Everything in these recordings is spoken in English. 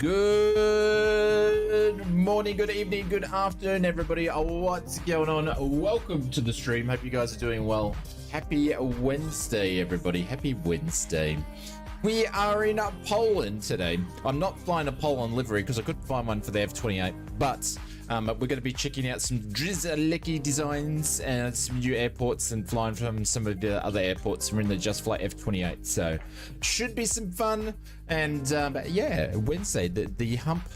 Good morning, good evening, good afternoon, everybody. What's going on? Welcome to the stream. Hope you guys are doing well. Happy Wednesday, everybody. Happy Wednesday. We are in Poland today. I'm not flying a Poland livery because I couldn't find one for the F28, but we're going to be checking out some drizzlecky designs and some new airports and flying from some of the other airports. We're in the Just Flight F28, so should be some fun. And yeah, Wednesday, the hump.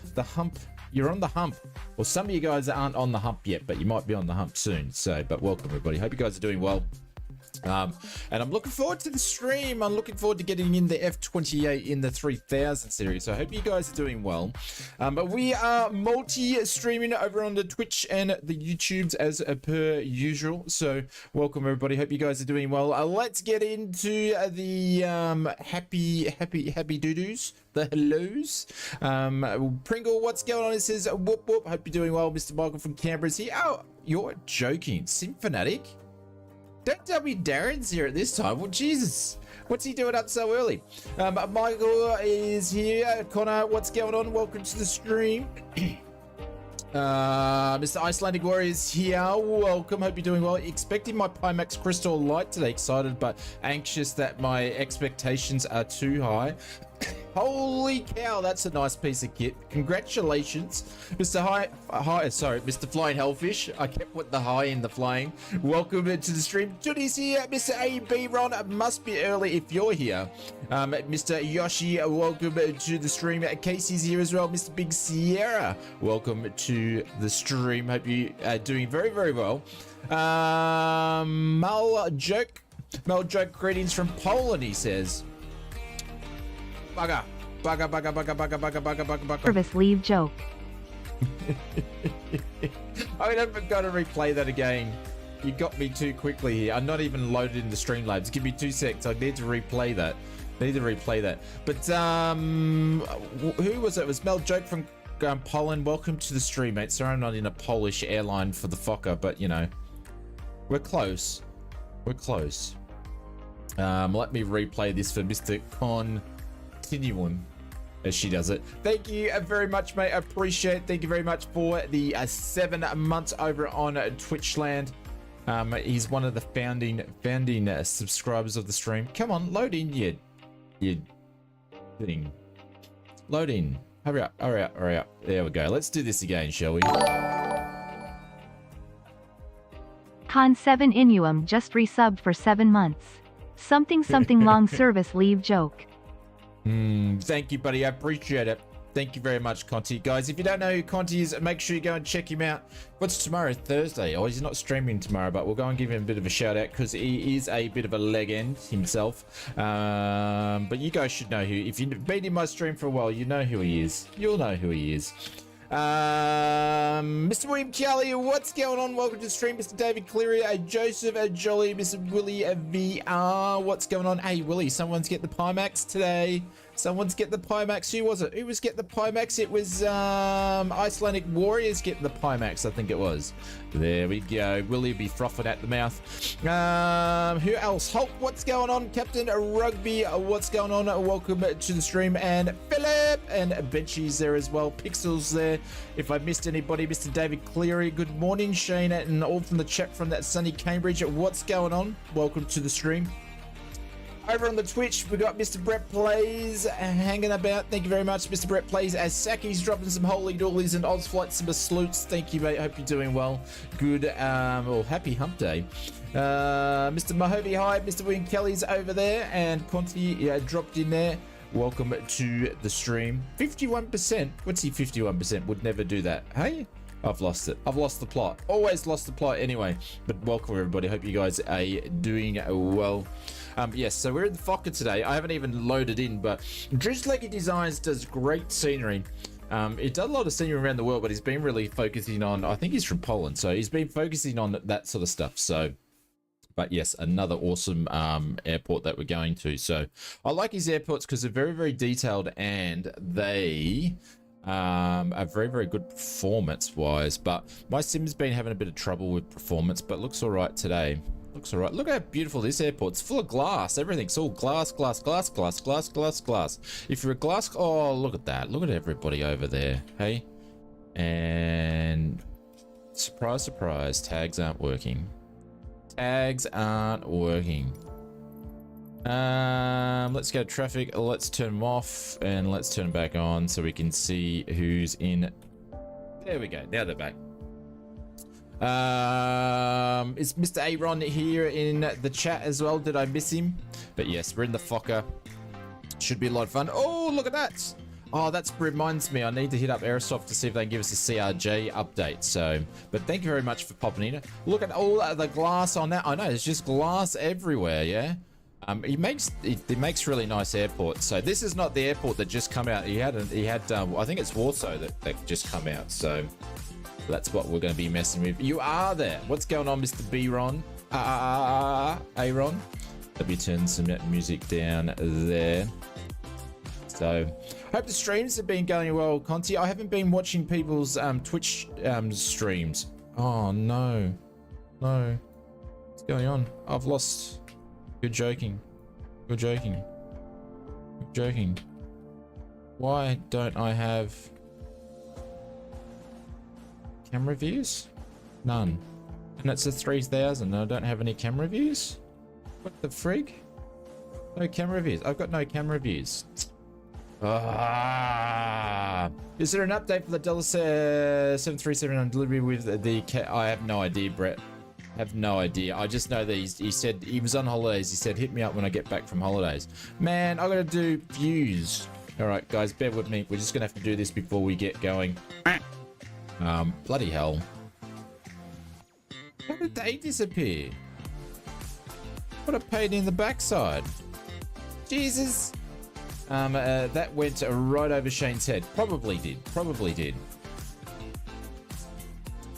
You're on the hump. Well, some of you guys aren't on the hump yet, but you might be on the hump soon. So, but welcome everybody. Hope you guys are doing well. And I'm looking forward to the stream. I'm looking forward to getting in the F28 in the 3000 series. So I hope you guys are doing well. But we are multi-streaming over on the Twitch and the YouTubes as per usual. So welcome everybody. Hope you guys are doing well. Let's get into the happy doo-doos. The hellos. Pringle, what's going on? It says whoop whoop. Hope you're doing well. Mr. Michael from Canberra's here. Oh, you're joking. Sim Fanatic? Don't tell me Darren's here at this time. Well, Jesus. What's he doing up so early? Michael is here. Connor, what's going on? Welcome to the stream. Mr. Icelandic Warrior is here. Welcome. Hope you're doing well. Expecting my Pimax Crystal Light today. Excited but anxious that my expectations are too high. Holy cow, that's a nice piece of kit. Congratulations, Mr. Mr. Flying Hellfish. I kept with the high in the flying. Welcome to the stream. Toody's here. Mr. AB Ron, it must be early if you're here. Mr. Yoshi, welcome to the stream. Casey's here as well. Mr. Big Sierra, welcome to the stream. Hope you are doing very, very well. Mel Joke, greetings from Poland, he says. Bugger. Service leave joke. I haven't got to replay that again. You got me too quickly here. I'm not even loaded in the Streamlabs. Give me 2 seconds. I need to replay that. But who was it? It was Mel Joke from Poland. Welcome to the stream, mate. Sorry I'm not in a Polish airline for the Fokker, but you know, we're close. Let me replay this for Mr. Continuum, as she does it. Thank you very much, mate. I appreciate it. Thank you very much for the 7 months over on Twitchland. He's one of the founding subscribers of the stream. Come on, load in your thing. Load in. Hurry up. There we go. Let's do this again, shall we? Con7 Inuum just resubbed for 7 months. Something long service leave joke. Thank you, buddy. I appreciate it. Thank you very much, Conti. Guys, if you don't know who Conti is, make sure you go and check him out. What's tomorrow? Thursday. Oh, he's not streaming tomorrow, but we'll go and give him a bit of a shout out because he is a bit of a legend himself. But you guys should know who. If you've been in my stream for a while, you know who he is. You'll know who he is. Mr. William Charlie, what's going on? Welcome to the stream. Mr. David Cleary, Joseph Jolly, Mr. Willie VR, what's going on? Hey Willie, someone's get the Pimax today. Someone's get the Pimax. Who was it? Who was get the Pimax? It was Icelandic Warriors get the Pimax, I think it was. There we go. Willie be frothing at the mouth. Who else? Hulk, what's going on? Captain Rugby, what's going on? Welcome to the stream. And Philip and Benchy's there as well. Pixels there. If I missed anybody, Mr. David Cleary, good morning. Shane and all from the chat from that sunny Cambridge. What's going on? Welcome to the stream. Over on the Twitch, we got Mr. Brett Plays hanging about. Thank you very much, Mr. Brett Plays. As Saki's dropping some holy doolies and ausflightsimmer salutes. Thank you, mate. Hope you're doing well. Good, well, happy hump day. Mr. Mojave, hi. Mr. William Kelly's over there. And Conti dropped in there. Welcome to the stream. 51%. What's he 51%? Would never do that. Hey? I've lost it. I've lost the plot. Always lost the plot anyway. But welcome, everybody. Hope you guys are doing well. Yes, so we're in the Fokker today. I haven't even loaded in, but Drizzlecky Designs does great scenery. It does a lot of scenery around the world, but he's been really focusing on, I think he's from Poland, so he's been focusing on that sort of stuff. So, but yes, another awesome airport that we're going to. So I like his airports because they're very, very detailed and they are very, very good performance wise. But my sim's been having a bit of trouble with performance, but looks all right today. Looks all right. Look how beautiful this airport's full of glass. Everything's all glass, glass, glass, glass, glass, glass, glass. If you're a glass, oh, look at that. Look at everybody over there. Hey, and surprise, surprise, tags aren't working. Tags aren't working. Let's go traffic. Let's turn them off and let's turn them back on so we can see who's in. There we go. Now they're back. Is Mr. Aaron here in the chat as well? Did I miss him? But yes, we're in the Fokker. Should be a lot of fun. Oh, look at that. Oh, that reminds me. I need to hit up Airsoft to see if they can give us a CRJ update. So, but thank you very much for popping in. Look at all the glass on that. I know, there's just glass everywhere, yeah? He makes really nice airports. So this is not the airport that just come out. He had I think it's Warsaw that just come out. So that's what we're going to be messing with. You are there. What's going on, Mr. B-Ron? Aaron. Let me turn some music down there. So, hope the streams have been going well, Conti. I haven't been watching people's Twitch streams. Oh, no. No. What's going on? I've lost. You're joking. You're joking. You're joking. Why don't I have camera views? None. And it's a 3000 and I don't have any camera views? What the frig? No camera views. I've got no camera views. Ah! Is there an update for the $737 on delivery with the I have no idea, Brett. I have no idea. I just know that he said he was on holidays. He said, hit me up when I get back from holidays. Man, I gotta do views. All right, guys, bear with me. We're just gonna have to do this before we get going. Bloody hell. How did they disappear? What a pain in the backside. Jesus. That went right over Shane's head. Probably did. Probably did.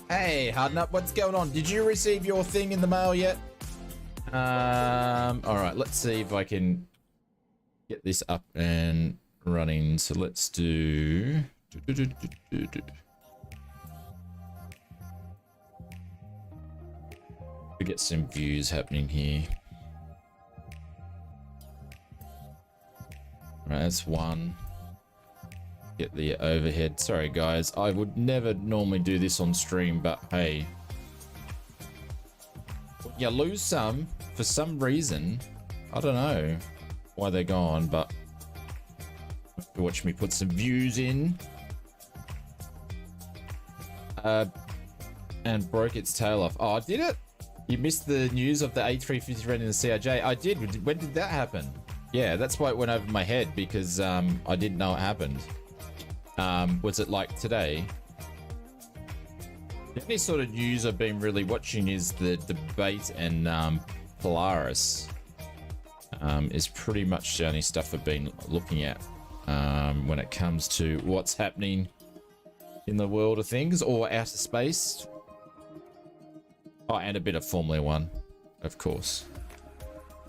Hey, Harden Up, what's going on? Did you receive your thing in the mail yet? All right, let's see if I can get this up and running. So let's do. We get some views happening here. All right, that's one. Get the overhead. Sorry guys, I would never normally do this on stream, but hey, you lose some for some reason. I don't know why they're gone, but watch me put some views in. And broke its tail off. Oh, did it? You missed the news of the A350 running the CRJ. I did. When did that happen? Yeah, that's why it went over my head, because I didn't know it happened. Was it like today? The only sort of news I've been really watching is the debate and Polaris is pretty much the only stuff I've been looking at when it comes to what's happening in the world of things or outer space. Oh, and a bit of Formula 1, of course.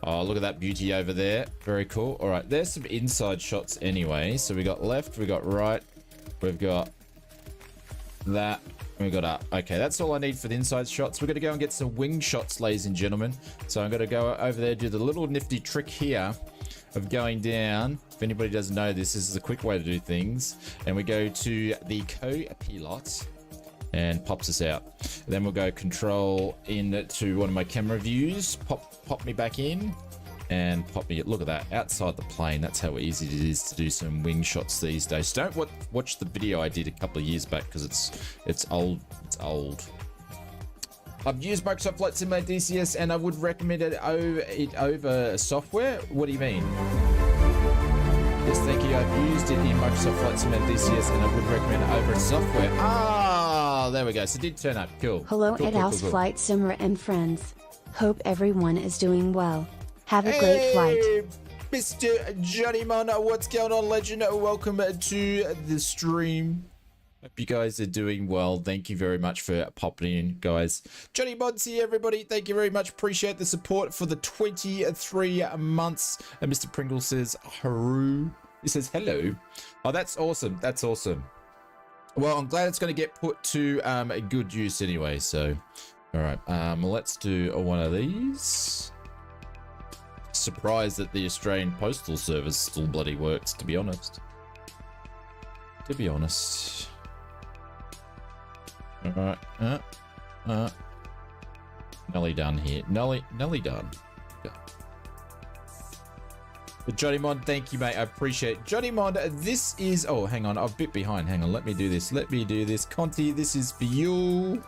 Oh, look at that beauty over there. Very cool. All right, there's some inside shots anyway. So we got left, we got right, we've got that, and we got up. Okay, that's all I need for the inside shots. We're going to go and get some wing shots, ladies and gentlemen. So I'm going to go over there, do the little nifty trick here of going down. If anybody doesn't know this is a quick way to do things. And we go to the co-pilot and pops us out. Then we'll go control in to one of my camera views, pop me back in, and pop me. Look at that, outside the plane. That's how easy it is to do some wing shots these days. Don't watch the video I did a couple of years back because it's old. It's old. I've used Microsoft Flight Simulator DCS and I would recommend it over software. What do you mean? Yes, thank you. I've used it in Microsoft Flight Simulator DCS and I would recommend it over software. Ah, there we go. So it did turn up. Cool. Hello, cool, at cool, House cool. Flight Simmer and friends. Hope everyone is doing well. Have a great flight. Mr. Johnny Mon, what's going on, legend? Welcome to the stream. Hope you guys are doing well. Thank you very much for popping in, guys. Johnny Mods here, everybody. Thank you very much. Appreciate the support for the 23 months. And Mr. Pringle says, haru. He says, hello. Oh, that's awesome. That's awesome. Well, I'm glad it's going to get put to good use anyway. So All right, let's do one of these. Surprised that the Australian Postal Service still bloody works, to be honest. To be honest. All right, nearly done here. Nearly done. Yeah. But Johnny Mod, thank you, mate. I appreciate it. Johnny Mod, this is... Oh, hang on. I'm a bit behind. Hang on. Let me do this. Let me do this. Conti, this is for you.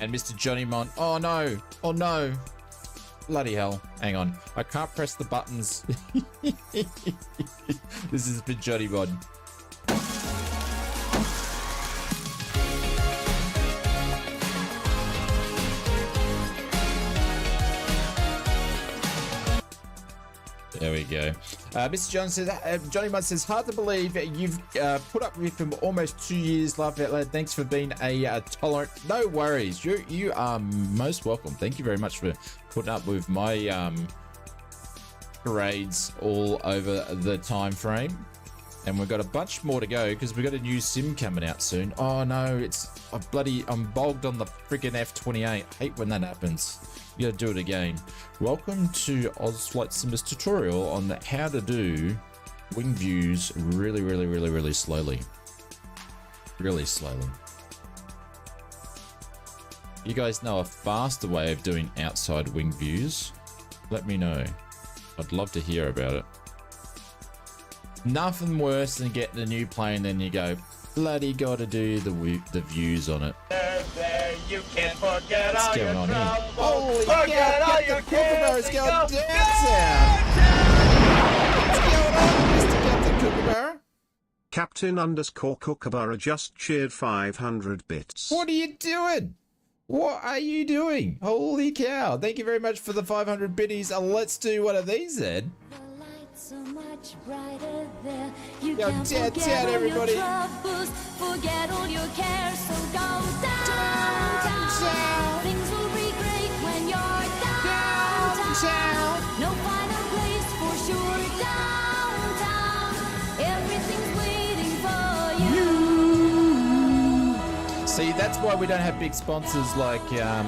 And Mr. Johnny Mon. Oh no. Oh no. Bloody hell. Hang on. I can't press the buttons. This is for Johnny Mon. There we go. Mr. John says, Johnny Mudd says, hard to believe you've put up with him for almost 2 years. Love it, lad. Thanks for being a tolerant. No worries. You are most welcome. Thank you very much for putting up with my grades all over the time frame. And we've got a bunch more to go because we've got a new sim coming out soon. Oh no, I'm bogged on the freaking F28. Hate when that happens. You gotta do it again. Welcome to ausflightsimmer's tutorial on how to do wing views really slowly. Really slowly. You guys know a faster way of doing outside wing views? Let me know. I'd love to hear about it. Nothing worse than getting a new plane, then you go, bloody gotta do the views on it. There, you can't forget What's all going your on here? troubles. Holy Forget cow, all get your the kookaburras cares. going Go down. What's going on, Mr. Captain Kookaburra? Captain Kookaburra just cheered 500 bits. What are you doing? What are you doing? Holy cow. Thank you very much for the 500 biddies. Let's do one of these then. So much brighter there. You Yo, can chat, forget all everybody. your troubles, forget all your cares. So go downtown. Things will be great when you're downtown. No final place for sure. Downtown, everything's waiting for you. See, that's why we don't have big sponsors like, I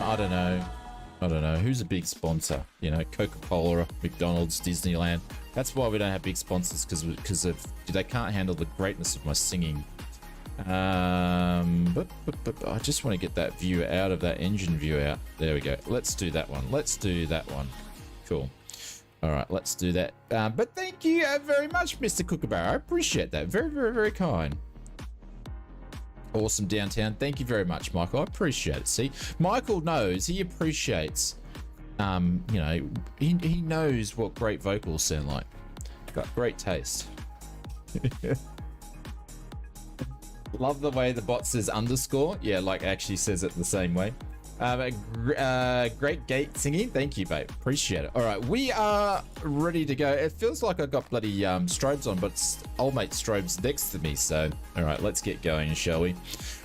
don't know, who's a big sponsor? You know, Coca-Cola, McDonald's, Disneyland. That's why we don't have big sponsors, because they can't handle the greatness of my singing. But I just want to get that view out of that engine view out. There we go. Let's do that one. Let's do that one. Cool. All right, let's do that. But thank you very much, Mr. Kookaburra. I appreciate that. Very kind. Awesome downtown. Thank you very much, Michael. I appreciate it. See, Michael knows, he appreciates, you know, he knows what great vocals sound like. Got great taste. Love the way the bot says underscore. Yeah, like actually says it the same way. Great gate singing. Thank you, babe. Appreciate it. All right, we are ready to go. It feels like I got bloody strobes on, but old mate strobes next to me. So, all right, let's get going, shall we?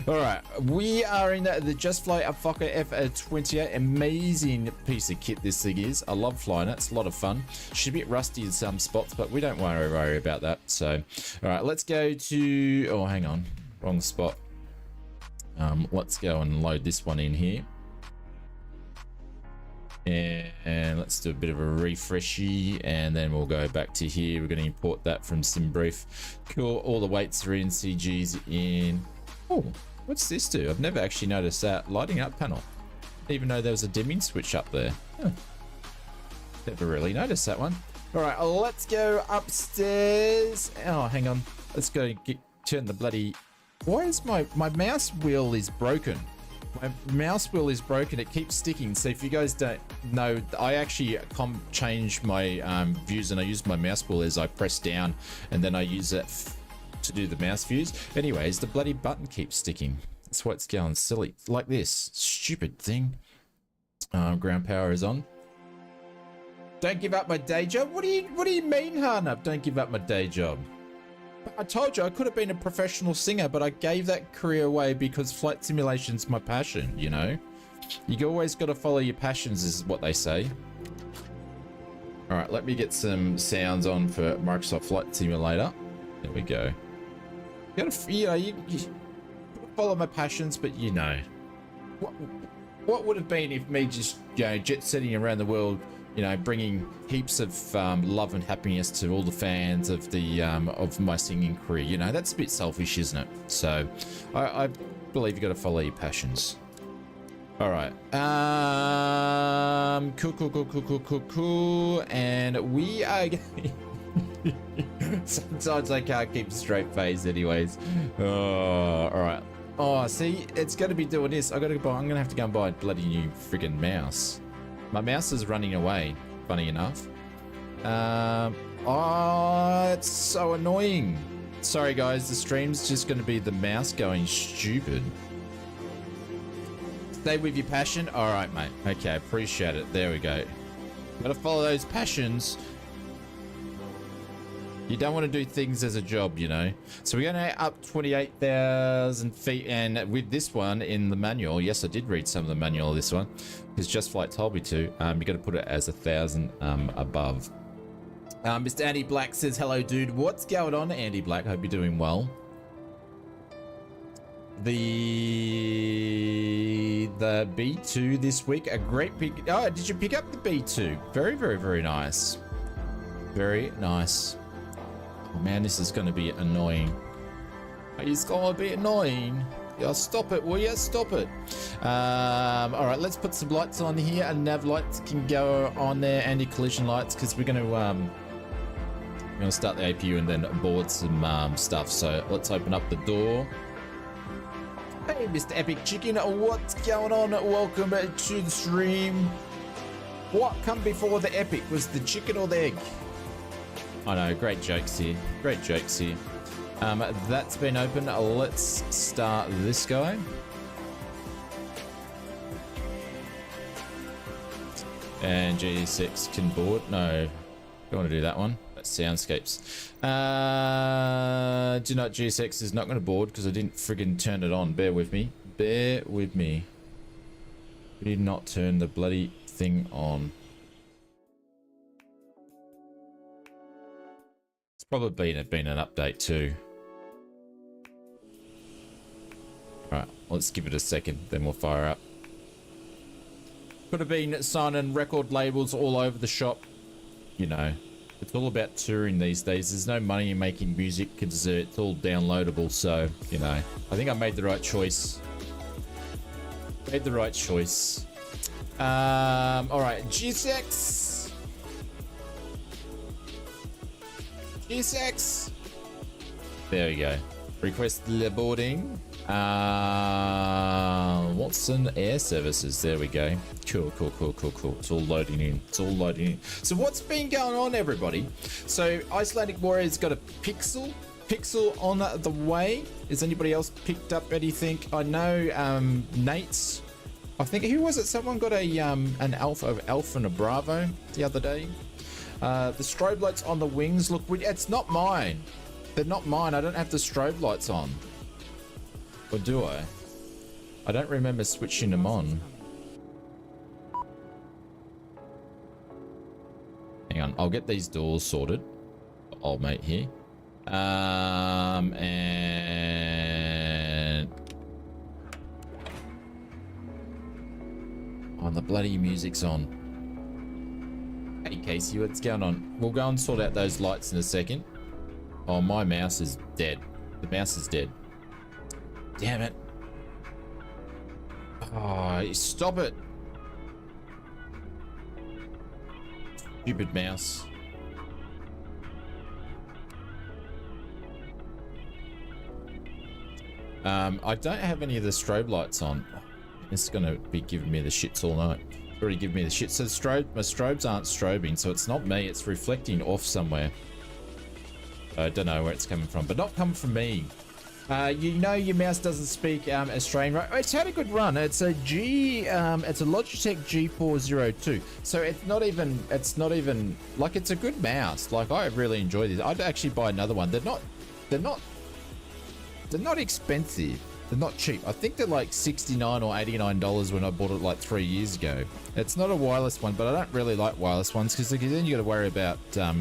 All right, we are in the Just Fly Up Fokker F28. Amazing piece of kit this thing is. I love flying it. It's a lot of fun. She's a bit rusty in some spots, but we don't worry about that. So, all right, let's go to. Oh, hang on, wrong spot. Let's go and load this one in here. And let's do a bit of a refreshy, and then we'll go back to here. We're going to import that from SimBrief. Cool. All the weights are in, CG's in. Oh, what's this do? I've never actually noticed that. Lighting up panel. Didn't even know there was a dimming switch up there. Huh. Never really noticed that one. All right, let's go upstairs. Oh, hang on. Let's go turn the bloody. Why is my mouse wheel is broken? My mouse wheel is broken. It keeps sticking. So if you guys don't know, I actually change my views, and I use my mouse wheel as I press down, and then I use it to do the mouse views. Anyways, the bloody button keeps sticking. That's why it's going silly. Like this. Stupid thing. Ground power is on. Don't give up my day job? What do you mean, Harnup? Don't give up my day job. I told you I could have been a professional singer, but I gave that career away because flight simulation's my passion, you know? You always got to follow your passions, is what they say. All right, let me get some sounds on for Microsoft Flight Simulator. There we go. You gotta, you follow my passions, but you know, what would have been if me just, you know, jet setting around the world, you know, bringing heaps of love and happiness to all the fans of the of my singing career. You know, that's a bit selfish, isn't it? So, I believe you got to follow your passions. All right. Cool. And we are. Sometimes I can't keep a straight face, anyways. Oh, all right. Oh, see, it's going to be doing this. I'm going to have to go and buy a bloody new friggin' mouse. My mouse is running away, funny enough. Oh, it's so annoying. Sorry, guys. The stream's just going to be the mouse going stupid. Stay with your passion. All right, mate. Okay, appreciate it. There we go. Got to follow those passions. You don't want to do things as a job, you know. So we're going to up 28,000 feet, and with this one in the manual, yes, I did read some of the manual of this one, because Just Flight told me to. You got to put it as 1,000 above. Mr. Andy Black says, "Hello, dude. What's going on, Andy Black? Hope you're doing well." The B2 this week, a great pick. Oh, did you pick up the B2? Very, very, very nice. Very nice. Oh, man, this is going to be annoying. It's going to be annoying. Yeah, stop it, will you? Stop it. All right, let's put some lights on here. And nav lights can go on there, anti-collision lights, because we're going to start the APU and then board some stuff. So let's open up the door. Hey, Mr. Epic Chicken, what's going on? Welcome to the stream. What come before the epic? Was the chicken or the egg? I know, great jokes here. Great jokes here. That's been open. Let's start this guy. And G6 can board. No, don't want to do that one. That's soundscapes. Do not G6 is not going to board because I didn't friggin' turn it on. Bear with me. Bear with me. We did not turn the bloody thing on. Probably been an update too. Alright, let's give it a second, then we'll fire up. Could have been signing record labels all over the shop. You know, it's all about touring these days. There's no money in making music because it's all downloadable. So, you know, I think I made the right choice. Made the right choice. Alright, G6. G6. There we go. Request the boarding. Watson Air Services. There we go. Cool. It's all loading in. So what's been going on, everybody? So Icelandic Warrior's got a pixel on the way. Has anybody else picked up anything? I know Nate's. I think, who was it? Someone got a an Alpha and a Bravo the other day. The strobe lights on the wings look weird. It's not mine. They're not mine. I don't have the strobe lights on. Or do I? I don't remember switching them on. Hang on. I'll get these doors sorted. Old mate here. And... oh, the bloody music's on. Hey Casey, what's going on? We'll go and sort out those lights in a second. Oh, my mouse is dead. The mouse is dead. Damn it. Oh, stop it. Stupid mouse. I don't have any of the strobe lights on. It's gonna be giving me the shits all night. Already give me the shit. So my strobes aren't strobing, so it's not me. It's reflecting off somewhere. I don't know where it's coming from, but not coming from me. You know your mouse doesn't speak Australian, right? It's had a good run. It's a it's a Logitech G402. So it's not even like, it's a good mouse. Like, I really enjoy this. I'd actually buy another one. They're not expensive. They're not cheap. I think they're like $69 or $89 when I bought it like 3 years ago. It's not a wireless one, but I don't really like wireless ones because then you got to worry about. I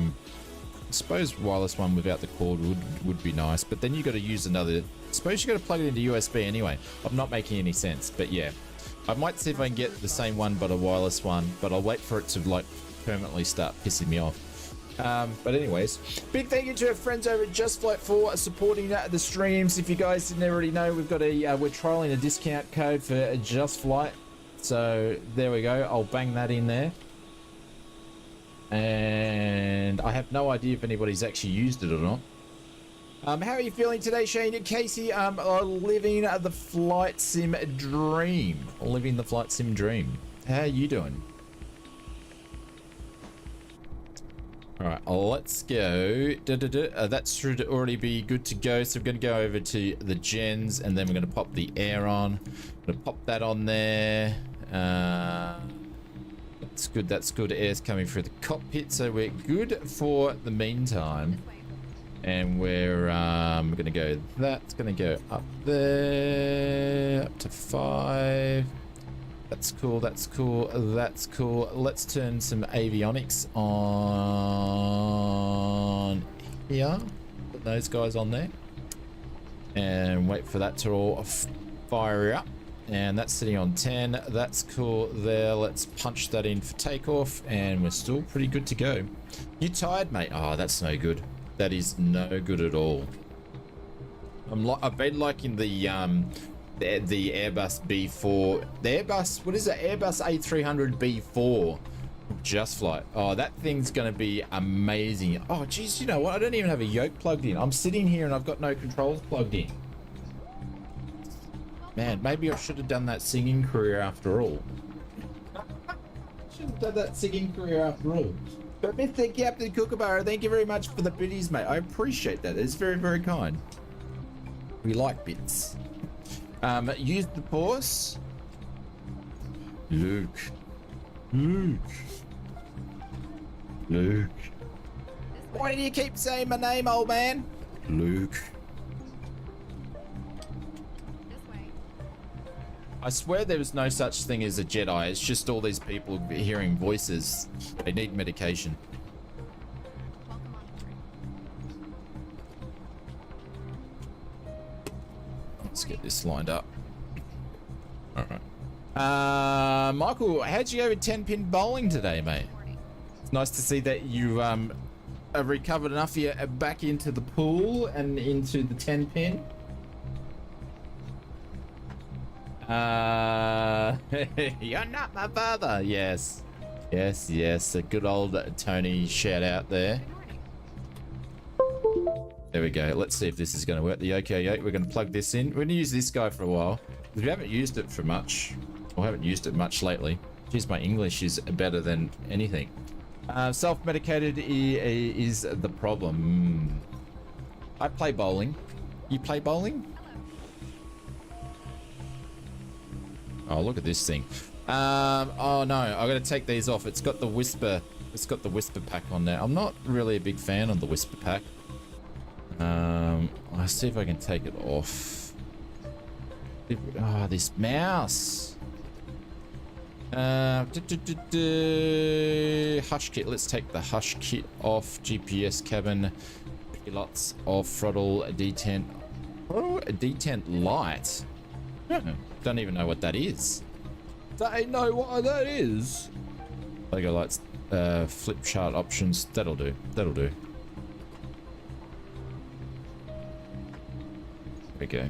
suppose wireless one without the cord would be nice, but then you got to use another. I suppose you got to plug it into USB anyway. I'm not making any sense, but yeah, I might see if I can get the same one but a wireless one, but I'll wait for it to like permanently start pissing me off. But anyways, big thank you to our friends over at Just Flight for supporting the streams. If you guys didn't already know, we've got we're trialing a discount code for Just Flight. So there we go. I'll bang that in there. And I have no idea if anybody's actually used it or not. How are you feeling today, Shane and Casey? Living the flight sim dream. Living the flight sim dream. How are you doing? All right, let's go. That should already be good to go. So we're going to go over to the gens, and then we're going to pop the air on. I'm going to pop that on there. That's good. That's good. Air's coming through the cockpit, so we're good for the meantime. And we're going to go. That's going to go up there, up to 5. That's cool, that's cool, that's cool. Let's turn some avionics on here. Put those guys on there. And wait for that to all fire up. And that's sitting on 10. That's cool there. Let's punch that in for takeoff. And we're still pretty good to go. You tired, mate? Oh, that's no good. That is no good at all. I've been liking the Airbus B4, the Airbus, what is it? Airbus A300 B4 Just Flight. Oh, that thing's gonna be amazing. Oh geez, you know what, I don't even have a yoke plugged in. I'm sitting here and I've got no controls plugged in. Man, maybe I should have done that singing career after all. Should have done that singing career after all. But Mr. Captain Kookaburra, thank you very much for the biddies, mate. I appreciate that. It's very, very kind. We like bits. Use the pause. Luke. Why do you keep saying my name, old man? Luke. I swear there was no such thing as a Jedi. It's just all these people hearing voices. They need medication. Let's get this lined up. All right. Michael, how'd you go with 10-pin bowling today, mate? It's nice to see that you have recovered enough. You're back into the pool and into the 10-pin. You're not my father. Yes. A good old Tony shout out there. There we go. Let's see if this is going to work. The OK8, we're going to plug this in. We're going to use this guy for a while. We haven't used it for much. Or haven't used it much lately. Jeez, my English is better than anything. Self-medicated is the problem. I play bowling. You play bowling? Oh, look at this thing. Oh no, I gotta take these off. It's got the whisper pack on there. I'm not really a big fan of the whisper pack. I'll see if I can take it off. Oh, this mouse. Hush kit. Let's take the hush kit off. GPS cabin. Pilots off. Throttle. Detent. Oh, a detent light. Don't even know what that is. Don't know what that is. Lego lights, flip chart options. That'll do. That'll do. There we go.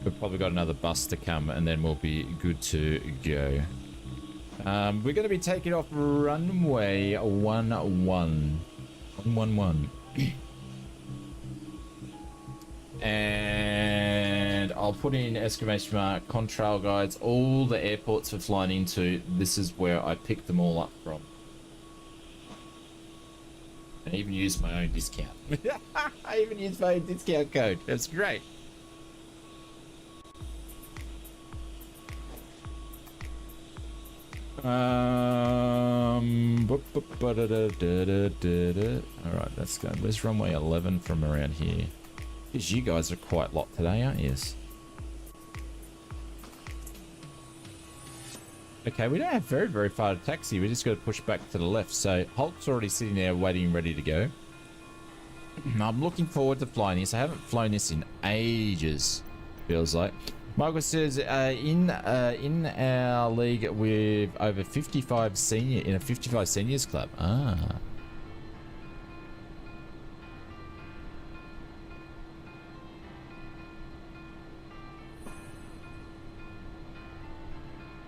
We've probably got another bus to come, and then we'll be good to go. We're going to be taking off runway 111. And I'll put in exclamation mark contrail guides, all the airports we're flying into. This is where I picked them all up from, and even used my own discount. I even used my own discount code. That's great. Alright, let's go. Where's runway 11 from around here? Because you guys are quite a lot today, aren't you? Okay, we don't have very far to taxi. We just got to push back to the left. So Hulk's already sitting there waiting, ready to go. I'm looking forward to flying this. I haven't flown this in ages, feels like. Michael says, in our league with over 55 senior, in a 55 seniors club. Ah.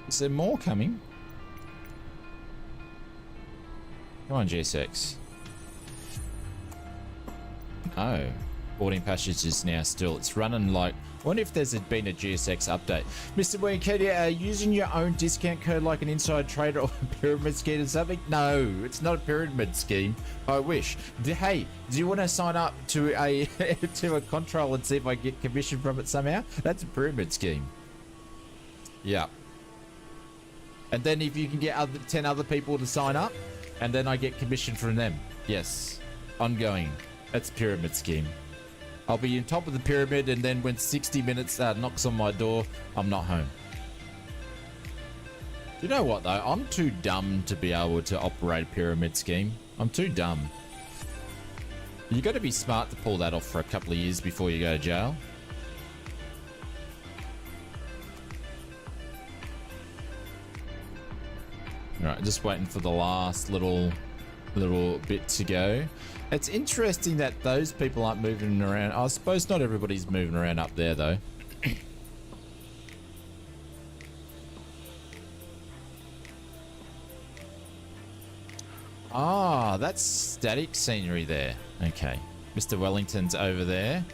Is there more coming? Come on, GSX. Oh, boarding passage is now still. It's running like. I wonder if there's been a GSX update. Mr. Winkedy, using your own discount code like an inside trader or a pyramid scheme or something? No, it's not a pyramid scheme. I wish. Hey, do you want to sign up to a to a control and see if I get commission from it somehow? That's a pyramid scheme. Yeah. And then if you can get 10 other people to sign up, and then I get commission from them. Yes. Ongoing. That's a pyramid scheme. I'll be on top of the pyramid, and then when 60 minutes knocks on my door, I'm not home. You know what, though? I'm too dumb to be able to operate a pyramid scheme. I'm too dumb. You got to be smart to pull that off for a couple of years before you go to jail. Alright, just waiting for the last little bit to go. It's interesting that those people aren't moving around. I suppose not everybody's moving around up there, though. Ah, that's static scenery there. Okay. Mr. Wellington's over there.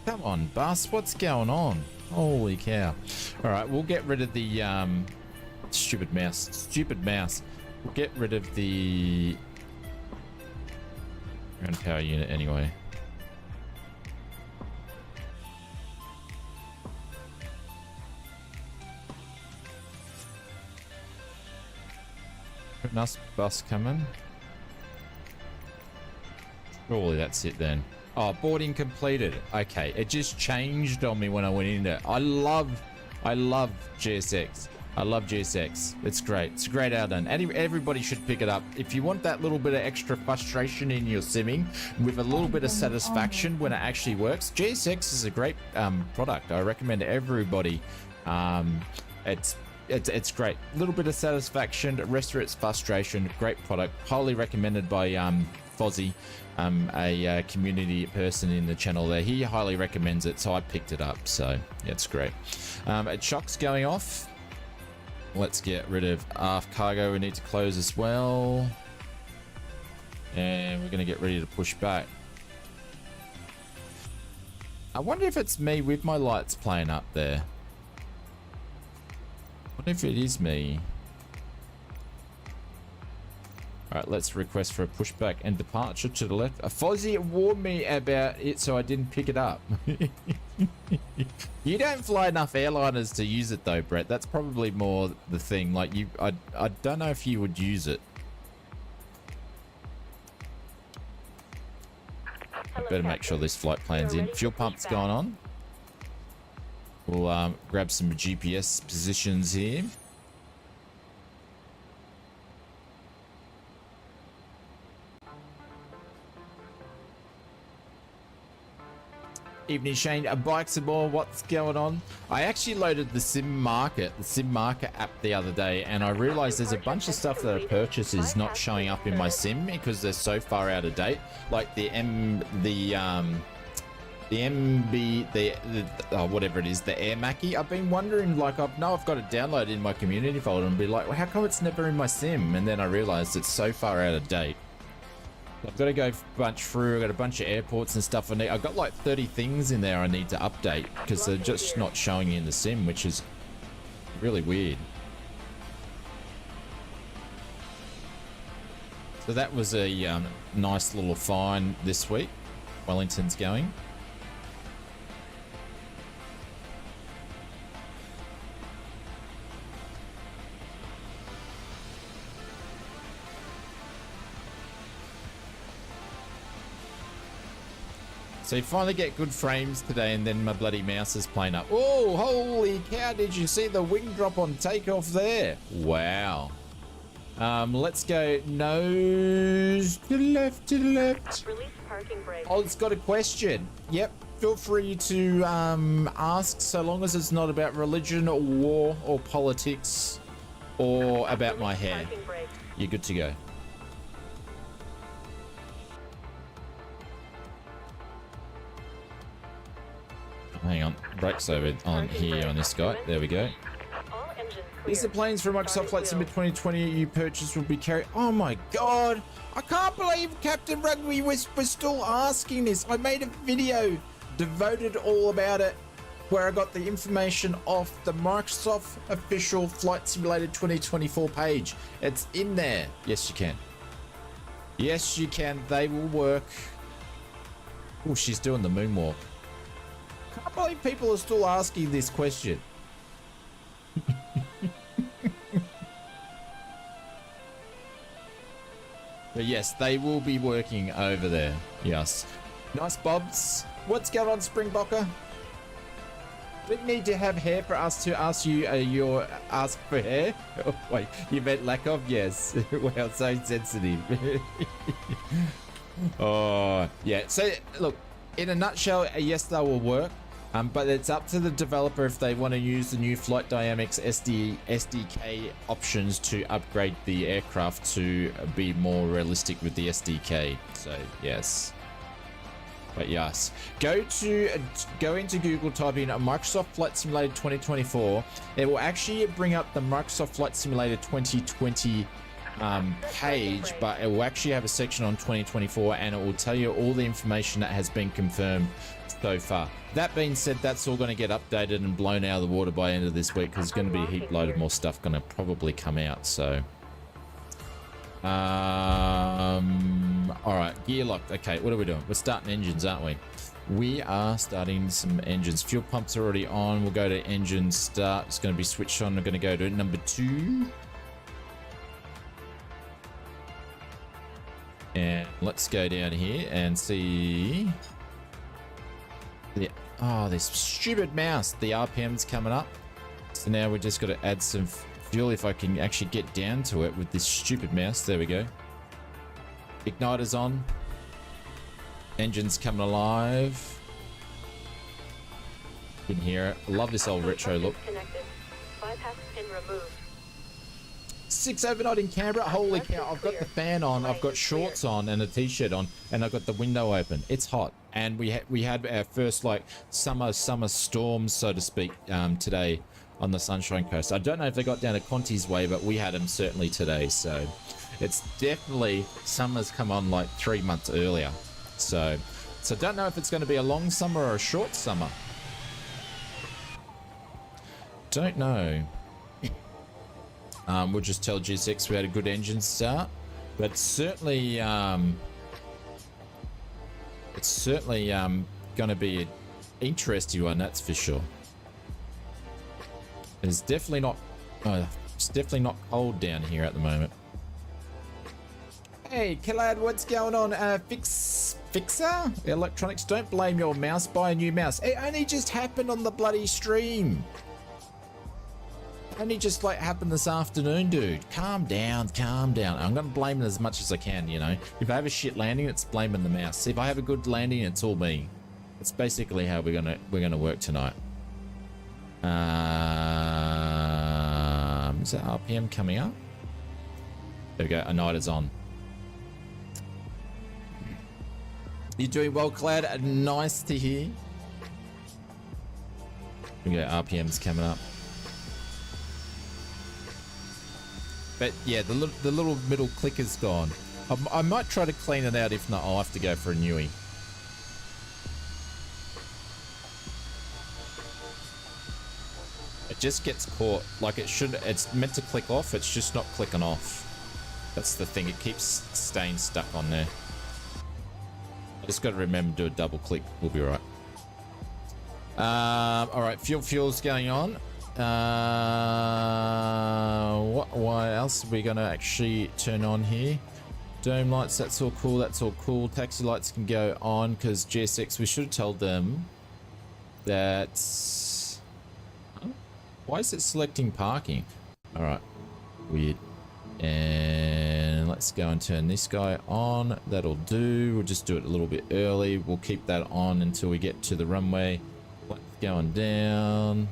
Come on, Bus. What's going on? Holy cow. Alright, we'll get rid of the... Stupid mouse. We'll get rid of the ground power unit anyway. Nice bus coming. Surely that's it then. Oh, boarding completed. Okay, it just changed on me when I went in there. I love GSX. I love GSX. It's great. It's a great add-on. Everybody should pick it up. If you want that little bit of extra frustration in your simming with a little bit of satisfaction when it actually works, GSX is a great product. I recommend everybody. It's great. A little bit of satisfaction, rest of it's frustration. Great product. Highly recommended by Fozzie, a community person in the channel there. He highly recommends it, so I picked it up. So yeah, it's great. Shock's going off. Let's get rid of aft cargo. We need to close as well. And we're going to get ready to push back. I wonder if it's me with my lights playing up there. I wonder if it is me. Alright, let's request for a pushback and departure to the left. Fozzie warned me about it, so I didn't pick it up. You don't fly enough airliners to use it though, Brett. That's probably more the thing. Like I don't know if you would use it. Better make sure this flight plan's in. Fuel pump's going on. We'll grab some GPS positions here. Evening, Shane. Bikes and more. What's going on? I actually loaded the Sim Market app the other day, and I realized there's a bunch of stuff that I purchased is not showing up in my sim because they're so far out of date. Like the whatever it is, the Air Mackie. I've been wondering, like, I've got it downloaded in my community folder and be like, well, how come it's never in my sim? And then I realized it's so far out of date. I've got to go bunch through. I've got a bunch of airports and stuff. I've got like 30 things in there I need to update because they're just not showing in the sim, which is really weird. So that was a nice little find this week. Wellington's going. So you finally get good frames today, and then my bloody mouse is playing up. Oh, holy cow, did you see the wing drop on takeoff there? Wow. Let's go nose to the left, to the left. Release parking brake. Oh, it's got a question. Yep, feel free to ask, so long as it's not about religion or war or politics or about my hair. Parking brake. You're good to go. Hang on, brakes over on here on this guy. There we go. All engines clear. These are planes for Microsoft Flight Simulator 2020 you purchased will be carried. Oh my god! I can't believe Captain Rugby was still asking this. I made a video devoted all about it where I got the information off the Microsoft official Flight Simulator 2024 page. It's in there. Yes, you can. Yes, you can. They will work. Oh, she's doing the moonwalk. I can't believe people are still asking this question. But yes, they will be working over there. Yes. Nice bobs. What's going on, Springbokker? Do you need to have hair for us to ask you your ask for hair? Oh, wait, you meant lack of? Yes. Wow, so sensitive. Oh, yeah. So, look, in a nutshell, yes, they will work. But it's up to the developer if they want to use the new Flight Dynamics SDK options to upgrade the aircraft to be more realistic with the SDK. So yes, but yes, go into Google, type in Microsoft Flight Simulator 2024. It will actually bring up the Microsoft Flight Simulator 2020 page, but it will actually have a section on 2024, and it will tell you all the information that has been confirmed so far. That being said, that's all going to get updated and blown out of the water by the end of this week, because there's going to be a heap load of more stuff going to probably come out. So all right, gear locked. Okay, what are we doing? We're starting engines, aren't we? We are starting some engines. Fuel pumps are already on. We'll go to engine start. It's going to be switched on. We're going to go to number 2. And let's go down here and see. Oh, this stupid mouse. The RPM's coming up. So now we just got to add some fuel if I can actually get down to it with this stupid mouse. There we go. Igniter's on. Engine's coming alive. You can hear it. I love this old retro look. Bypass pin removed. 6 overnight in Canberra. Holy cow, I've got the fan on, I've got shorts on and a t-shirt on, and I've got the window open. It's hot, and we had our first like summer storm, so to speak, today on the Sunshine Coast. I don't know if they got down to Conti's way, but we had them certainly today. So it's definitely summer's come on like 3 months earlier. So don't know if it's going to be a long summer or a short summer. Don't know. We'll just tell G6 we had a good engine start, but certainly it's certainly going to be an interesting one, that's for sure. It's definitely not cold down here at the moment. Hey, Killad, what's going on? Fixer Electronics, don't blame your mouse. Buy a new mouse. It only just happened on the bloody stream. Only just like happened this afternoon, dude. Calm down, calm down. I'm gonna blame it as much as I can, you know. If I have a shit landing, it's blaming the mouse. If I have a good landing, it's all me. It's basically how we're gonna work tonight. Is that RPM coming up? There we go. A night is on. You're doing well, Cloud. Nice to hear. There we go. RPM's coming up. But yeah, the little middle clicker's gone. I might try to clean it out. If not, I'll have to go for a newie. It just gets caught. Like it should. It's meant to click off. It's just not clicking off. That's the thing. It keeps staying stuck on there. I just got to remember to do a double click. We'll be right. All right. Fuel's going on. What else are we gonna actually turn on here? Dome lights, that's all cool, that's all cool. Taxi lights can go on because GSX, we should have told them that... Huh? Why is it selecting parking? All right, weird. And let's go and turn this guy on. That'll do. We'll just do it a little bit early. We'll keep that on until we get to the runway. Lights going down.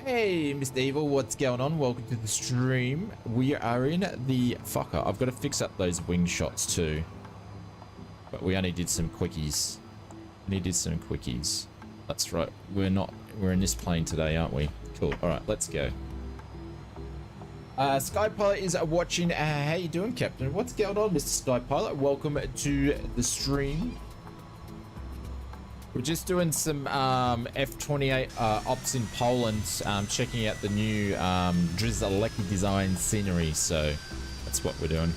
Hey, Mr. Evil, what's going on? Welcome to the stream. We are in the fucker. I've got to fix up those wing shots too. But we only did some quickies. That's right. We're in this plane today, aren't we? Cool. All right, let's go. Skypilot is watching. How you doing, Captain? What's going on, Mr. Skypilot? Welcome to the stream. We're just doing some F28 ops in Poland, checking out the new Drizzlecki design scenery, so that's what we're doing.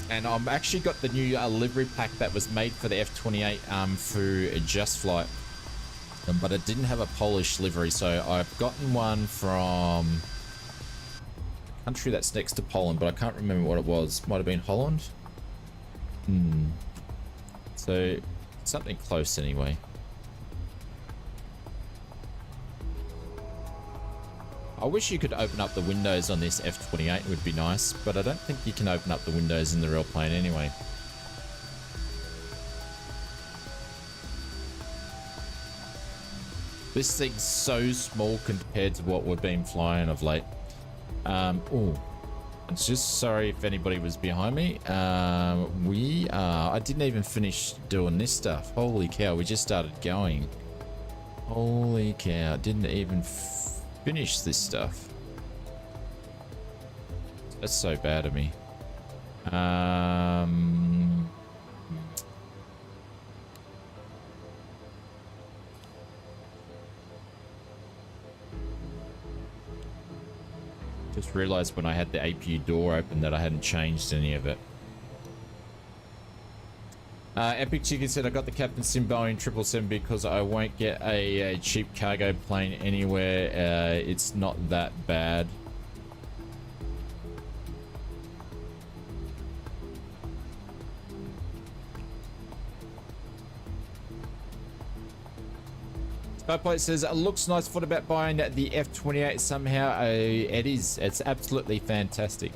And I've actually got the new livery pack that was made for the F28 through Just Flight, but it didn't have a Polish livery, so I've gotten one from a country that's next to Poland, but I can't remember what it was. Might have been Holland. So something close anyway. I wish you could open up the windows on this F28, it would be nice, but I don't think you can open up the windows in the real plane anyway. This thing's so small compared to what we've been flying of late. Oh, I'm just sorry if anybody was behind me. I didn't even finish doing this stuff. Holy cow, we just started going. Holy cow, didn't even finish this stuff. That's so bad of me. Just realized when I had the APU door open that I hadn't changed any of it. Epic Chicken said I got the Captain Sim Boeing 777 because I won't get a cheap cargo plane anywhere. It's not that bad. Skypilot says, it looks nice. Thought about buying the F28 somehow. It is. It's absolutely fantastic.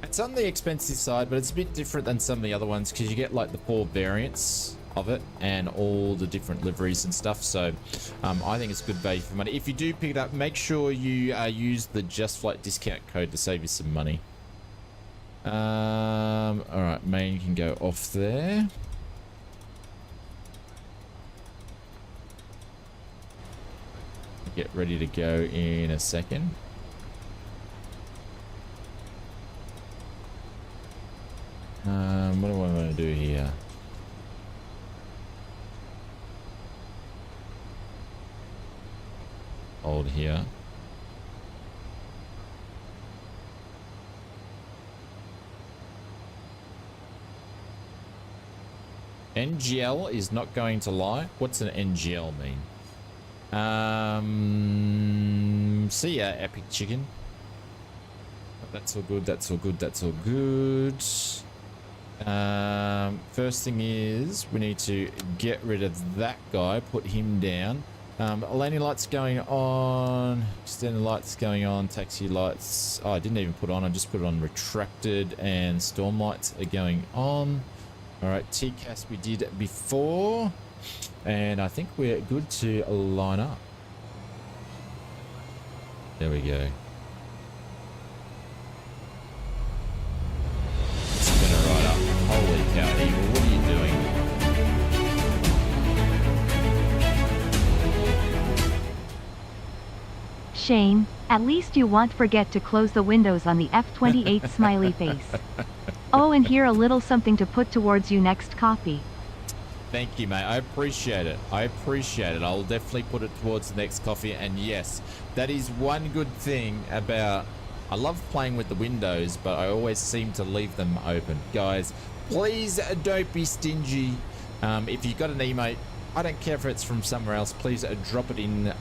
It's on the expensive side, but it's a bit different than some of the other ones because you get like the 4 variants of it and all the different liveries and stuff. So I think it's good value for money. If you do pick it up, make sure you use the Just Flight discount code to save you some money. All right, main can go off there. Get ready to go in a second. What do I want to do here? Hold here. NGL is not going to lie. What's an NGL mean? See ya, Epic Chicken. That's all good, that's all good, that's all good. First thing is we need to get rid of that guy, put him down. Landing lights going on, extended lights going on, taxi lights. Oh, I didn't even put on, I just put it on retracted, and storm lights are going on. All right, TCAS we did before. And I think we're good to line up. There we go. Spin it right up. Holy cow, Evil, what are you doing? Shame, at least you won't forget to close the windows on the F28 smiley face. Oh, and here a little something to put towards you next copy. Thank you, mate. I appreciate it. I appreciate it. I'll definitely put it towards the next coffee. And yes, that is one good thing about... I love playing with the windows, but I always seem to leave them open. Guys, please don't be stingy. If you've got an emote, I don't care if it's from somewhere else. Please drop it in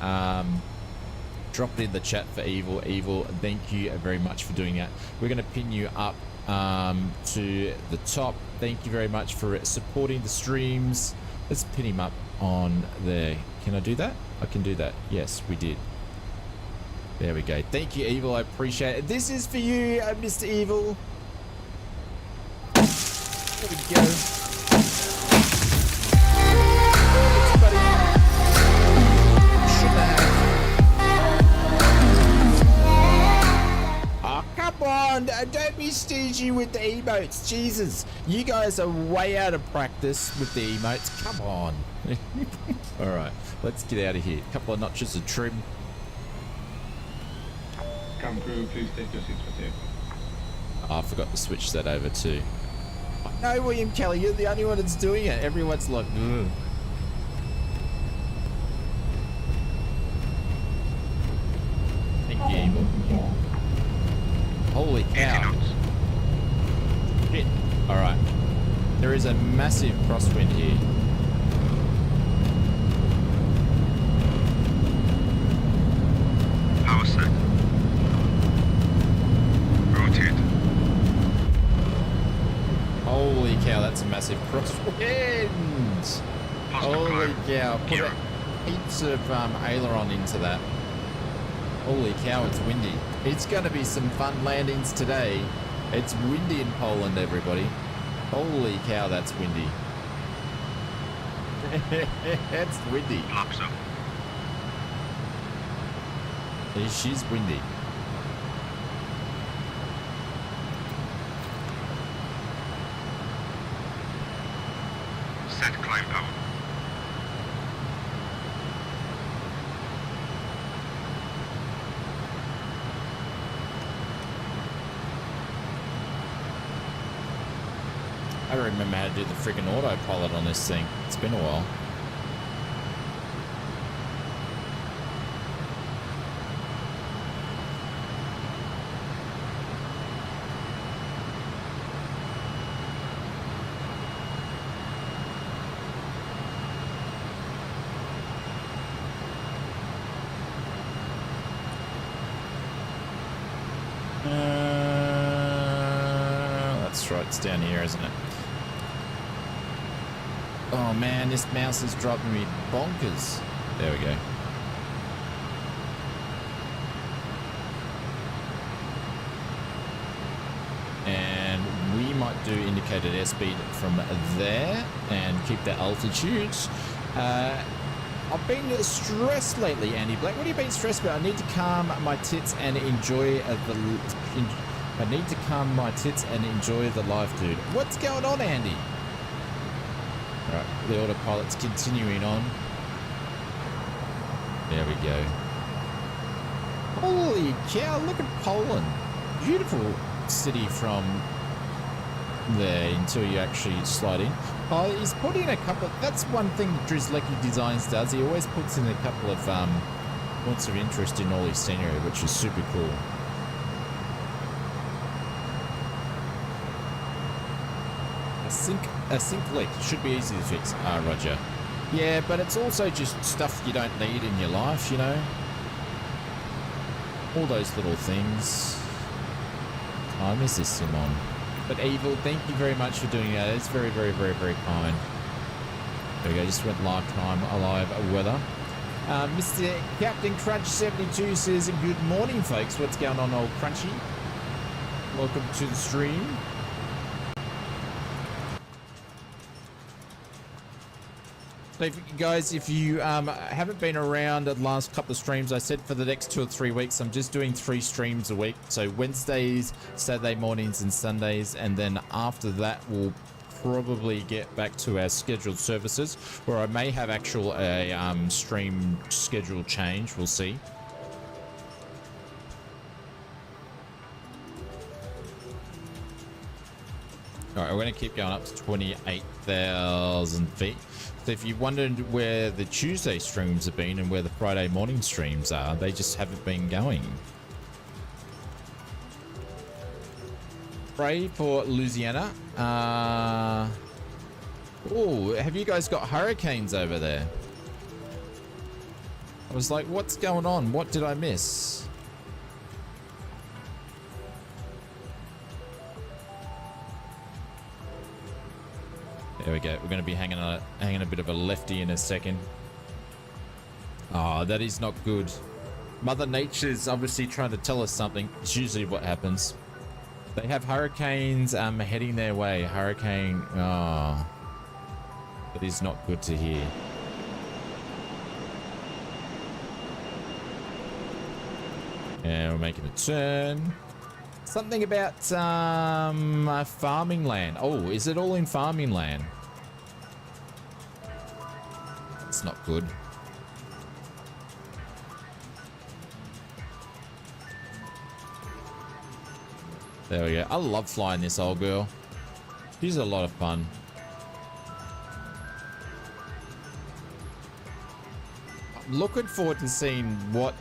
Drop it in the chat for Evil. Evil, thank you very much for doing that. We're going to pin you up to the top. Thank you very much for supporting the streams. Let's pin him up on there. Can I do that? I can do that. Yes, we did. There we go. Thank you, Evil. I appreciate it. This is for you, Mr. Evil. There we go. Oh, come on. Don't be stingy with the emotes. Jesus. You guys are way out of practice with the emotes. Come on. All right. Let's get out of here. A couple of notches of trim. Come through, please take your seats for takeoff. Oh, I forgot to switch that over too. No, William Kelly, you're the only one that's doing it. Everyone's like, ugh. Thank you, Evil. Holy cow. Shit. Alright. There is a massive crosswind here. Power set. Rotate. Holy cow, that's a massive crosswind. Holy cow. Put heaps of aileron into that. Holy cow, it's windy. It's going to be some fun landings today. It's windy in Poland, everybody. Holy cow, that's windy. It's windy. She's windy. Set climb power. I don't remember how to do the freaking autopilot on this thing. It's been a while. That's right, it's down here, isn't it? Oh man, this mouse is driving me bonkers. There we go. And we might do indicated airspeed from there and keep that altitude. I've been stressed lately, Andy Black. What have you been stressed about? I need to calm my tits and enjoy I need to calm my tits and enjoy the life, dude. What's going on, Andy? Right, the autopilot's continuing on. There we go. Holy cow, look at Poland. Beautiful city from there until you actually slide in. Oh, he's put in a couple of, that's one thing Drizlecki Designs does. He always puts in a couple of points of interest in all his scenery, which is super cool. A sync leak should be easy to fix. Roger. Yeah, but it's also just stuff you don't need in your life, you know? All those little things. Time is this, Simon? But Evil, thank you very much for doing that. It's very, very, very, very kind. There we go. Just went live weather. Mr. Captain Crunch 72 says, good morning, folks. What's going on, old Crunchy? Welcome to the stream. So if you haven't been around the last couple of streams, I said for the next 2 or 3 weeks, I'm just doing 3 streams a week. So Wednesdays, Saturday mornings and Sundays. And then after that, we'll probably get back to our scheduled services, where I may have actual stream schedule change. We'll see. All right, we're going to keep going up to 28,000 feet. So if you wondered where the Tuesday streams have been and where the Friday morning streams are, they just haven't been going. Pray for Louisiana. Oh, have you guys got hurricanes over there? I was like, what's going on? What did I miss? There we go. We're going to be hanging a bit of a lefty in a second. Oh, that is not good. Mother Nature's obviously trying to tell us something. It's usually what happens. They have hurricanes heading their way. Hurricane. Oh, that is not good to hear. And we're making a turn. Something about farming land. Oh, is it all in farming land? That's not good. There we go. I love flying this old girl. She's a lot of fun. I'm looking forward to seeing what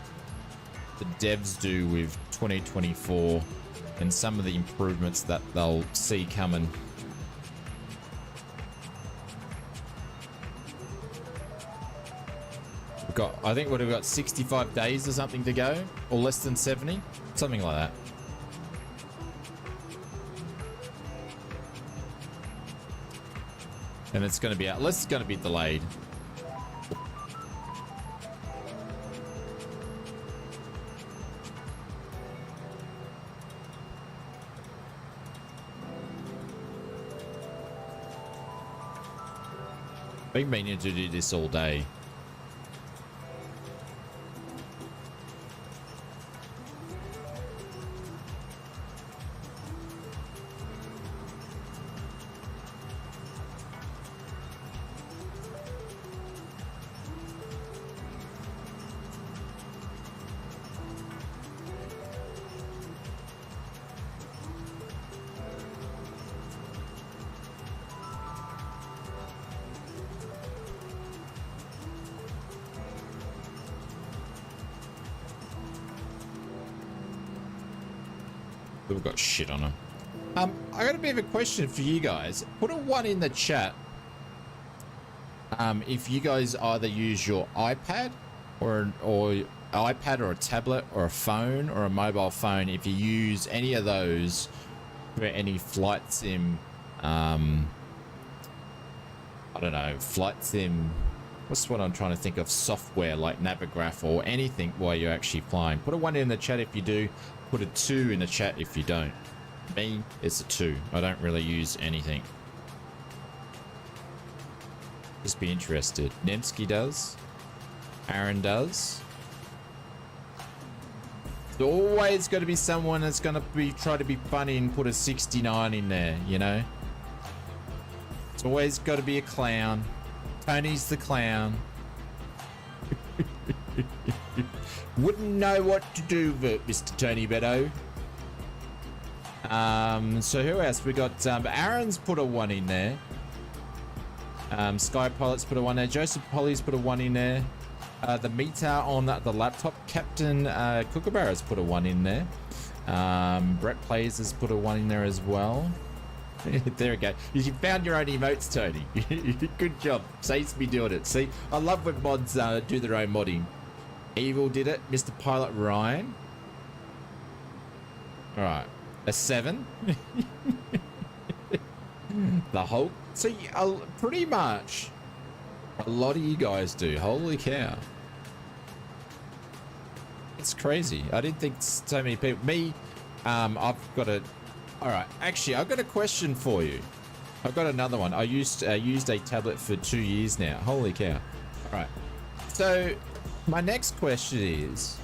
the devs do with 2024 and some of the improvements that they'll see coming. We've got, I think we've got 65 days or something to go, or less than 70, something like that. And it's going to be out, unless it's going to be delayed. Been meaning to do this all day. We've got shit on them. I got a bit of a question for you guys. Put a 1 in the chat. If you guys either use your iPad or iPad or a tablet or a phone or a mobile phone, if you use any of those for any flight sim, I don't know, flight sim, what's what I'm trying to think of, software like Navigraph or anything while you're actually flying. Put a 1 in the chat if you do. Put a 2 in the chat if you don't. Me, it's a 2. I don't really use anything. Just be interested. Nemsky does. Aaron does. There's always got to be someone that's going to be try to be funny and put a 69 in there, you know? It's always got to be a clown. Tony's the clown. Wouldn't know what to do with it, Mr. Tony Beto. So who else? We got Aaron's put a 1 in there. Sky Pilot's put a 1 there. Joseph Polly's put a 1 in there. The meter on the laptop, Captain Kookaburra's put a 1 in there. Brett Plays has put a 1 in there as well. There we go. You found your own emotes, Tony. Good job. Saves me doing it. See, I love when mods do their own modding. Evil did it. Mr. Pilot Ryan. All right. A 7. The Hulk. So pretty much a lot of you guys do. Holy cow. It's crazy. I didn't think so many people. Me, I've got a... All right. Actually, I've got a question for you. I've got another one. I used a tablet for 2 years now. Holy cow. All right. So my next question is,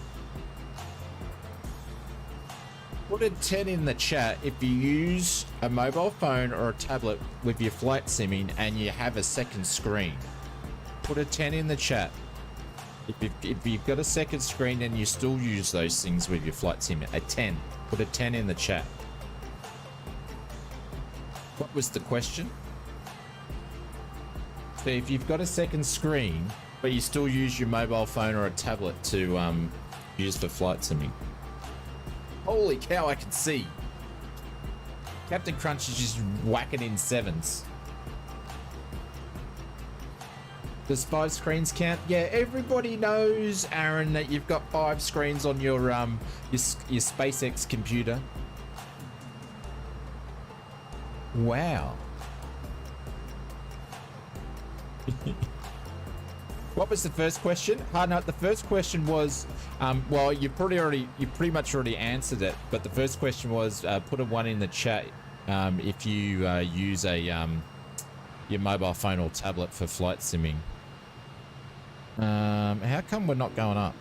put a 10 in the chat if you use a mobile phone or a tablet with your flight simming and you have a second screen. Put a 10 in the chat. If you've got a second screen and you still use those things with your flight sim, a 10. Put a 10 in the chat. What was the question? So if you've got a second screen, but you still use your mobile phone or a tablet to use for flight simming. Holy cow, I can see. Captain Crunch is just whacking in 7s. Does 5 screens count? Yeah, everybody knows, Aaron, that you've got 5 screens on your SpaceX computer. Wow. What was the first question? No, the first question was, well, you pretty much already answered it, but the first question was, put a 1 in the chat if you use a your mobile phone or tablet for flight simming. How come we're not going up?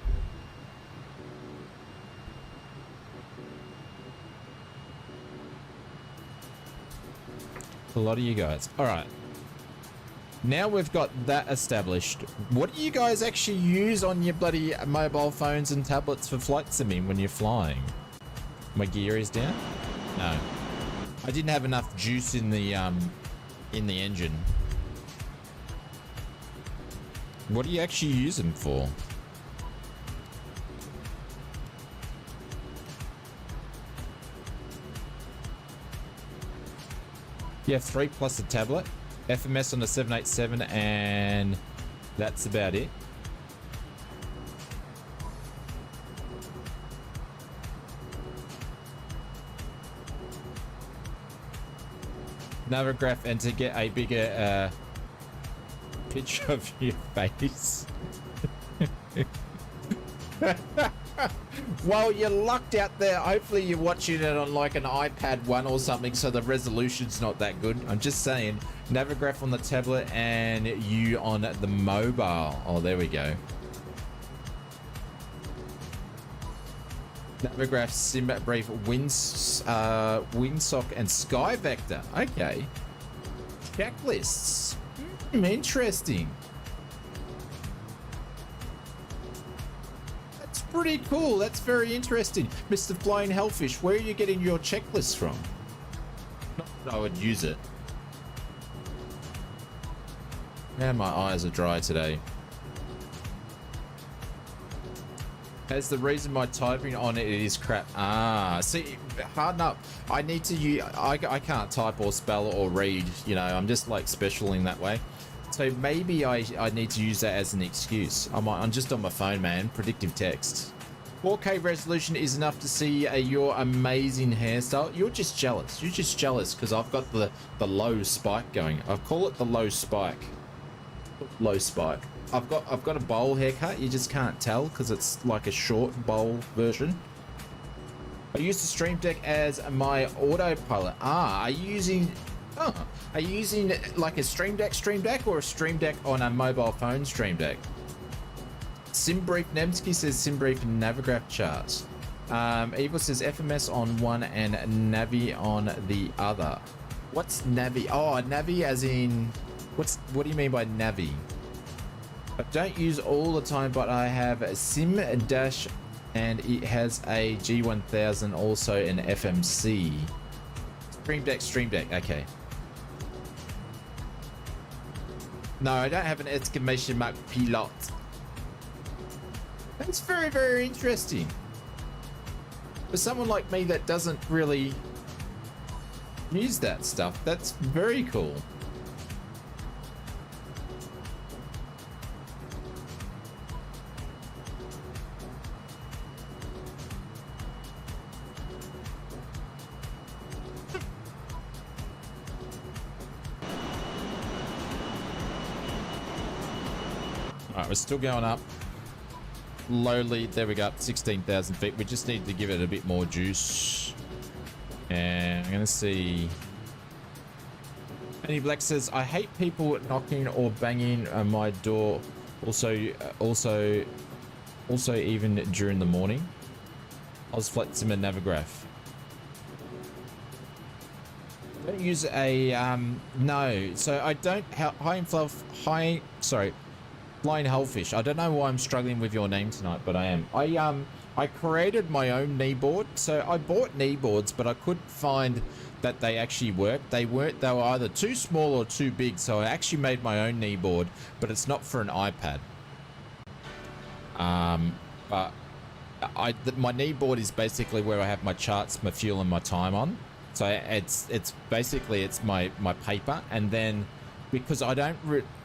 A lot of you guys. All right. Now we've got that established. What do you guys actually use on your bloody mobile phones and tablets for flight simming when you're flying? My gear is down? No. I didn't have enough juice in the engine. What do you actually use them for? You have 3 plus a tablet, FMS on the 787, and that's about it. Navigraph, and to get a bigger picture of your face. Well, you're lucked out there. Hopefully you're watching it on like an iPad 1 or something, so the resolution's not that good. I'm just saying, Navigraph on the tablet and you on the mobile. Oh, there we go. Navigraph, Simbat Brief, Windsock, and Sky Vector. Okay. Checklists. Interesting. That's pretty cool. That's very interesting. Mr. Flying Hellfish, where are you getting your checklists from? Not that I would use it. Man, my eyes are dry today. As the reason my typing on it is crap. Ah, see, harden up. I need to use, I can't type or spell or read, you know, I'm just like special in that way. So maybe I need to use that as an excuse. I'm just on my phone, man. Predictive text. 4K resolution is enough to see your amazing hairstyle. You're just jealous. You're just jealous because I've got the low spike going. I call it the low spike. Low spike. I've got a bowl haircut. You just can't tell because it's like a short bowl version. I use the Stream Deck as my autopilot. Ah, are you using like a Stream Deck or a Stream Deck on a mobile phone Stream Deck? Simbrief Nemsky says Simbrief Navigraph charts. Evil says FMS on one and Navi on the other. What's Navi? Oh, Navi as in what do you mean by Navi? I don't use all the time, but I have a Sim Dash and it has a G1000, also an FMC. Stream Deck, okay. No, I don't have an exclamation mark pilot. That's very, very interesting. For someone like me that doesn't really use that stuff, that's very cool. Alright, we're still going up. Lowly, there we go, up 16,000 feet. We just need to give it a bit more juice. And I'm gonna see. Benny Black says, I hate people knocking or banging on my door. Also even during the morning. ausflightsimmer Navigraph. Don't use a no. So I don't Flying Hellfish. I don't know why I'm struggling with your name tonight, but I am. I created my own kneeboard. So I bought kneeboards, but I couldn't find that they actually worked. They were either too small or too big. So I actually made my own kneeboard, but it's not for an iPad. But my kneeboard is basically where I have my charts, my fuel, and my time on. So it's basically my paper, and then because I don't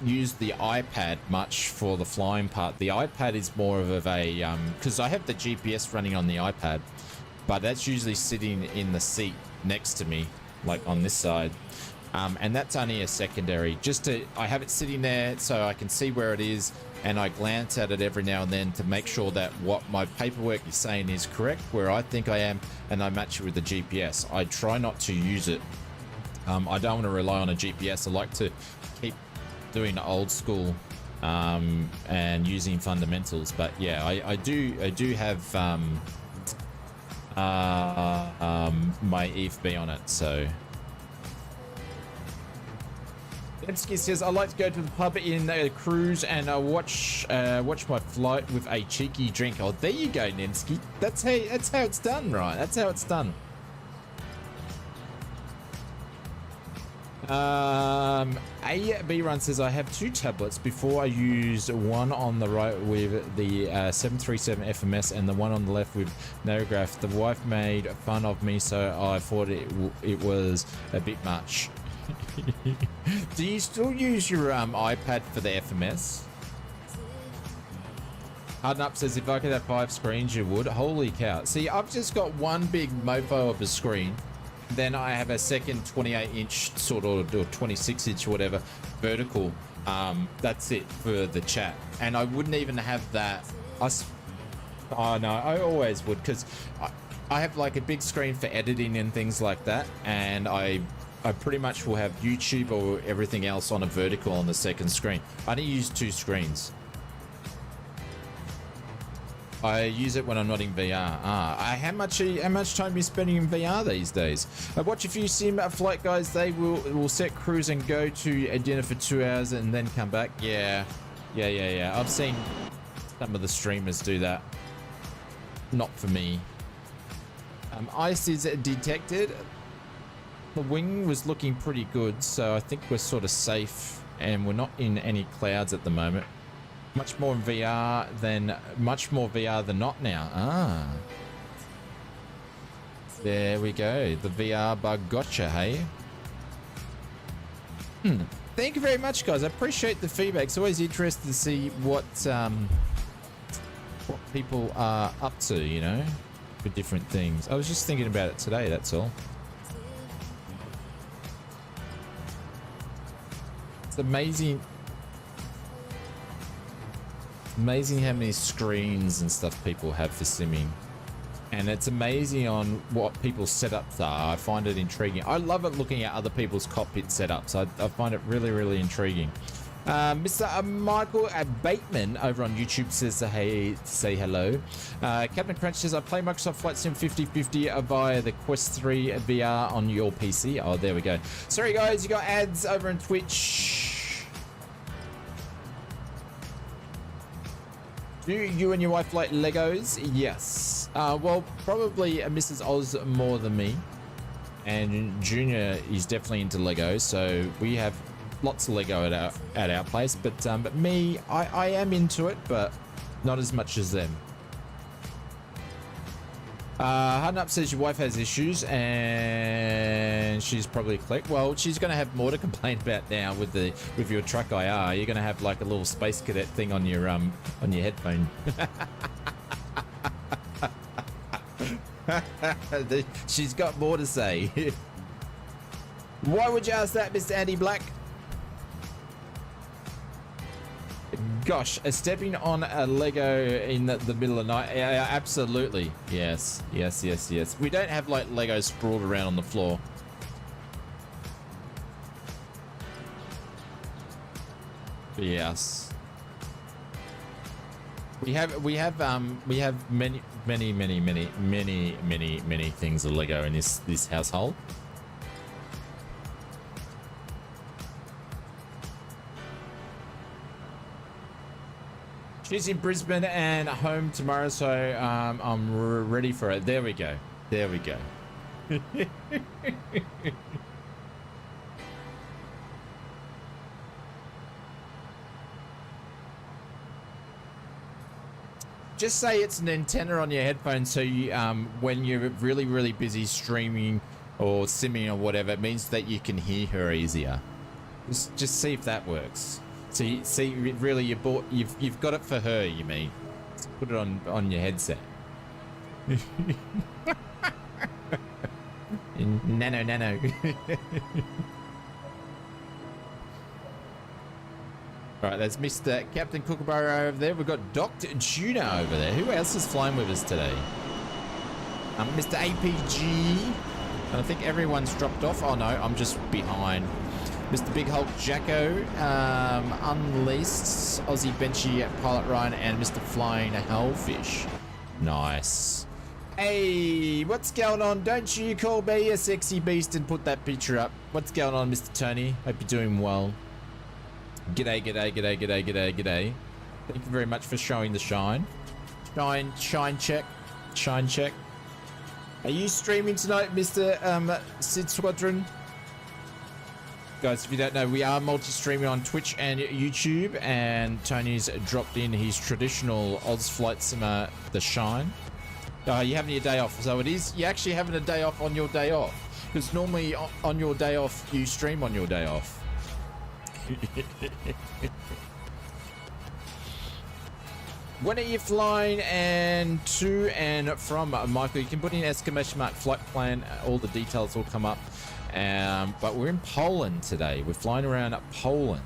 use the iPad much for the flying part. The iPad is more of a because I have the GPS running on the iPad, but that's usually sitting in the seat next to me, like on this side, and that's only a secondary. I have it sitting there so I can see where it is, and I glance at it every now and then to make sure that what my paperwork is saying is correct, where I think I am, and I match it with the GPS. I try not to use it. I don't want to rely on a GPS. I like to keep doing old school and using fundamentals. But yeah, I do have my EPWA on it. So Dembski says, I like to go to the pub in a cruise and watch my flight with a cheeky drink. Oh, there you go, Dembski. That's how it's done, right? That's how it's done. AB Run says, I have 2 tablets. Before I used one on the right with the 737 FMS and the one on the left with Narrowgraph. The wife made fun of me, so I thought it was a bit much. Do you still use your iPad for the FMS? Harden Up says, if I could have 5 screens, you would. Holy cow. See, I've just got one big mofo of a screen. Then I have a second 28-inch sort of, or 26-inch or whatever, vertical. That's it for the chat. And I wouldn't even have that. Oh no, I always would, because I have like a big screen for editing and things like that. And I pretty much will have YouTube or everything else on a vertical on the second screen. I don't use 2 screens. I use it when I'm not in VR. How much time are you spending in VR these days? I watch a few sim flight guys. They will set cruise and go to a dinner for 2 hours and then come back. Yeah. I've seen some of the streamers do that. Not for me. Ice is detected. The wing was looking pretty good, so I think we're sort of safe, and we're not in any clouds at the moment. Much more VR than not now. There we go. The VR bug gotcha, hey? Thank you very much, guys. I appreciate the feedback. It's always interesting to see what people are up to, you know, for different things. I was just thinking about it today, that's all. It's amazing. Amazing how many screens and stuff people have for simming, and it's amazing on what people's setups are. I find it intriguing. I love it looking at other people's cockpit setups. I find it really intriguing. Mr. Michael Bateman over on YouTube says, hey, say hello. Captain Crunch says, I play Microsoft Flight Sim 5050 via the Quest 3 VR on your PC. Oh, there we go. Sorry guys, you got ads over on Twitch. Do you and your wife like Legos? Yes. Well, probably Mrs. Oz more than me. And Junior is definitely into Legos, so we have lots of Lego at our place. But me, I am into it, but not as much as them. Harden Up says your wife has issues and she's probably clicked. Well, she's going to have more to complain about now with your truck IR. You're going to have like a little space cadet thing on your headphone. She's got more to say. Why would you ask that, Mr. Andy Black? Gosh, stepping on a Lego in the middle of the night. Yeah, absolutely. Yes. We don't have like Legos sprawled around on the floor. But yes. We have many things of Lego in this household. She's in Brisbane and home tomorrow, so I'm ready for it. There we go. Just say it's an antenna on your headphone, so you, when you're really busy streaming or simming or whatever, it means that you can hear her easier. Just see if that works. See, really, you've got it for her. You mean? Just put it on your headset. Nano. Right, there's Mr. Captain Kookaburra over there. We've got Dr. Tuna over there. Who else is flying with us today? Mr. APG. And I think everyone's dropped off. Oh no, I'm just behind. Mr. Big Hulk Jacko, Unleashed, Aussie Benchy, Pilot Ryan, and Mr. Flying Hellfish. Nice. Hey, what's going on? Don't you call me a sexy beast and put that picture up. What's going on, Mr. Tony? Hope you're doing well. G'day. Thank you very much for showing the shine. Shine check. Are you streaming tonight, Mr. Sid Squadron? Guys, if you don't know, we are multi-streaming on Twitch and YouTube, and Tony's dropped in his traditional ausflightsimmer, the shine. You're having your day off, so it is. You're actually having a day off on your day off, because normally on your day off, you stream on your day off. When are you flying and to and from, Michael? You can put in exclamation mark flight plan. All the details will come up. But we're in Poland today. We're flying around Poland.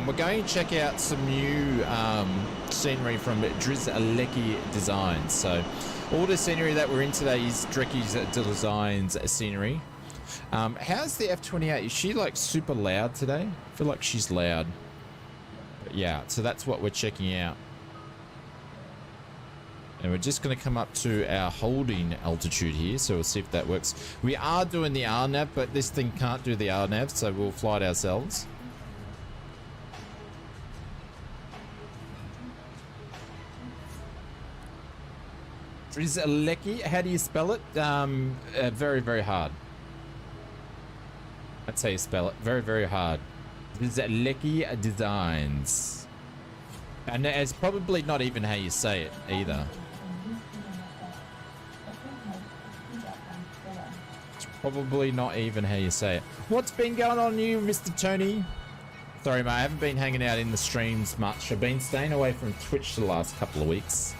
We're going to check out some new scenery from Drizlecki Designs. So all the scenery that we're in today is Drecky's Designs scenery. How's the F28? Is she like super loud today? I feel like she's loud. But yeah, so that's what we're checking out. And we're just going to come up to our holding altitude here, so we'll see if that works. We are doing the RNAV, but this thing can't do the RNAV, so we'll fly it ourselves. Drizlecki, how do you spell it? Very, very hard. That's how you spell it. Very, very hard. Drizlecki Designs. And it's probably not even how you say it either. It's probably not even how you say it. What's been going on you, Mr. Tony? Sorry, mate, I haven't been hanging out in the streams much. I've been staying away from Twitch the last couple of weeks.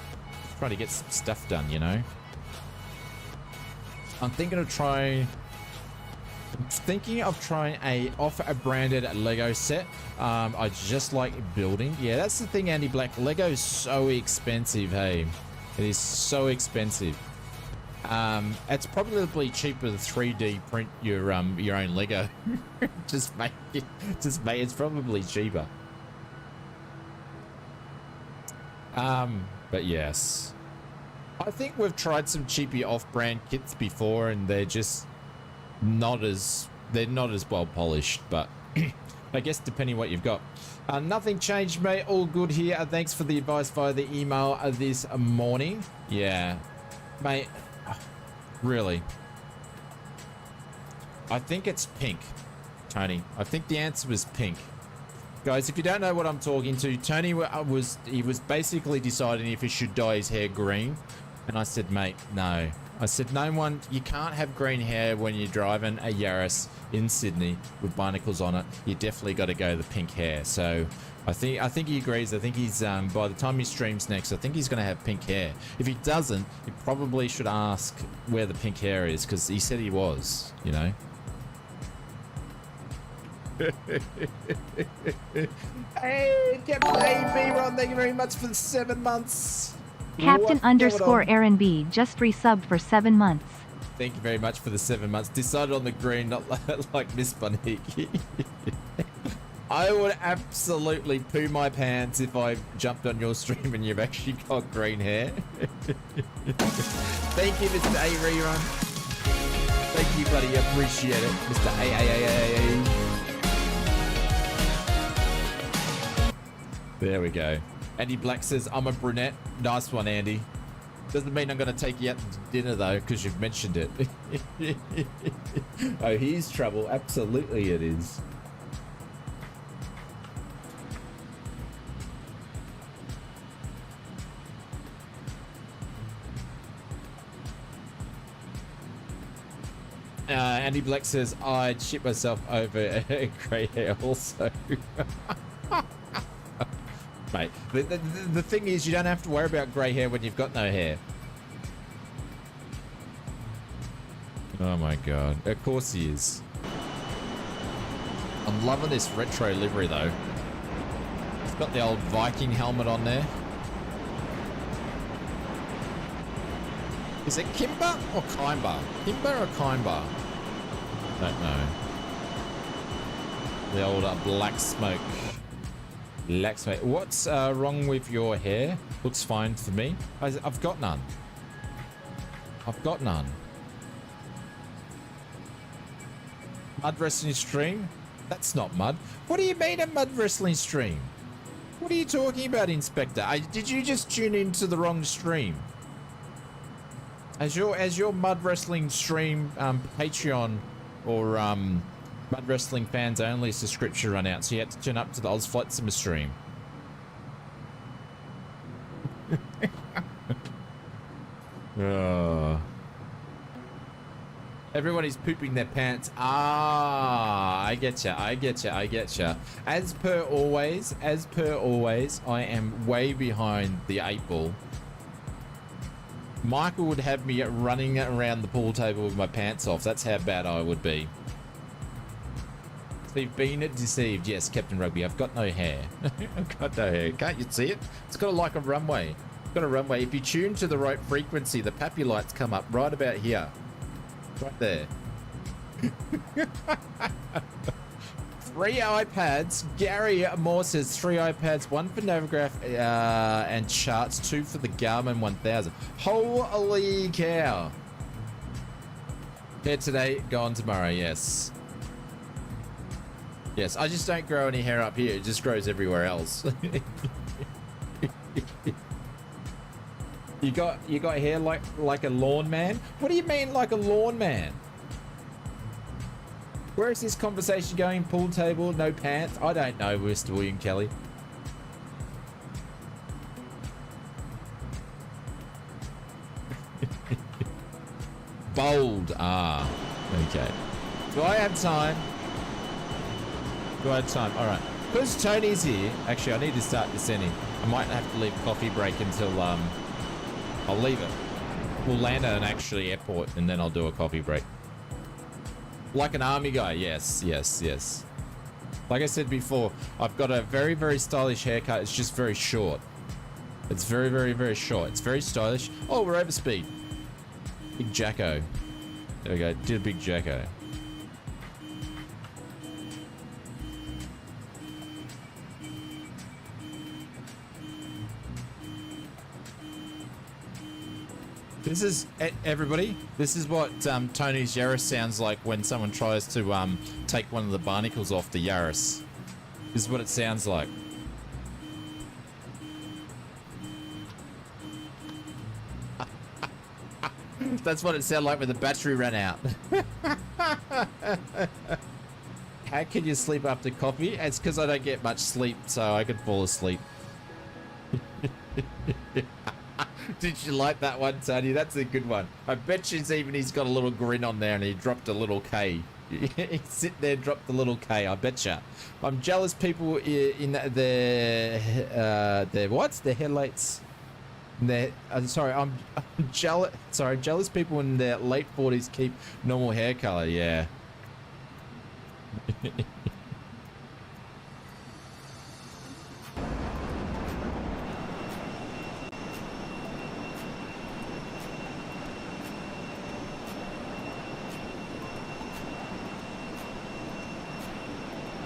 Trying to get some stuff done, you know. I'm thinking of trying a off-branded Lego set. I just like building. Yeah, that's the thing, Andy Black. Lego is so expensive, hey. It is so expensive. It's probably cheaper to 3D print your own Lego. just make it. It's probably cheaper. But yes, I think we've tried some cheapy off-brand kits before, and they're just not as well polished. But I guess depending what you've got. Nothing changed, mate. All good here. Thanks for the advice via the email this morning. Yeah, mate. Really, I think it's pink, Tony. I think the answer was pink. Guys, if you don't know what I'm talking to, Tony was basically deciding if he should dye his hair green. And I said, mate, no. I said, no one, you can't have green hair when you're driving a Yaris in Sydney with barnacles on it. You definitely got to go the pink hair. So I think he agrees. I think he's, by the time he streams next, I think he's going to have pink hair. If he doesn't, he probably should ask where the pink hair is, because he said he was, you know. Hey, Captain AB Ron, thank you very much for the 7 months. Captain underscore Aaron B just resubbed for 7 months. Thank you very much for the 7 months. Decided on the green, not like Miss Bunny. I would absolutely poo my pants if I jumped on your stream and you've actually got green hair. Thank you, Mr. A Rerun. Thank you, buddy. I appreciate it, Mr. A. There we go. Andy Black says, I'm a brunette. Nice one, Andy. Doesn't mean I'm going to take you out to dinner, though, because you've mentioned it. Oh, here's trouble. Absolutely it is. Andy Black says, I'd shit myself over grey hair also. Mate, the thing is, you don't have to worry about grey hair when you've got no hair. Oh my god. Of course he is. I'm loving this retro livery though. It's got the old Viking helmet on there. Is it Kimber or Kimber? Kimber or Kimber? Don't know. The old black smoke. Black smoke. What's wrong with your hair? Looks fine for me. I've got none. I've got none. Mud wrestling stream? That's not mud. What do you mean a mud wrestling stream? What are you talking about, Inspector? Did you just tune into the wrong stream? As your mud wrestling stream Patreon or mud wrestling fans only subscription run out, so you had to turn up to the ausflightsimmer stream. Oh. Everybody's pooping their pants. Ah, I getcha, I getcha, I getcha. As per always, I am way behind the 8 ball. Michael would have me running around the pool table with my pants off. That's how bad I would be. So you've been deceived. Yes, Captain Rugby, I've got no hair. I've got no hair. Can't you see it? It's got like a runway. It's got a runway. If you tune to the right frequency, the pappy lights come up right about here. Right there. 3 iPads. Gary Moore says 3 iPads, 1 for Novograph and charts, 2 for the Garmin 1000. Holy cow. Here today, gone tomorrow, yes. Yes, I just don't grow any hair up here. It just grows everywhere else. You got hair like a lawn man? What do you mean like a lawn man? Where is this conversation going? Pool table, no pants? I don't know, Mr. William Kelly. Bold. Ah, okay. Do I have time? Do I have time? All right. Because Tony's here. Actually, I need to start descending. I might have to leave coffee break until I'll leave it. We'll land at an actually airport and then I'll do a coffee break. Like an army guy, yes, yes, yes. Like I said before, I've got a very, very stylish haircut. It's just very short. It's very, very, very short. It's very stylish. Oh, we're over speed. Big Jacko. There we go. Did a big Jacko. This is, everybody, this is what Tony's Yaris sounds like when someone tries to take one of the barnacles off the Yaris. This is what it sounds like. That's what it sounded like when the battery ran out. How can you sleep after coffee? It's because I don't get much sleep, so I could fall asleep. Did you like that one, Tony? That's a good one. I bet you he's got a little grin on there and he dropped a little K. He sit there, dropped the little K, I betcha. I'm jealous people in their what's their headlights. I'm jealous. Sorry, jealous people in their late 40s keep normal hair color. Yeah.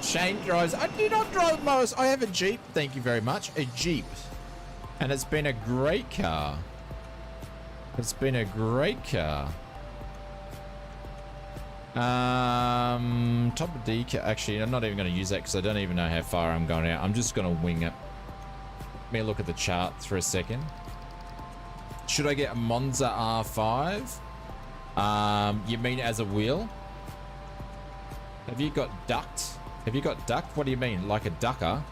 Shane drives. I do not drive most. I have a Jeep. Thank you very much. A Jeep. And it's been a great car. It's been a great car. Top of D. Actually, I'm not even going to use that because I don't even know how far I'm going out. I'm just going to wing it. Let me look at the charts for a second. Should I get a Monza R5? You mean as a wheel? Have you got duct? Have you got duct? What do you mean? Like a ducker?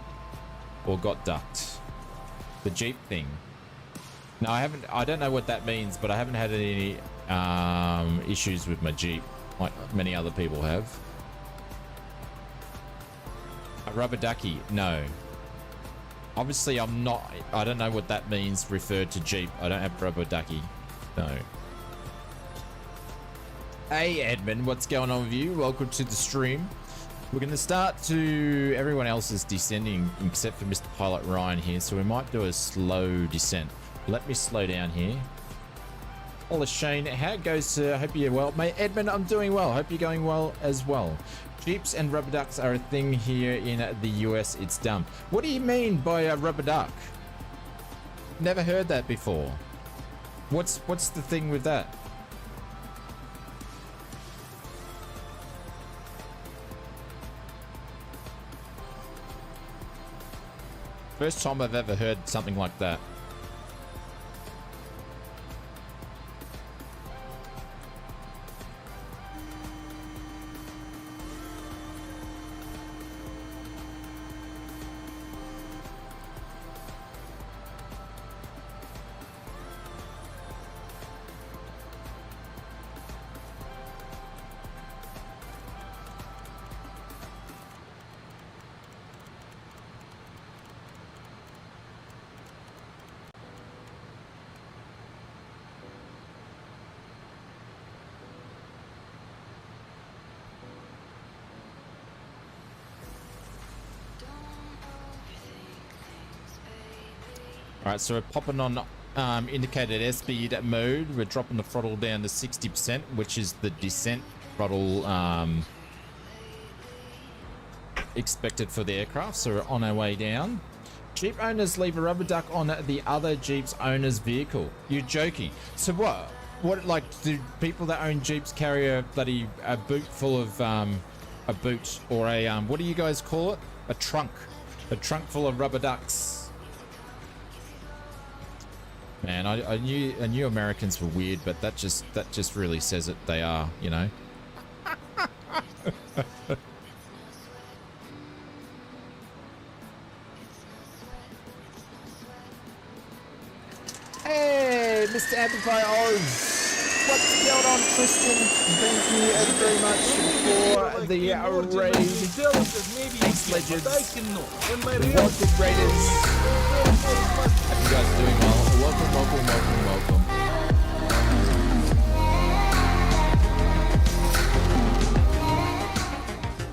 Or got duct? The Jeep thing. No, I haven't. I don't know what that means, but I haven't had any issues with my Jeep. like many other people have. A rubber ducky? No. Obviously, I don't know what that means referred to Jeep. I don't have rubber ducky. No. Hey, Edmund, what's going on with you? Welcome to the stream. We're going to start to... Everyone else is descending except for Mr. Pilot Ryan here, so we might do a slow descent. Let me slow down here. Hello, Shane. How it goes, sir? I hope you're well. Mate, Edmund, I'm doing well. Hope you're going well as well. Jeeps and rubber ducks are a thing here in the US. It's dumb. What do you mean by a rubber duck? Never heard that before. What's the thing with that? First time I've ever heard something like that. All right, so we're popping on indicated airspeed mode. We're dropping the throttle down to 60%, which is the descent throttle expected for the aircraft. So we're on our way down. Jeep owners leave a rubber duck on the other Jeep's owner's vehicle. You're joking. So what? What, like, do people that own Jeeps carry a boot full of a boot or a what do you guys call it? A trunk full of rubber ducks. Man, I knew Americans were weird, but that just really says it. They are, you know. Hey, Mr. ADVAB. What's going on, Tristan? Thank you very much for the raid. Thanks, Legends. Welcome, Raiders. Hope you guys are doing well. Welcome.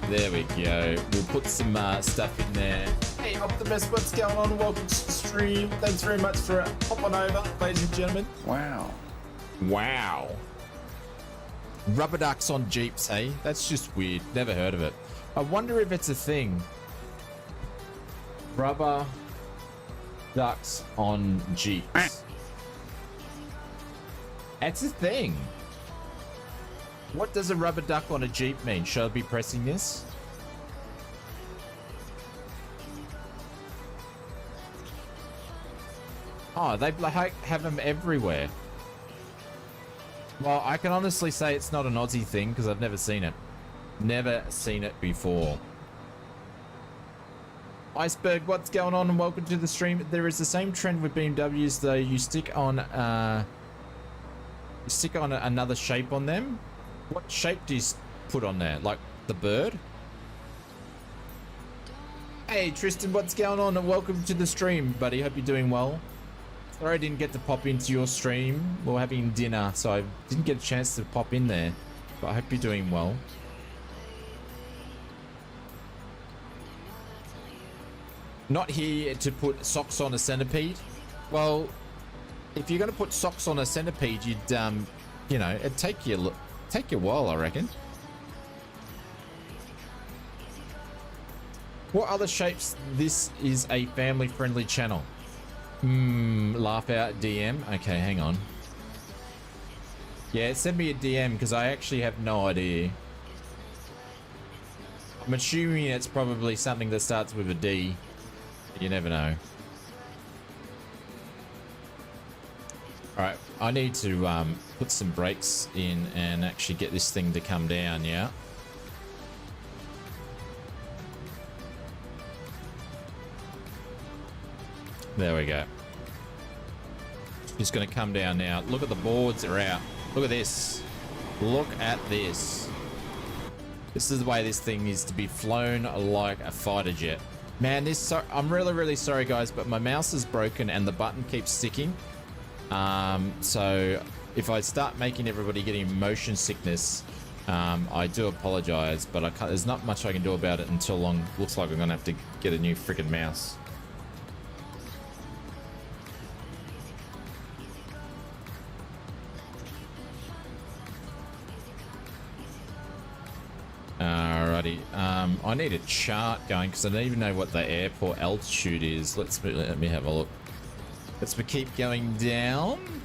There we go. We'll put some stuff in there. Hey, Optimus, what's going on? Welcome to the stream. Thanks very much for hopping over, ladies and gentlemen. Wow. Rubber ducks on Jeeps, hey? That's just weird. Never heard of it. I wonder if it's a thing. Rubber ducks on Jeeps. That's a thing. What does a rubber duck on a Jeep mean? Should I be pressing this? Oh, they have them everywhere. Well, I can honestly say it's not an Aussie thing because I've never seen it. Never seen it before. Iceberg, what's going on? And welcome to the stream. There is the same trend with BMWs though. You stick on another shape on them. What shape do you put on there? Like the bird? Hey Tristan, what's going on? And welcome to the stream, buddy. Hope you're doing well. Sorry I didn't get to pop into your stream. We're having dinner, so I didn't get a chance to pop in there. But I hope you're doing well. Not here to put socks on a centipede. Well, if you're going to put socks on a centipede, you'd, you know, it'd take you a while, I reckon. What other shapes? This is a family-friendly channel. Laugh out DM. Okay, hang on. Yeah, send me a DM because I actually have no idea. I'm assuming it's probably something that starts with a D. You never know. Alright, I need to put some brakes in and actually get this thing to come down, yeah? There we go. It's going to come down now. Look at the boards are out. Look at this. Look at this. This is the way this thing is to be flown like a fighter jet. Man, I'm really sorry guys, but my mouse is broken and the button keeps sticking. So if I start making everybody getting motion sickness, I do apologize, but there's not much I can do about it until looks like I'm gonna have to get a new freaking mouse. Alrighty, I need a chart going because I don't even know what the airport altitude is. Let me have a look. Let's keep going down.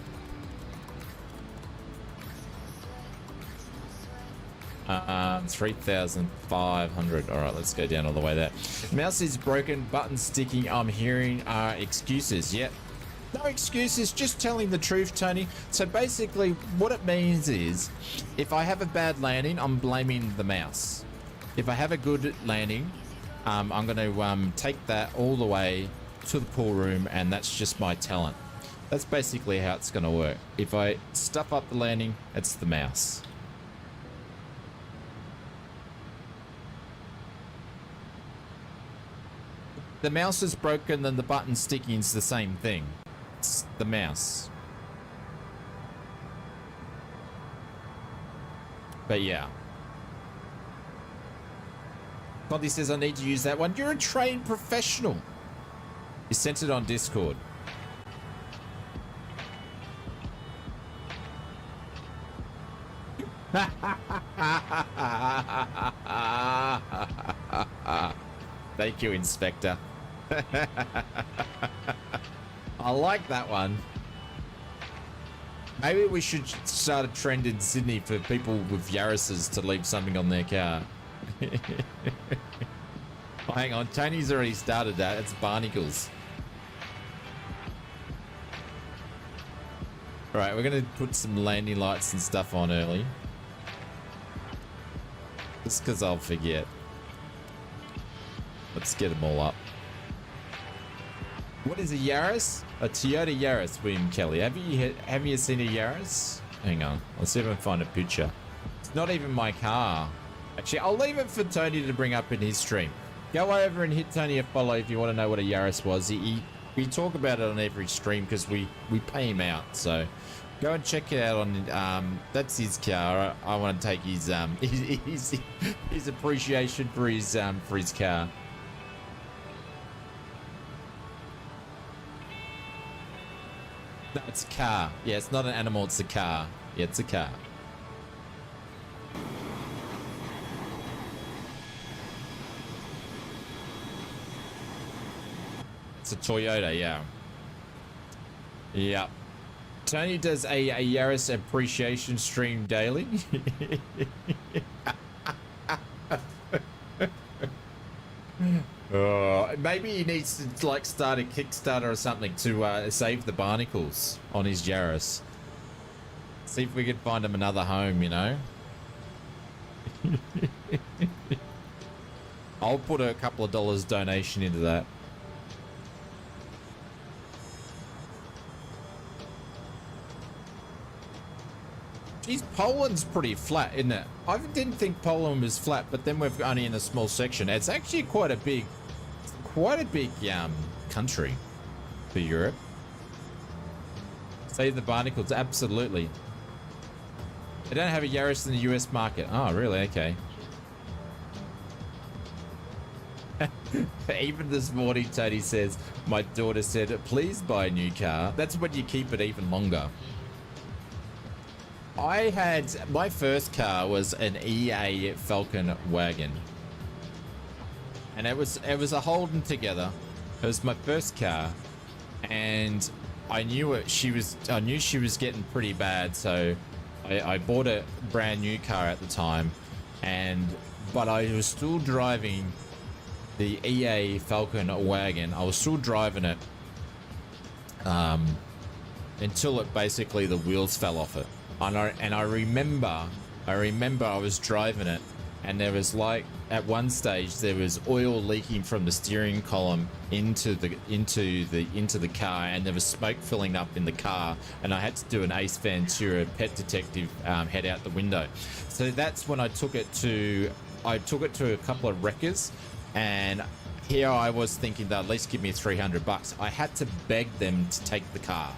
Uh, 3,500. All right, let's go down all the way there. Mouse is broken, button sticking. I'm hearing excuses. Yep. No excuses, just telling the truth, Tony. So basically what it means is if I have a bad landing, I'm blaming the mouse. If I have a good landing, I'm going to take that all the way to the pool room, and that's just my talent. That's basically how it's going to work. If I stuff up the landing, it's the mouse. The mouse is broken, then the button sticking is the same thing. It's the mouse. But yeah. Condy says I need to use that one. You're a trained professional. You sent it on Discord. Thank you, Inspector. I like that one. Maybe we should start a trend in Sydney for people with Yaris's to leave something on their car. Oh, hang on, Tony's already started that. It's barnacles. Alright, we're going to put some landing lights and stuff on early. Just because I'll forget. Let's get them all up. What is a Yaris? A Toyota Yaris, William Kelly. Have you seen a Yaris? Hang on. Let's see if I can find a picture. It's not even my car. Actually, I'll leave it for Tony to bring up in his stream. Go over and hit Tony a follow if you want to know what a Yaris was. We talk about it on every stream because we pay him out. So go and check it out on. That's his car. I want to take his appreciation for his car. No, it's a car. Yeah, it's not an animal, it's a car. Yeah, it's a car. It's a Toyota, yeah. Yeah. Tony does a Yaris appreciation stream daily. Maybe he needs to like start a Kickstarter or something to save the barnacles on his Yaris. See if we could find him another home, you know. I'll put a couple of dollars donation into that. Geez, Poland's pretty flat, isn't it? I didn't think Poland was flat, but then we're only in a small section. It's actually quite a big country for Europe. Save the barnacles, absolutely. They don't have a Yaris in the US market. Oh, really? Okay. Even this morning, Tony says, my daughter said, please buy a new car. That's when you keep it even longer. My first car was an EA Falcon wagon, and it was a Holden together. It was my first car, and I knew she was getting pretty bad, so I bought a brand new car at the time, but I was still driving the EA Falcon wagon. I was still driving it until it basically the wheels fell off it. And I remember I was driving it, and there was like at one stage there was oil leaking from the steering column into the car, and there was smoke filling up in the car, and I had to do an Ace Ventura pet detective head out the window. So that's when I took it to I took it to a couple of wreckers, and here I was thinking they'd at least give me $300. I had to beg them to take the car.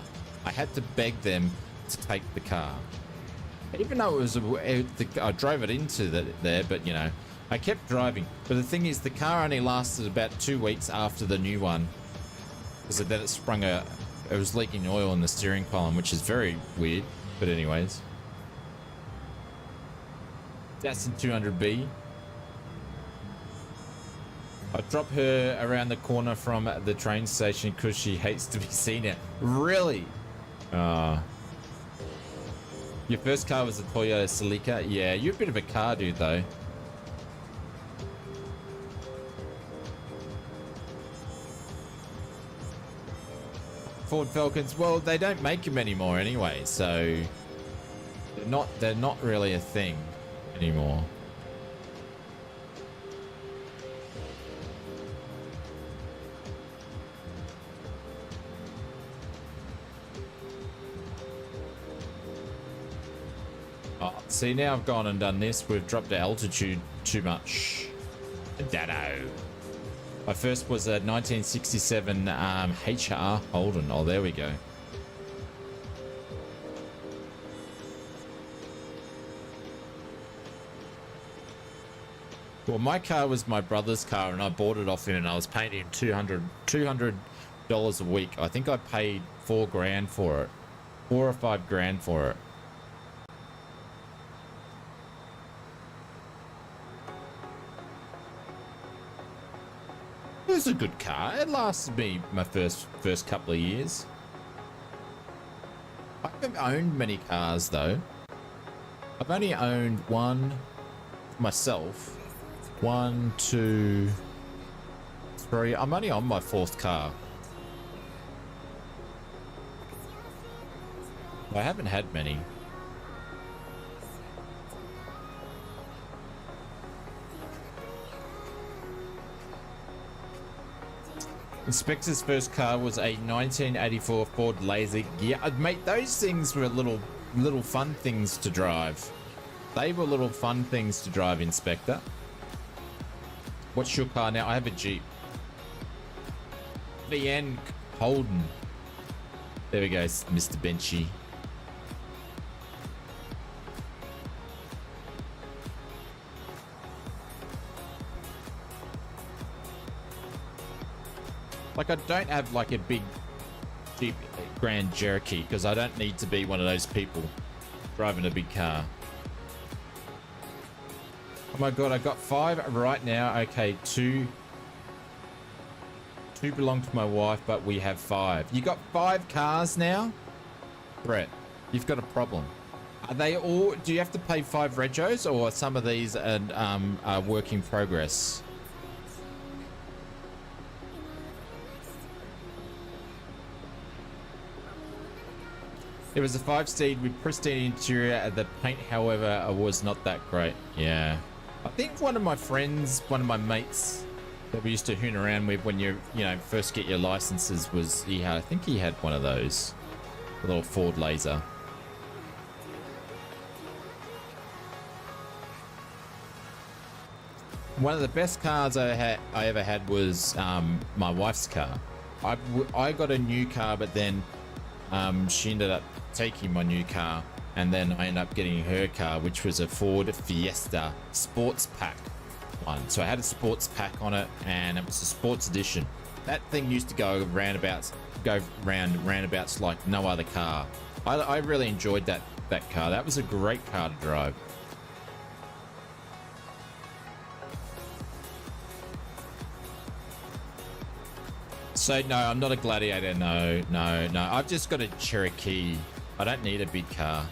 I had to beg them to take the car. Even though it was, I drove it into there, but you know, I kept driving. But the thing is, the car only lasted about 2 weeks after the new one, because then it sprung it was leaking oil in the steering column, which is very weird. But anyways, that's in 200B. I drop her around the corner from the train station because she hates to be seen out. Really? Your first car was a Toyota Celica? Yeah, you're a bit of a car dude though. Ford Falcons, well, they don't make them anymore anyway, so they're not really a thing anymore. Oh, see, now I've gone and done this. We've dropped the altitude too much. Dado. My first was a 1967 HR Holden. Oh, there we go. Well, my car was my brother's car, and I bought it off him, and I was paying him $200 a week. I think I paid $4 grand for it, $4 or $5 grand for it. It was a good car. It lasted me my first couple of years. I haven't owned many cars though. I've only owned one myself. 1, 2, 3. I'm only on my 4th car. I haven't had many. Inspector's first car was a 1984 Ford Laser. Yeah, mate, those things were little fun things to drive. They were little fun things to drive, Inspector. What's your car now? I have a Jeep. VN Holden. There we go, Mr. Benchy. Like, I don't have like a big Jeep Grand Cherokee because I don't need to be one of those people driving a big car. Oh my god, I got 5 right now. Okay, 2 belong to my wife, but we have 5. You got 5 cars now? Brett, you've got a problem. Are they all, do you have to pay 5 regos, or some of these are work in progress? It was a 5-seed with pristine interior. The paint, however, was not that great. Yeah. I think one of my friends, one of my mates that we used to hoon around with when you know, first get your licenses was, I think he had one of those. A little Ford Laser. One of the best cars I ever had was my wife's car. I got a new car, but then she ended up taking my new car, and then I ended up getting her car, which was a Ford Fiesta Sports Pack one. So I had a Sports Pack on it, and it was a Sports Edition. That thing used to go roundabouts like no other car. I really enjoyed that car. That was a great car to drive. So no, I'm not a Gladiator. No. I've just got a Cherokee. I don't need a big car.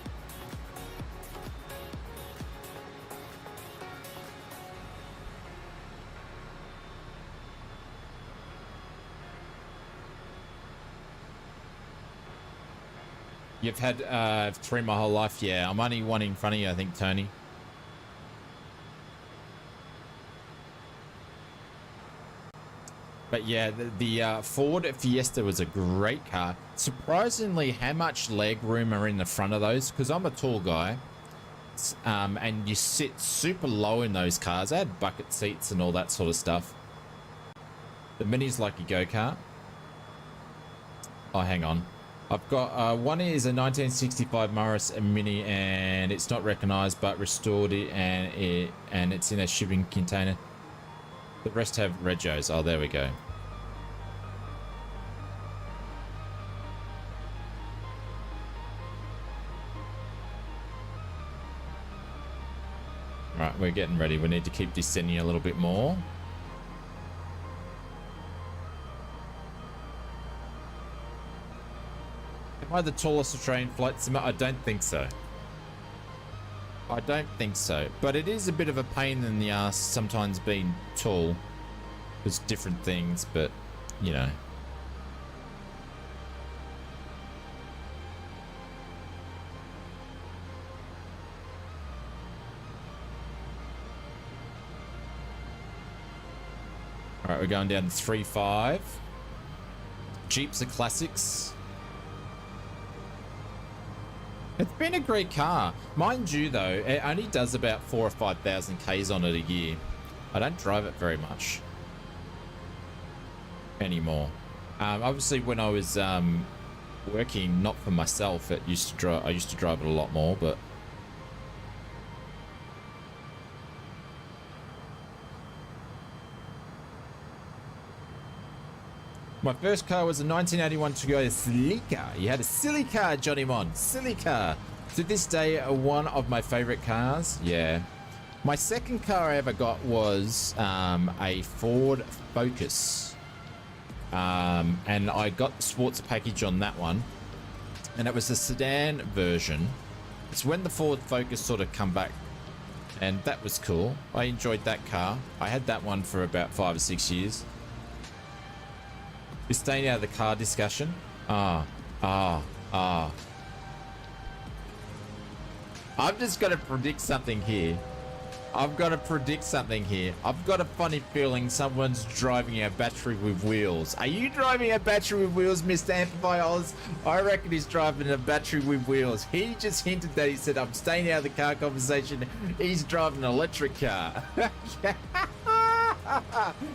You've had 3 my whole life. Yeah, I'm only one in front of you, I think, Tony. But yeah, the Ford Fiesta was a great car. Surprisingly, how much leg room are in the front of those? Because I'm a tall guy. compact, and you sit super low in those cars. They had bucket seats and all that sort of stuff. The Mini's like a go-kart. Oh, hang on. I've got one is a 1965 Morris Mini, and it's not recognized but restored it, and it's in a shipping container. The rest have regos. Oh, there we go. Right, we're getting ready. We need to keep descending a little bit more. Am I the tallest Australian flight simmer? I don't think so. I don't think so. But it is a bit of a pain in the ass sometimes being tall. There's different things, but, you know. All right, we're going down to 3.5. Jeeps are classics. It's been a great car. Mind you, though, it only does about 4,000 or 5,000 Ks on it a year. I don't drive it very much anymore. Obviously, when I was working, not for myself, I used to drive it a lot more, but my first car was a 1981 Toyota Celica. You had a silly car, Johnny Mon. Silly car. To this day, one of my favorite cars. Yeah. My second car I ever got was a Ford Focus. And I got the sports package on that one. And it was a sedan version. It's when the Ford Focus sort of come back. And that was cool. I enjoyed that car. I had that one for about 5 or 6 years. You're staying out of the car discussion. I'm just going to predict something here. I've got a funny feeling someone's driving a battery with wheels. Are you driving a battery with wheels, Mr. Amplify Oz? I reckon he's driving a battery with wheels. He just hinted that he said, I'm staying out of the car conversation. He's driving an electric car.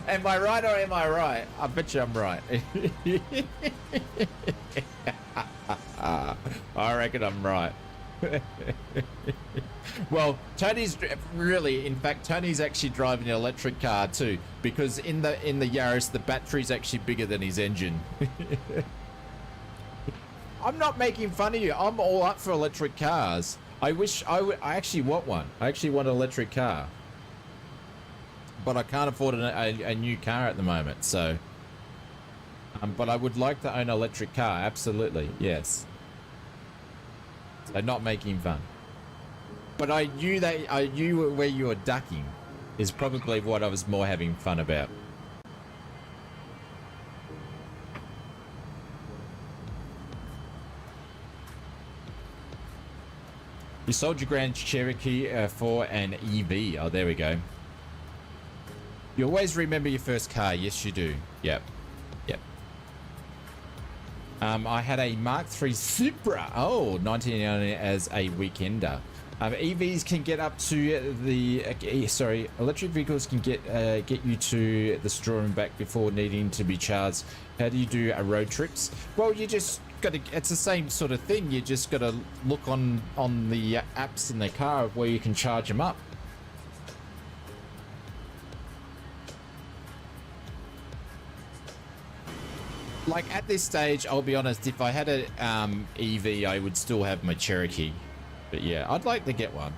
Am I right or am I right? I bet you I'm right. I reckon I'm right. Well, Tony's really, in fact, Tony's actually driving an electric car too, because in the Yaris, the battery's actually bigger than his engine. I'm not making fun of you. I'm all up for electric cars. I actually want one. I actually want an electric car. But I can't afford a new car at the moment, so. But I would like to own an electric car, absolutely, yes. So not making fun. But I knew where you were ducking is probably what I was more having fun about. You sold your Grand Cherokee for an EV. Oh, there we go. You always remember your first car. Yes, you do. Yep. Yep. I had a Mark III Supra. Oh, 1990 as a weekender. EVs can get up to the... electric vehicles can get you to the store and back before needing to be charged. How do you do road trips? Well, you just got to... It's the same sort of thing. You just got to look on the apps in the car where you can charge them up. Like at this stage, I'll be honest, if I had an EV, I would still have my Cherokee. But yeah, I'd like to get one.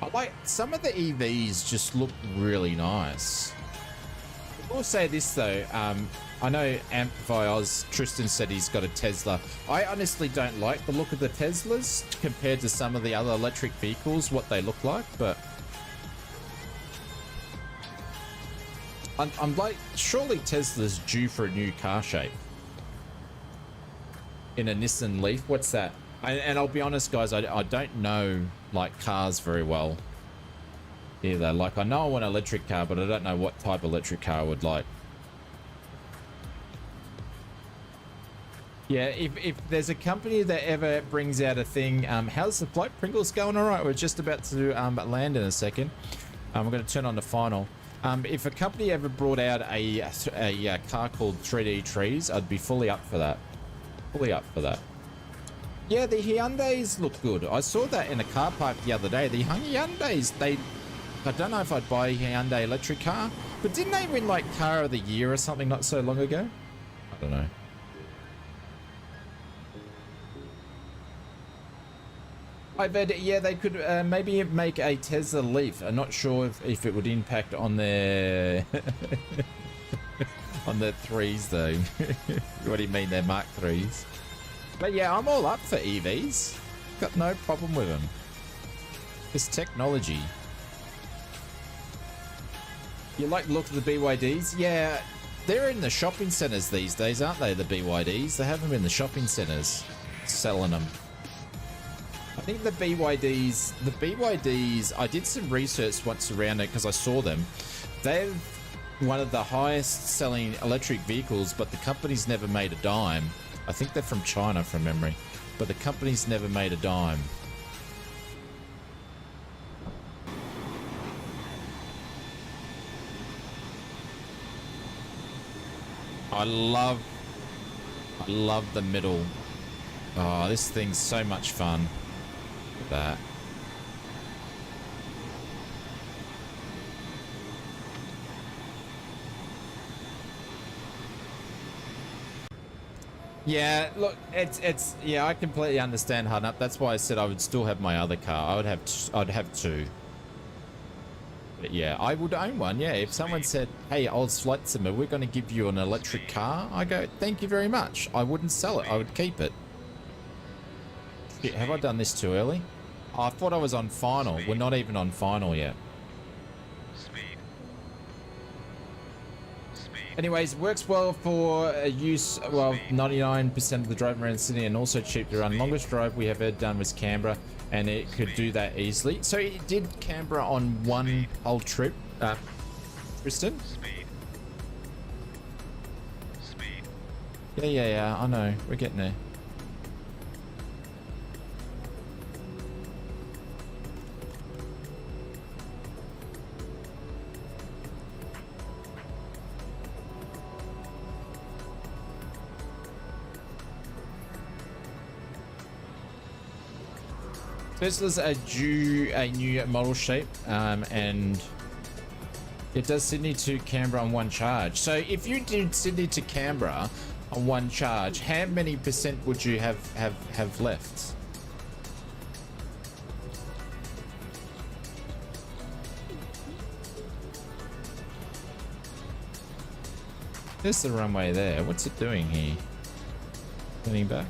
I like some of the EVs just look really nice. I will say this though, I know Amplify Oz, Tristan said he's got a Tesla. I honestly don't like the look of the Teslas compared to some of the other electric vehicles, what they look like, but I'm like, surely Tesla's due for a new car shape. In a Nissan Leaf, what's that? And I'll be honest, guys, I don't know like cars very well either. Like I know I want an electric car, but I don't know what type of electric car I would like. Yeah, if there's a company that ever brings out a thing, how's the flight? Pringles going all right? We're just about to land in a second. I'm going to turn on the final. If a company ever brought out a car called 3D Trees, I'd be fully up for that. Fully up for that. Yeah, the Hyundais look good. I saw that in a car park the other day. The Hyundais, I don't know if I'd buy a Hyundai electric car, but didn't they win like Car of the Year or something not so long ago? I don't know. I bet, yeah, they could maybe make a Tesla Leaf. I'm not sure if it would impact on their on their threes though. What do you mean, they're Mark 3s? But yeah, I'm all up for EVs. Got no problem with them. It's technology. You like the look of the BYDs? Yeah, they're in the shopping centers these days, aren't they, the BYDs? They have them in the shopping centers, selling them. I think the BYDs, I did some research once around it because I saw them. They're one of the highest selling electric vehicles, but the company's never made a dime. I think they're from China from memory, but the company's never made a dime. I love the middle. Oh, this thing's so much fun. Look at that. Yeah, look, it's yeah, I completely understand, Hunup. That's why I said I would still have my other car. I'd have two. But yeah, I would own one. Yeah, if someone said, "Hey, ausflightsimmer, we're going to give you an electric car," I go, "Thank you very much." I wouldn't sell it. I would keep it. Shit, have I done this too early? Oh, I thought I was on final. We're not even on final yet. Anyways, works well for use, well, 99% of the driving around Sydney, and also cheap to run. Longest drive we have ever done was Canberra, and it could do that easily. So it did Canberra on one whole trip, Tristan? Yeah, I know. We're getting there. Tesla's due a new model shape, and it does Sydney to Canberra on one charge. So if you did Sydney to Canberra on one charge, how many percent would you have left? There's the runway there. What's it doing here? Turning back?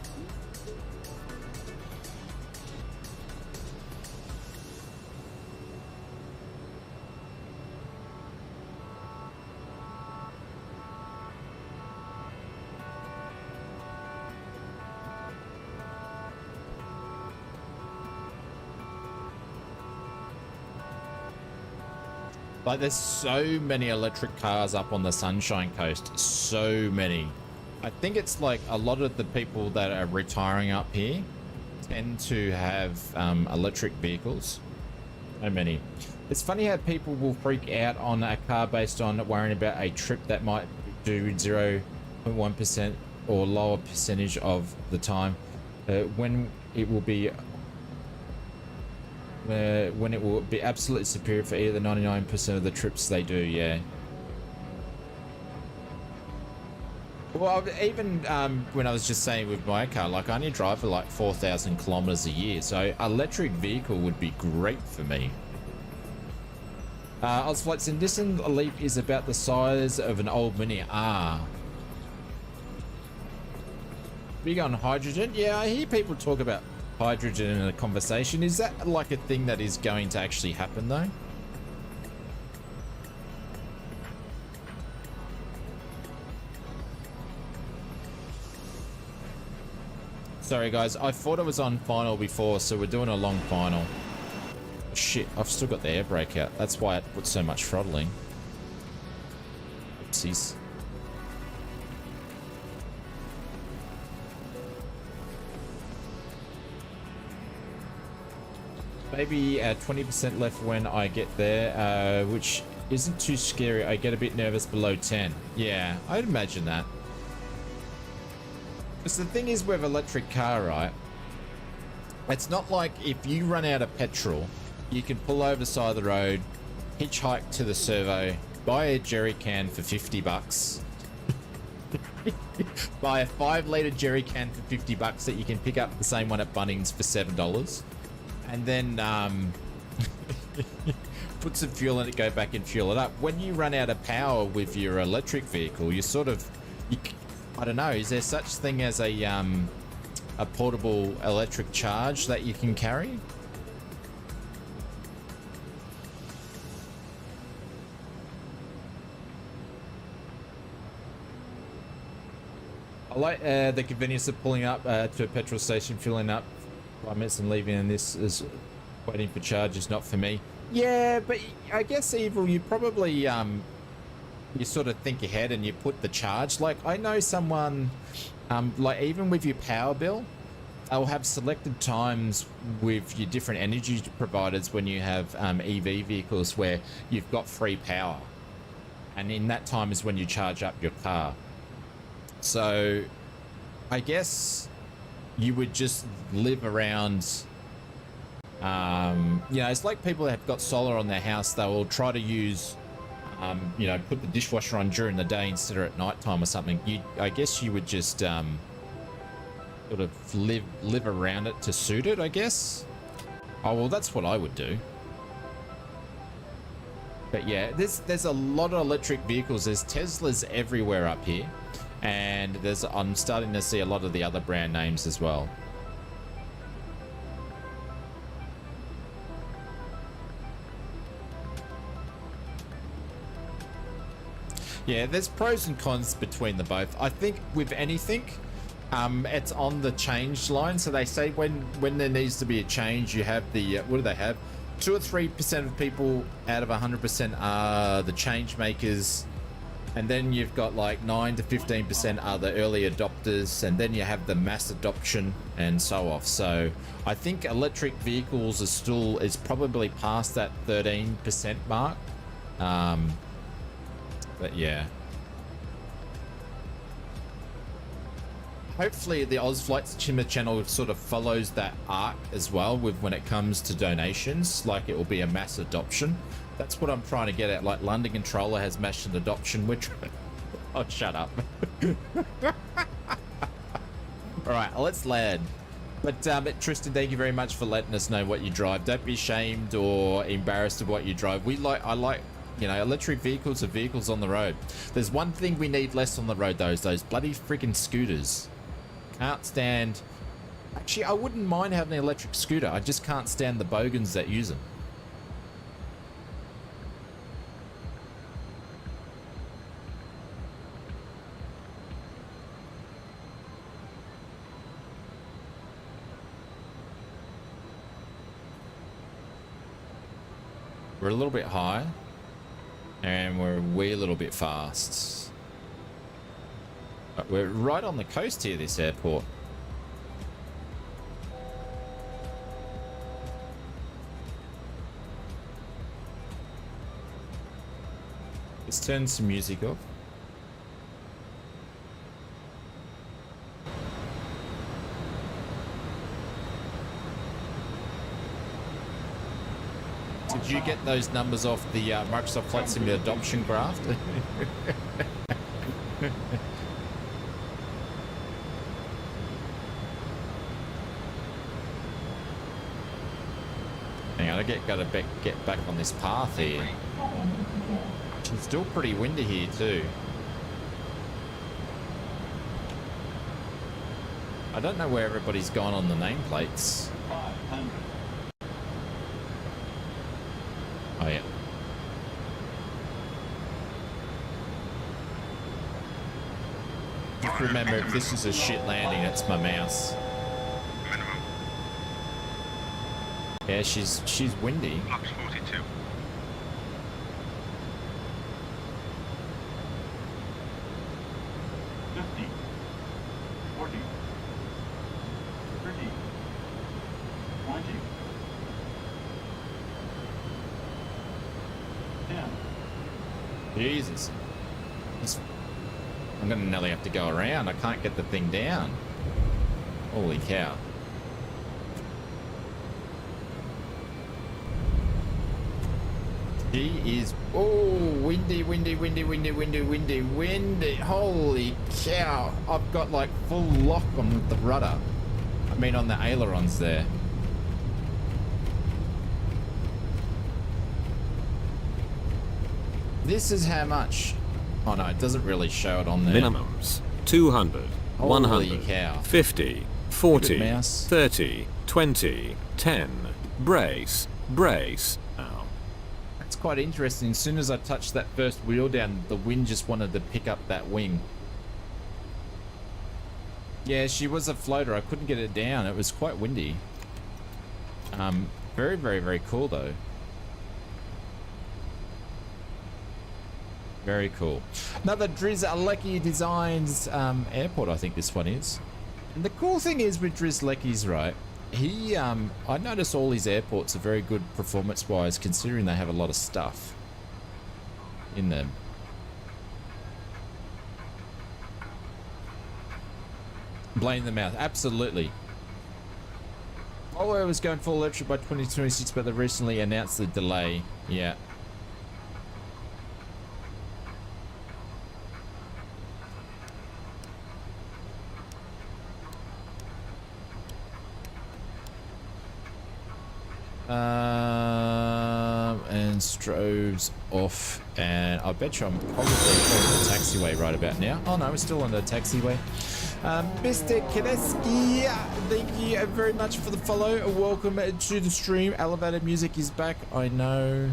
Like, there's so many electric cars up on the Sunshine Coast. So many. I think it's like a lot of the people that are retiring up here tend to have electric vehicles. So many. It's funny how people will freak out on a car based on worrying about a trip that might do 0.1% or lower percentage of the time, when it will be absolutely superior for either 99% of the trips they do. Yeah. Well, even when I was just saying with my car, like, I only drive for like 4,000 kilometers a year, so electric vehicle would be great for me. Ausflights in Nissan Leaf is about the size of an old Mini. Big on hydrogen. Yeah, I hear people talk about hydrogen in a conversation. Is that like a thing that is going to actually happen though? Sorry guys, I thought I was on final before, so we're doing a long final. Shit, I've still got the air brake out. That's why it puts so much throttling. Oopsies. Maybe 20% left when I get there, which isn't too scary. I get a bit nervous below 10. Yeah, I'd imagine that. Because the thing is with electric car, right? It's not like if you run out of petrol, you can pull over the side of the road, hitchhike to the servo, buy a jerry can for 50 bucks. Buy a 5-litre jerry can for 50 bucks that you can pick up the same one at Bunnings for $7. And then put some fuel in it, go back and fuel it up. When you run out of power with your electric vehicle, you sort of, I don't know, is there such thing as a portable electric charge that you can carry? I like the convenience of pulling up to a petrol station, filling up 5 minutes and leaving, and this is waiting for charge is not for me. Yeah, but I guess, Evil, you probably you sort of think ahead and you put the charge. Like, I know someone, like, even with your power bill, they'll have selected times with your different energy providers when you have EV vehicles where you've got free power, and in that time is when you charge up your car. So I guess you would just live around, you know, it's like people that have got solar on their house, they will try to use, you know, put the dishwasher on during the day instead of at night time or something. I guess you would just sort of live around it to suit it, I guess. Oh, well, that's what I would do. But yeah, there's a lot of electric vehicles. There's Teslas everywhere up here. And I'm starting to see a lot of the other brand names as well. Yeah, there's pros and cons between the both. I think with anything, it's on the change line. So they say when there needs to be a change, you have the, what do they have? 2 or 3% of people out of 100% are the change makers. And then you've got like 9 to 15% are the early adopters, and then you have the mass adoption and so off. So I think electric vehicles is probably past that 13% mark. But yeah. Hopefully the ausflightsimmer channel sort of follows that arc as well with when it comes to donations, like it will be a mass adoption. That's what I'm trying to get at. Like London Controller has mass adoption, which oh, shut up. All right, let's land. But Tristan, thank you very much for letting us know what you drive. Don't be ashamed or embarrassed of what you drive. I like, you know, electric vehicles are vehicles on the road. There's one thing we need less on the road, though, is those bloody freaking scooters. Can't stand. Actually, I wouldn't mind having an electric scooter. I just can't stand the bogans that use them. We're a little bit high, and we're a wee little bit fast. But we're right on the coast here, this airport. Let's turn some music off. Did you get those numbers off the Microsoft Flight Simulator adoption graph? Hang on, gotta get back on this path here. It's still pretty windy here too. I don't know where everybody's gone on the nameplates. 500. Oh yeah. You have to remember, if this is a shit landing, it's my mouse. Yeah, she's windy. Flux 42. 50, 40, 30, 20, Jesus. I'm gonna nearly have to go around. I can't get the thing down. Holy cow. He is, oh, windy. Holy cow. I've got like full lock on the rudder. I mean on the ailerons there. This is how much. Oh no, it doesn't really show it on there. Minimums 200, Holy 100, cow. 50, 40, mouse. 30, 20, 10. Brace. Ow. It's quite interesting. As soon as I touched that first wheel down, the wind just wanted to pick up that wing. Yeah, she was a floater. I couldn't get it down. It was quite windy. Very cool though. Very cool. Another Driz Lecky Designs airport, I think this one is. And the cool thing is with Driz Lecky's, right? He, I notice all his airports are very good performance-wise, considering they have a lot of stuff in them. Blame them out, absolutely. Volvo was going full electric by 2026, but they recently announced the delay. Yeah. And strobes off, and I bet you I'm probably on the taxiway right about now. Oh no, we're still on the taxiway. Mr. Kineski, thank you very much for the follow. Welcome to the stream. Elevated music is back. I know.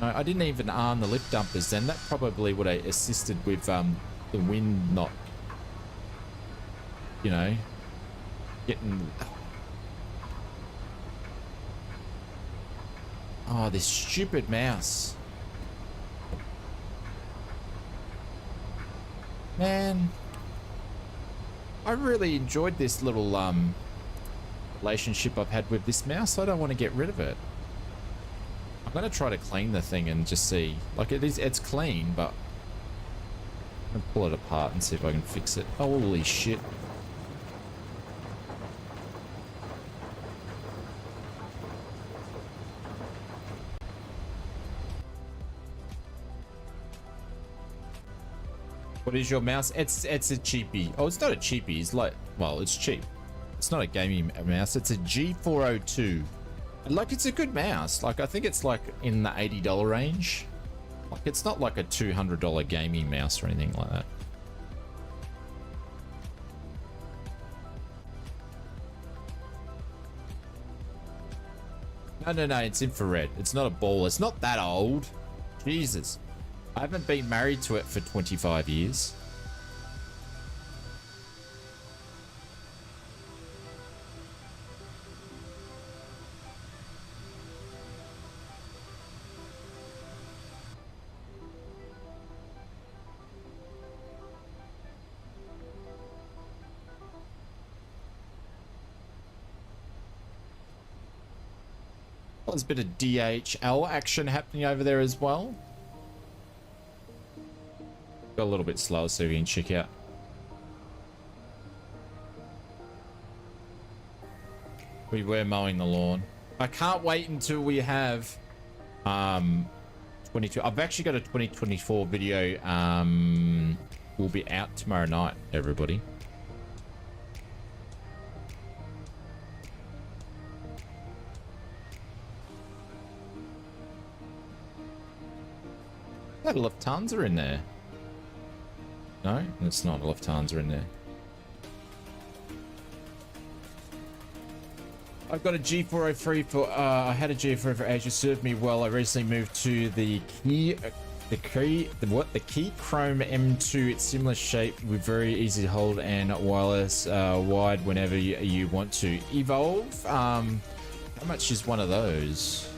I didn't even arm the lift dumpers then. That probably would have assisted with the wind not, you know, getting... Oh, this stupid mouse. Man. I really enjoyed this little relationship I've had with this mouse. I don't want to get rid of it. I'm going to try to clean the thing and just see. Like it's clean, but I'm going to pull it apart and see if I can fix it. Holy shit. What is your mouse? It's a cheapie. Oh, it's not a cheapie. It's like, well, it's cheap. It's not a gaming mouse. It's a G402. And like, it's a good mouse. Like, I think it's like in the $80 range. Like, it's not like a $200 gaming mouse or anything like that. No, it's infrared. It's not a ball. It's not that old. Jesus. I haven't been married to it for 25 years. Well, there's a bit of DHL action happening over there as well. Go a little bit slower so we can check out. We were mowing the lawn. I can't wait until we have 22. I've actually got a 2024 video will be out tomorrow night, everybody. That Lufthansa in there. No, it's not. Lufthansa in there. I've got a G403 for, I had a G403 for Asia, served me well. I recently moved to the key Chrome M2. It's similar shape with very easy to hold and wireless, wide whenever you want to. Evolve, how much is one of those?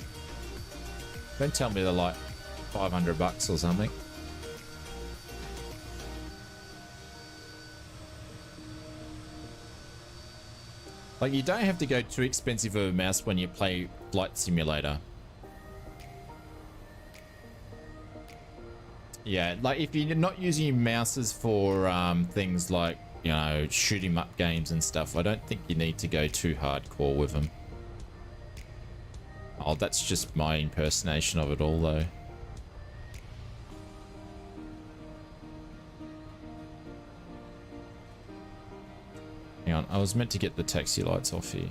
Don't tell me they're like $500 or something. Like, you don't have to go too expensive of a mouse when you play Flight Simulator. Yeah, like if you're not using your mouses for things like, you know, shoot 'em up games and stuff, I don't think you need to go too hardcore with them. Oh, that's just my impersonation of it all, though. Hang on, I was meant to get the taxi lights off here.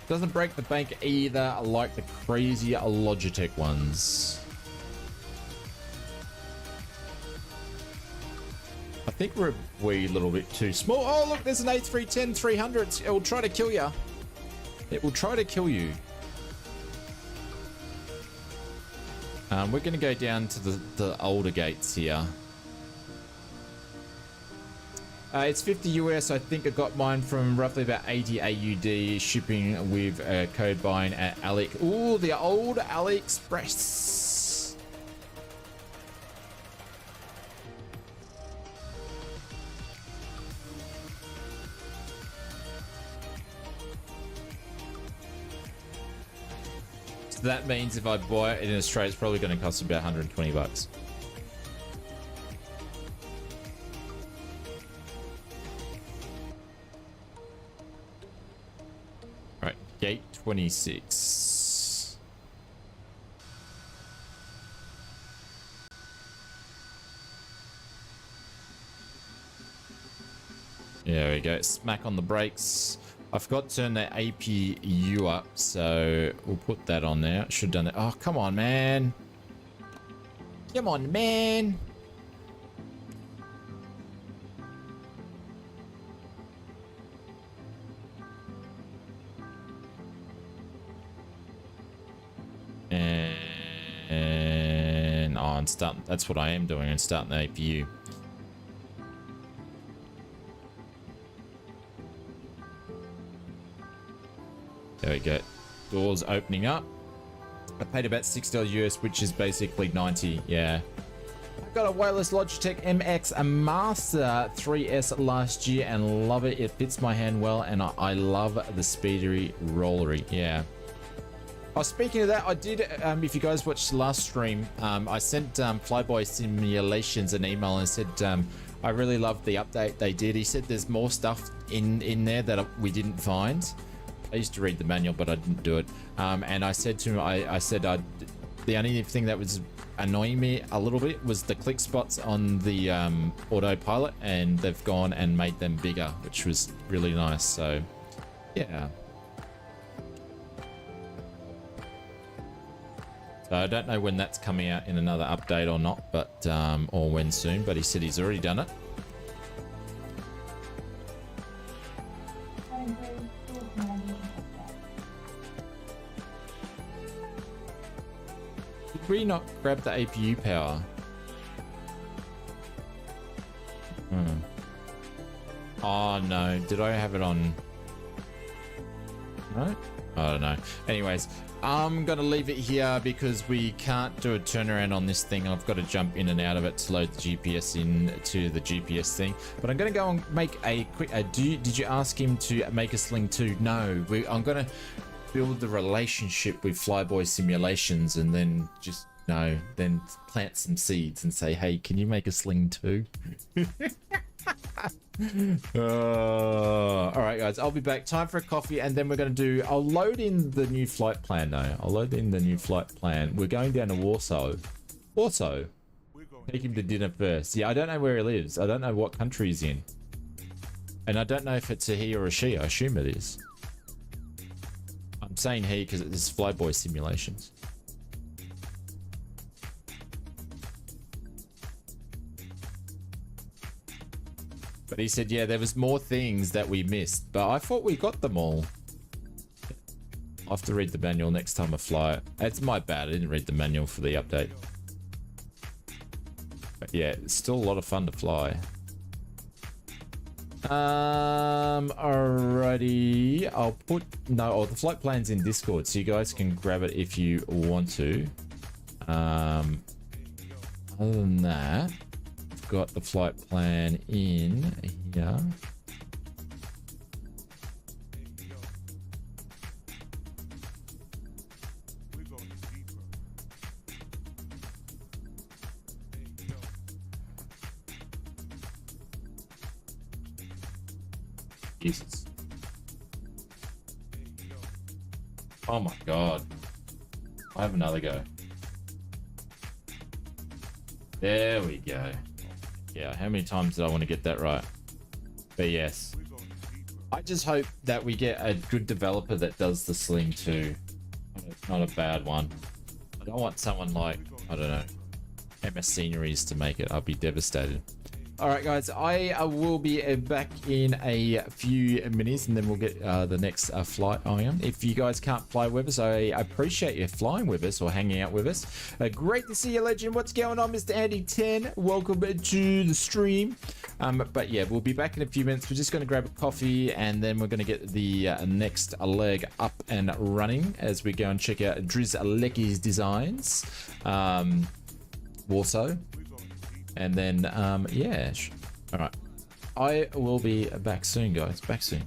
Doesn't break the bank either, like the crazy Logitech ones. I think we're a wee little bit too small. Oh, look, there's an A310 300. It will try to kill you. It will try to kill you. We're going to go down to the older gates here. It's 50 US. I think I got mine from roughly about 80 AUD shipping with code buying at Ali. Ooh, the old AliExpress. So that means if I buy it in Australia, it's probably going to cost about 120 bucks. Right, gate 26. There we go. Smack on the brakes. I forgot to turn the APU up, so we'll put that on there. Should have done that. Oh, come on, man. Come on, man. And oh, I'm starting. That's what I am doing. I'm starting the APU. There we go. Doors opening up. I paid about $6 US, which is basically 90. Yeah. I got a wireless Logitech MX Master 3S last year and love it. It fits my hand well, and I love the speedy rollery. Yeah. Oh, speaking of that, I did, if you guys watched the last stream, I sent Flyboy Simulations an email and said, I really loved the update they did. He said there's more stuff in there that we didn't find. I used to read the manual, but I didn't do it. And I said to him, I said the only thing that was annoying me a little bit was the click spots on the autopilot, and they've gone and made them bigger, which was really nice. So, yeah. So I don't know when that's coming out in another update or not, but or when soon. But he said he's already done it. Did we not grab the APU power? Oh no, did I have it on? No? I don't know. Anyways, I'm gonna leave it here because we can't do a turnaround on this thing. I've got to jump in and out of it to load the GPS into the GPS thing. But I'm gonna go and make a quick. Did you ask him to make a Sling 2? No. I'm gonna build the relationship with Flyboy Simulations, and then just then plant some seeds and say, hey, can you make a Sling 2? All right, guys, I'll be back. Time for a coffee, and then we're going to do. I'll load in the new flight plan, though. I'll load in the new flight plan. We're going down to Warsaw. Warsaw. Take him to dinner first. Yeah, I don't know where he lives. I don't know what country he's in, and I don't know if it's a he or a she. I assume it is. I'm saying he because it's Flyboy Simulations. But he said, yeah, there was more things that we missed, but I thought we got them all. I'll have to read the manual next time I fly it. It's my bad. I didn't read the manual for the update. But yeah, it's still a lot of fun to fly. Alrighty. I'll put the flight plan's in Discord, so you guys can grab it if you want to. Other than that, got the flight plan in here. Jesus. Oh my god. I have another go. There we go. Yeah, how many times did I want to get that right? But yes. I just hope that we get a good developer that does the sling too. Not a bad one. I don't want someone like, I don't know, MS Sceneries to make it. I'll be devastated. All right, guys, I will be back in a few minutes, and then we'll get the next flight on. If you guys can't fly with us, I appreciate you flying with us or hanging out with us. Great to see you, legend. What's going on, Mr. Andy 10? Welcome to the stream. But yeah, we'll be back in a few minutes. We're just going to grab a coffee, and then we're going to get the next leg up and running as we go and check out Driz Lecky's designs. Warsaw. And then, yeah. All right. I will be back soon, guys. Back soon.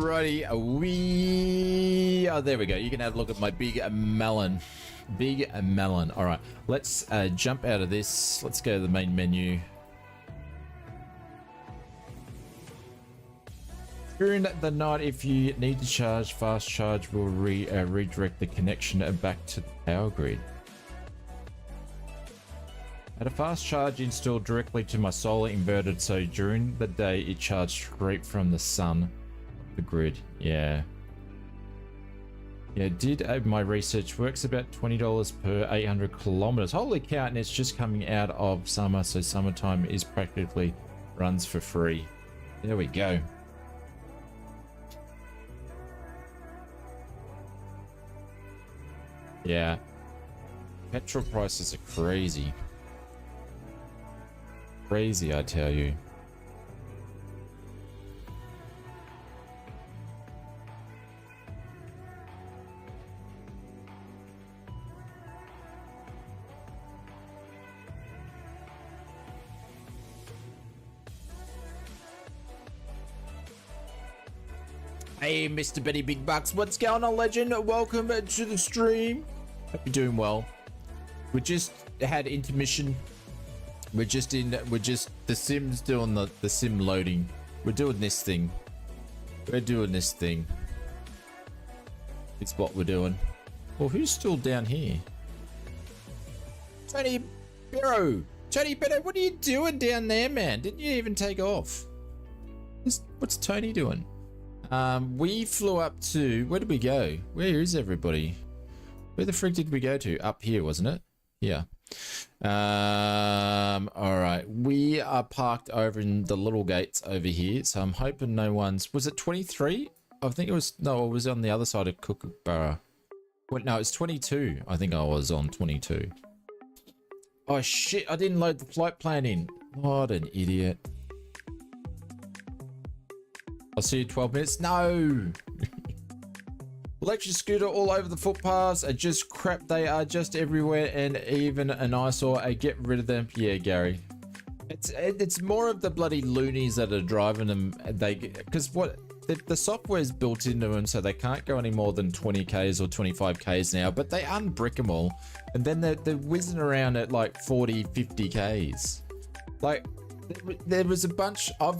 Alrighty, there we go. You can have a look at my big melon. Big melon. All right, let's jump out of this. Let's go to the main menu. During the night, if you need to charge, fast charge will redirect the connection back to the power grid. I had a fast charge installed directly to my solar inverter, so during the day it charged straight from the sun, the grid. Yeah. Yeah, did my research. Works about $20 per 800 kilometers. Holy cow, and it's just coming out of summer, so summertime is practically runs for free. There we go. Yeah. Petrol prices are crazy. Crazy, I tell you. Hey, Mr. Benny Big Bucks, what's going on, legend? Welcome to the stream. Hope you're doing well. We just had intermission. The sim's doing the sim loading. We're doing this thing. It's what we're doing. Well, who's still down here? Tony Barrow, what are you doing down there, man? Didn't you even take off? What's Tony doing? We flew up to, where did we go? Where is everybody? Where the frick did we go to? Up here, wasn't it? Yeah. All right. We are parked over in the little gates over here. So I'm hoping no one's, was it 23? I think it was, no, it was on the other side of Kookaburra. Wait, no, it's 22. I think I was on 22. Oh shit, I didn't load the flight plan in. What an idiot. I'll see you in 12 minutes. No! Electric scooter all over the footpaths are just crap. They are just everywhere, and even an eyesore. Get rid of them. Yeah, Gary. It's more of the bloody loonies that are driving them. Because what the software is built into them, so they can't go any more than 20Ks or 25Ks now. But they unbrick them all, and then they're whizzing around at like 40, 50Ks. Like. There was a bunch. I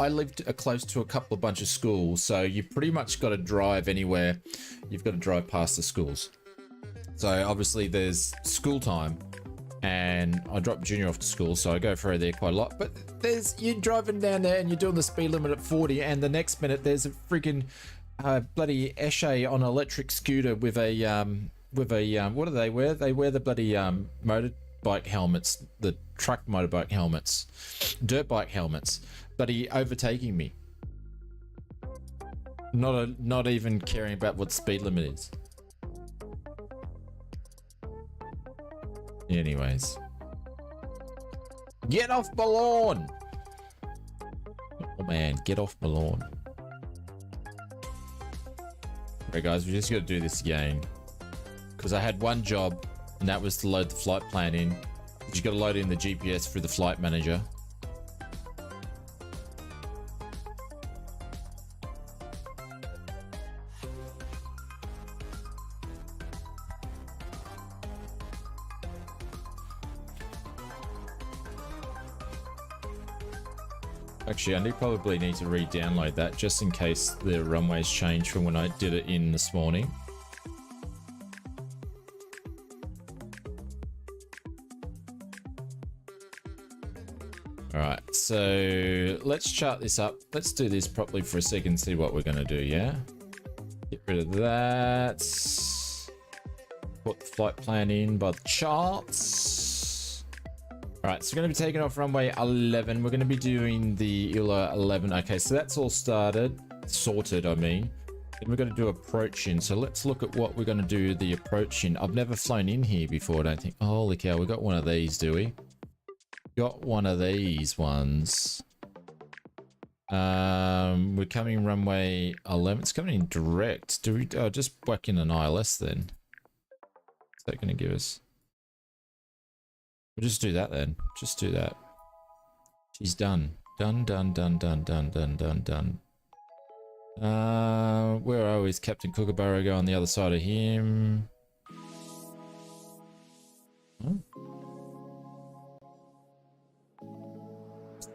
lived close to a couple of bunch of schools, so you've pretty much got to drive anywhere. You've got to drive past the schools. So obviously there's school time, and I drop Junior off to school, so I go through there quite a lot. But you're driving down there and you're doing the speed limit at 40, and the next minute there's a freaking bloody Eshe on an electric scooter with a what do they wear? They wear the bloody motorbike helmets, the truck motorbike helmets, dirt bike helmets, but he overtaking me, not even caring about what speed limit is. Anyways, get off my lawn. Oh man, get off my lawn. Alright guys, we just got to do this again because I had one job, and that was to load the flight plan in. You got to load in the GPS through the flight manager. Actually, I probably need to re-download that just in case the runways change from when I did it in this morning. Alright, so let's chart this up. Let's do this properly for a second, see what we're going to do, yeah? Get rid of that. Put the flight plan in by the charts. Alright, so we're going to be taking off runway 11. We're going to be doing the ILA 11. Okay, so that's all sorted, I mean. Then we're going to do approach in. So let's look at what we're going to do the approach in. I've never flown in here before, I don't think. Oh, holy cow, we got one of these, do we? Got one of these ones. We're coming runway 11. It's coming in direct. Do we just whack in an ILS then? What's that going to give us? We'll just do that then. Just do that. She's done. Done. Where are we? Is Captain Kookaburra go on the other side of him? Hmm?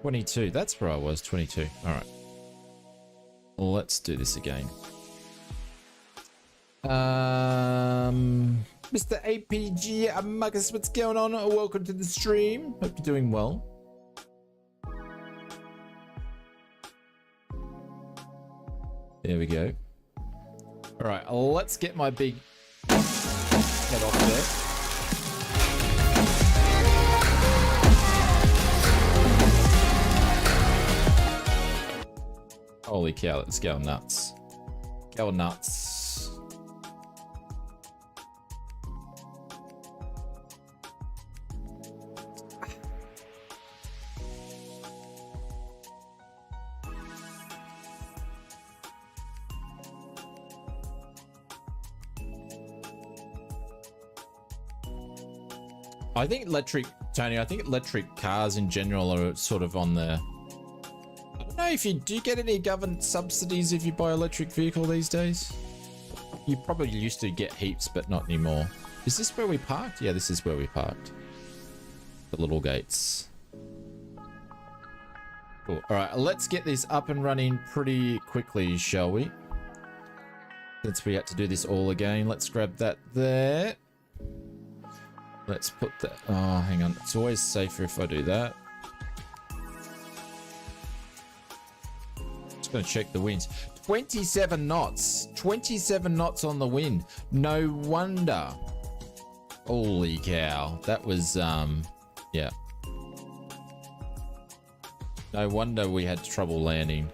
22. That's where I was. 22. All right. Let's do this again. Mr. APG Marcus, what's going on? Welcome to the stream. Hope you're doing well. There we go. All right, let's get my big head off there. Holy cow, let's go nuts. Go nuts. I think electric, Tony, I think electric cars in general are sort of on the... I don't know if you do get any government subsidies if you buy an electric vehicle these days. You probably used to get heaps, but not anymore. Is this where we parked? Yeah, this is where we parked. The little gates. Cool. All right, let's get this up and running pretty quickly, shall we? Since we had to do this all again, let's grab that there. Let's put that... Oh, hang on. It's always safer if I do that. Just going to check the winds. 27 knots. 27 knots on the wind. No wonder. Holy cow. That was, yeah. No wonder we had trouble landing.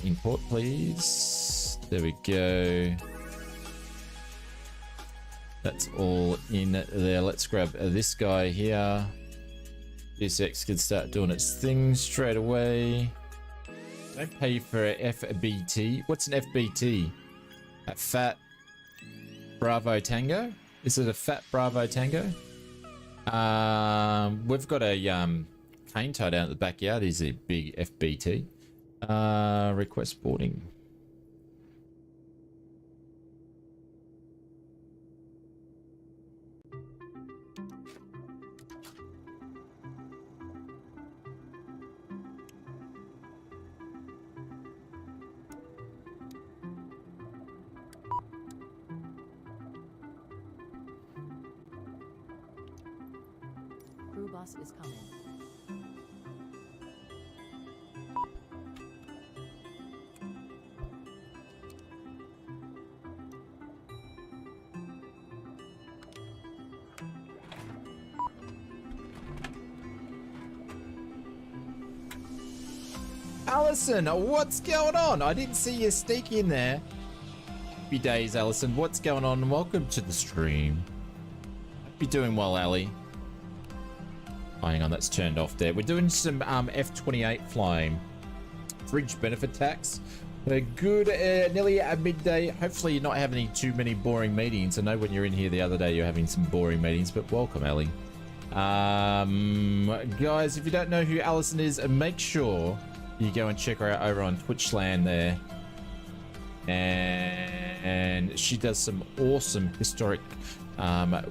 Import, please. There we go. That's all in there. Let's grab this guy here. This X can start doing its thing straight away. Don't pay for a FBT. What's an FBT? A Fat Bravo Tango? Is it a Fat Bravo Tango? We've got a cane tie down at the backyard. Is a big FBT. Request boarding. Is coming. Allison, what's going on? I didn't see you sneak in there. Happy days, Allison. What's going on? Welcome to the stream. Hope you're doing well, Ali. Hang on, that's turned off there. We're doing some F28 flying. Fringe benefit tax. We're good, nearly at midday. Hopefully you're not having too many boring meetings. I know when you're in here the other day you're having some boring meetings, but welcome, Ali. Guys, if you don't know who Allison is, make sure you go and check her out over on Twitchland there. And she does some awesome historic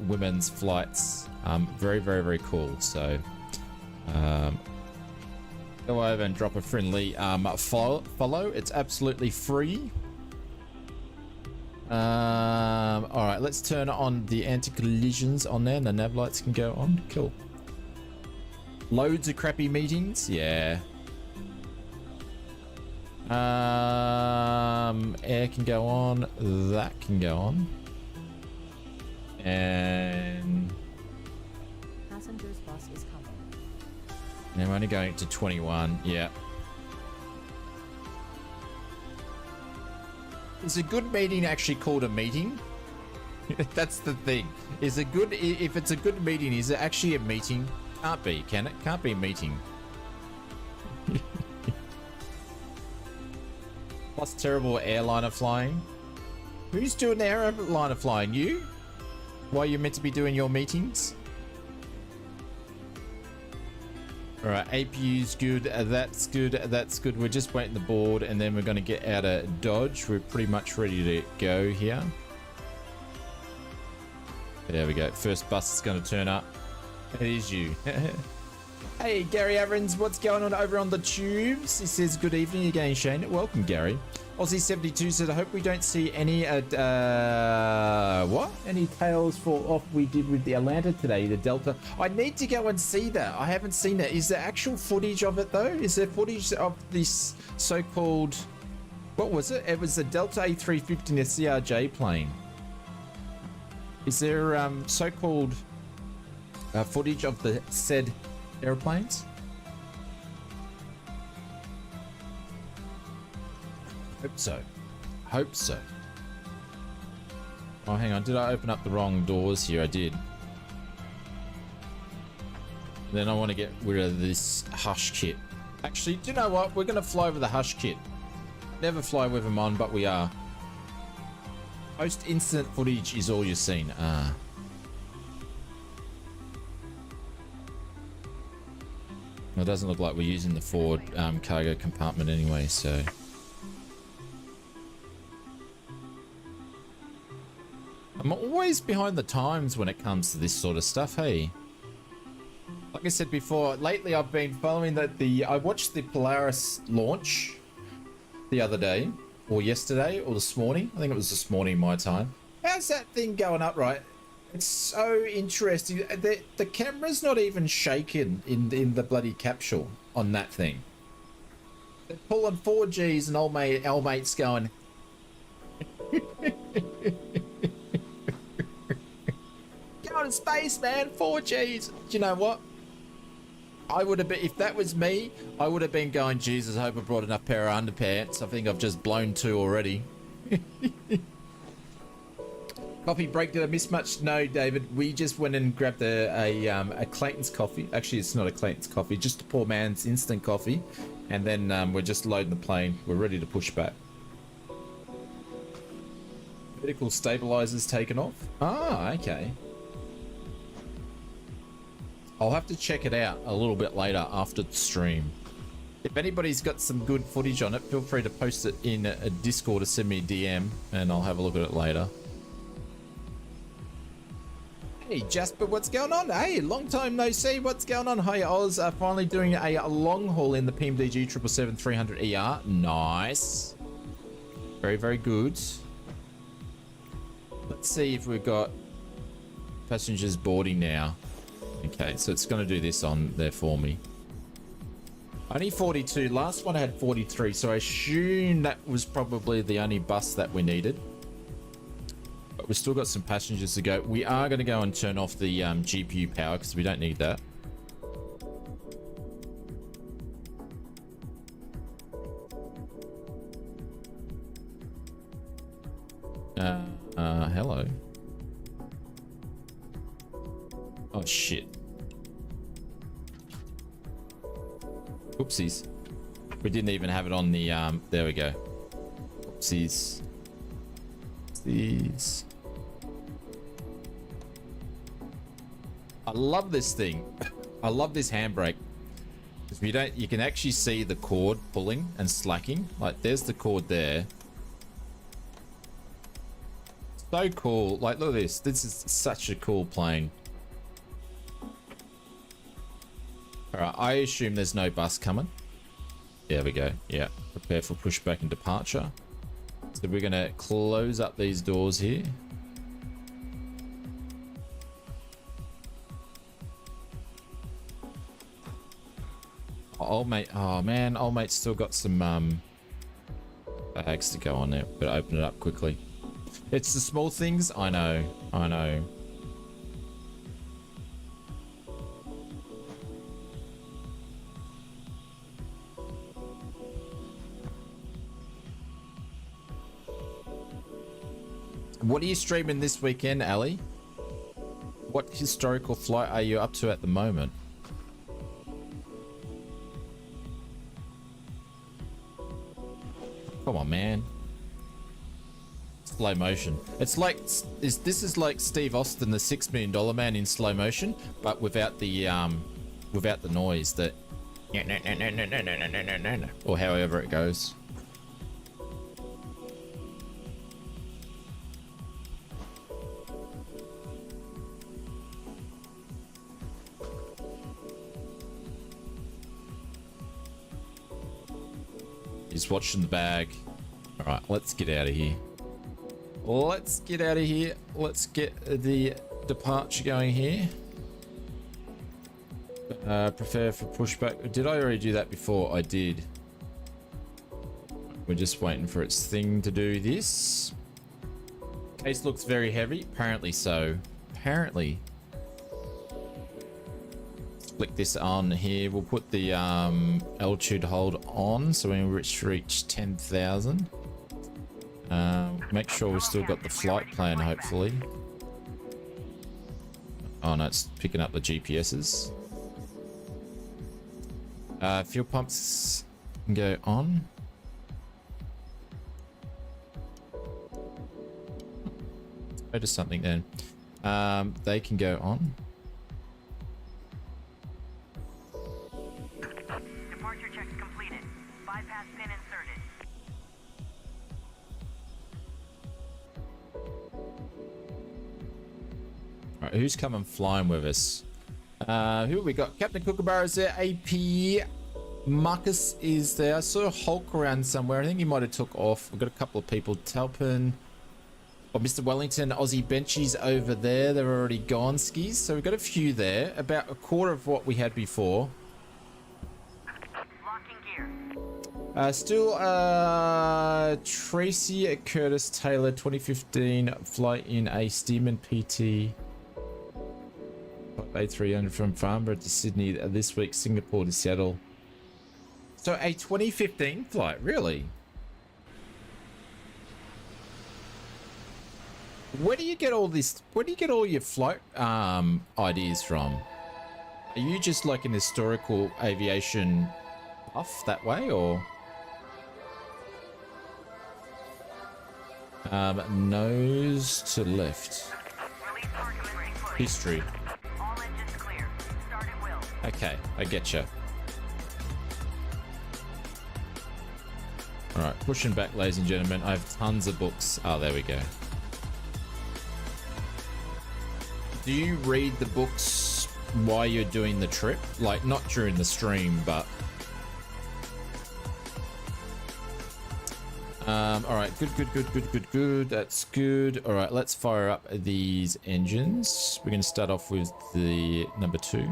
women's flights. Very, very, very cool. So go over and drop a friendly follow. It's absolutely free. All right, let's turn on the anti-collisions on there and the nav lights can go on. Cool. Loads of crappy meetings. Yeah. Air can go on. That can go on. And Passengers bus is coming. and we're only going to 21. Yeah. Is a good meeting actually called a meeting? That's the thing. Is a good, if it's a good meeting, is it actually a meeting? Can't be, can it? Can't be a meeting. Plus terrible airliner flying. Who's doing the airliner flying? You? Why you're meant to be doing your meetings? All right, APU's good. That's good. That's good. We're just waiting the board, and then we're going to get out of Dodge. We're pretty much ready to go here. There we go. First bus is going to turn up. It is you. Hey, Gary Avrins, what's going on over on the tubes? He says, good evening again, Shane. Welcome, Gary. Aussie72 said, I hope we don't see any, what? Any tails fall off we did with the Atlanta today, the Delta. I need to go and see that. I haven't seen that. Is there actual footage of it, though? Is there footage of this so-called, what was it? It was the Delta A350 in a CRJ plane. Is there so-called footage of the said airplanes? Hope so. Hope so. Oh, hang on. Did I open up the wrong doors here? I did. Then I want to get rid of this Hush kit. Actually, do you know what? We're going to fly with the Hush kit. Never fly with them on, but we are. Post-incident footage is all you're seeing. Ah. Well, it doesn't look like we're using the forward cargo compartment anyway, so... I'm always behind the times when it comes to this sort of stuff, hey? Like I said before, lately I've been following I watched the Polaris launch the other day, or yesterday, or this morning. I think it was this morning my time. How's that thing going up, right? It's so interesting. The camera's not even shaking in the bloody capsule on that thing. They're pulling 4Gs and old mate's going... Go to space, man. 4Gs. Do you know what? I would have been, if that was me, I would have been going, Jesus, I hope I brought enough pair of underpants. I think I've just blown 2 already. Coffee break, did I miss much? No, David. We just went and grabbed a Clayton's coffee. Actually, it's not a Clayton's coffee, just a poor man's instant coffee. And then we're just loading the plane. We're ready to push back. Vertical stabilizers taken off. Ah, okay. I'll have to check it out a little bit later after the stream. If anybody's got some good footage on it, feel free to post it in a Discord or send me a DM and I'll have a look at it later. Hey Jasper, what's going on? Hey, long time no see. What's going on? Hi Oz, finally doing a long haul in the PMDG 777-300ER. Nice. Very, very good. Let's see if we've got passengers boarding now. Okay, so it's going to do this on there for me. Only 42. Last one I had 43, so I assume that was probably the only bus that we needed. But we've still got some passengers to go. We are going to go and turn off the GPU power because we don't need that. Hello. Oh shit. Oopsies. We didn't even have it on the there we go. Oopsies. These. I love this thing. I love this handbrake. Because you can actually see the cord pulling and slacking. Like there's the cord there. So cool. Like look at this. This is such a cool plane. Alright, I assume there's no bus coming. There we go. Yeah. Prepare for pushback and departure. So we're going to close up these doors here. Old mate. Oh man, old mate's still got some bags to go on there. Better open it up quickly. It's the small things. I know. I know. What are you streaming this weekend, Ali? What historical flight are you up to at the moment? Come on, man. Slow motion. It's like this is like Steve Austin, the $6 Million Man in slow motion, but without the noise that Yeah, no, no, no, no, no, no, no, no, no, no. Or however it goes. He's watching the bag. All right, let's get out of here. Let's get out of here. Let's get the departure going here. Prepare for pushback. Did I already do that before? I did. We're just waiting for its thing to do this. Case looks very heavy. Apparently so. Apparently. Let's flick this on here. We'll put the altitude hold on so when we reach 10,000. Make sure we've still got the flight plan, hopefully. Oh no, it's picking up the GPSs. Fuel pumps can go on. Go to something then. They can go on. Departure checks completed. Bypass pin inserted. Alright, who's coming flying with us? Who have we got? Captain Kookaburra is there. AP Marcus is there. I saw Hulk around somewhere. I think he might have took off. We've got a couple of people. Talpin. Oh, Mr. Wellington, Aussie Benchies over there. They're already gone, skis. So we've got a few there. About a quarter of what we had before. Locking gear. Still Tracy Curtis Taylor, 2015 flight in a Stearman PT. A300 from Farnborough to Sydney this week, Singapore to Seattle. So a 2015 flight, really? Where do you get all this? Where do you get all your flight ideas from? Are you just like an historical aviation buff that way, or? Nose to left. History. Okay, I get you. All right, pushing back, ladies and gentlemen. I have tons of books. Oh, there we go. Do you read the books while you're doing the trip? Like, not during the stream, but... all right, good. That's good. All right, let's fire up these engines. We're going to start off with the number 2.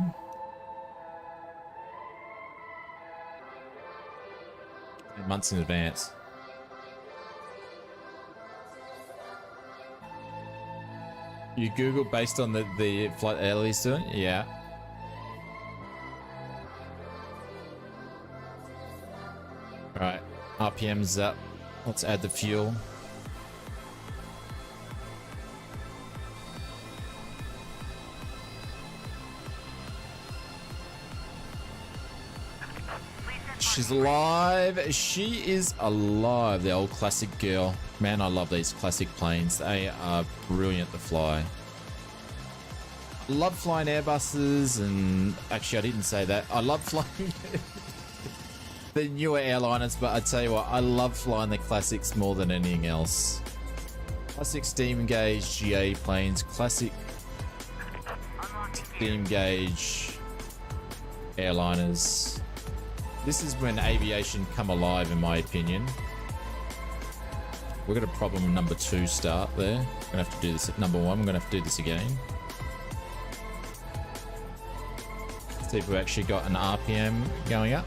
Months in advance. You Google based on the flight Ellie's doing? Yeah. Alright, RPM's up. Let's add the fuel. She's alive. She is alive. The old classic girl. Man, I love these classic planes. They are brilliant to fly. Love flying Airbuses, and actually I didn't say that. I love flying the newer airliners, but I tell you what, I love flying the classics more than anything else. Classic steam gauge GA planes, classic steam gauge airliners. This is when aviation come alive, in my opinion. We've got a problem with number 2 start there. I'm gonna have to do this at number 1. I'm gonna have to do this again. See if we actually got an RPM going up.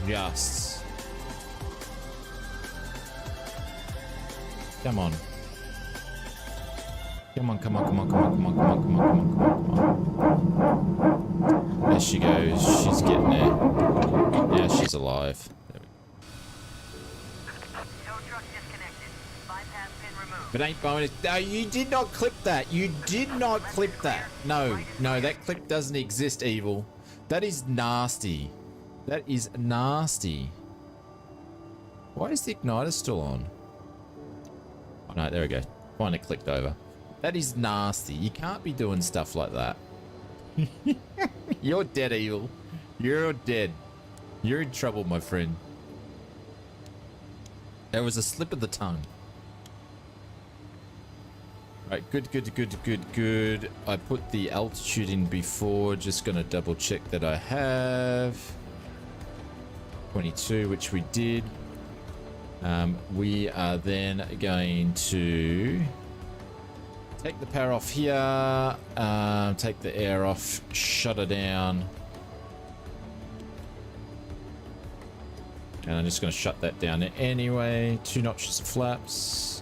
Just. Come on. Come on. There she goes. She's getting there. Yeah, she's alive. There we go. But ain't bonus. No, you did not clip that. You did not clip that. No, that clip doesn't exist, Evil. That is nasty. That is nasty. Why is the igniter still on? Oh no, there we go. Finally clicked over. That is nasty. You can't be doing stuff like that. You're dead, Evil. You're dead. You're in trouble, my friend. That was a slip of the tongue. Right, good. I put the altitude in before, just gonna double check that I have. 22, which we did. We are then going to take the power off here, take the air off, shut her down. And I'm just gonna shut that down anyway. 2 notches of flaps.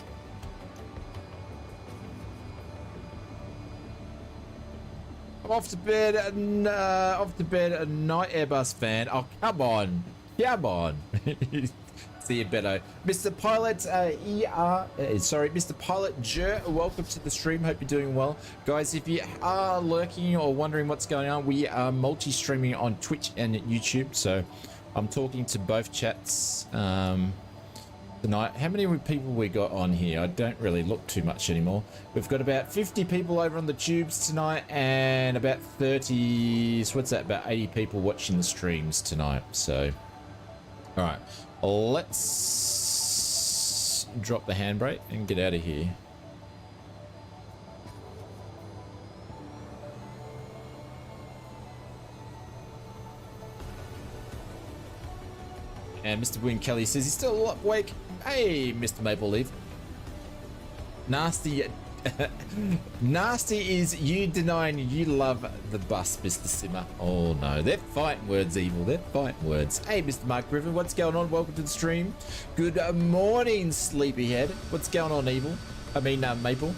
I'm off to bed, a night Airbus fan. Oh, come on. See you, Beto. Mr. Pilot, Mr. Pilot Jer, welcome to the stream. Hope you're doing well. Guys, if you are lurking or wondering what's going on, we are multi-streaming on Twitch and YouTube. So I'm talking to both chats tonight. How many people we got on here? I don't really look too much anymore. We've got about 50 people over on the tubes tonight and about 30, so what's that, about 80 people watching the streams tonight. So, all right, let's drop the handbrake and get out of here. And Mr. William Kelly says he's still awake. Hey, Mr. Maple Leaf. Nasty. Nasty is you denying you love the bus, Mr. Simmer. Oh no, they're fighting words, Evil. They're fighting words. Hey, Mr. Mark Griffin, what's going on? Welcome to the stream. Good morning, Sleepyhead. What's going on, Evil? I mean, Maple.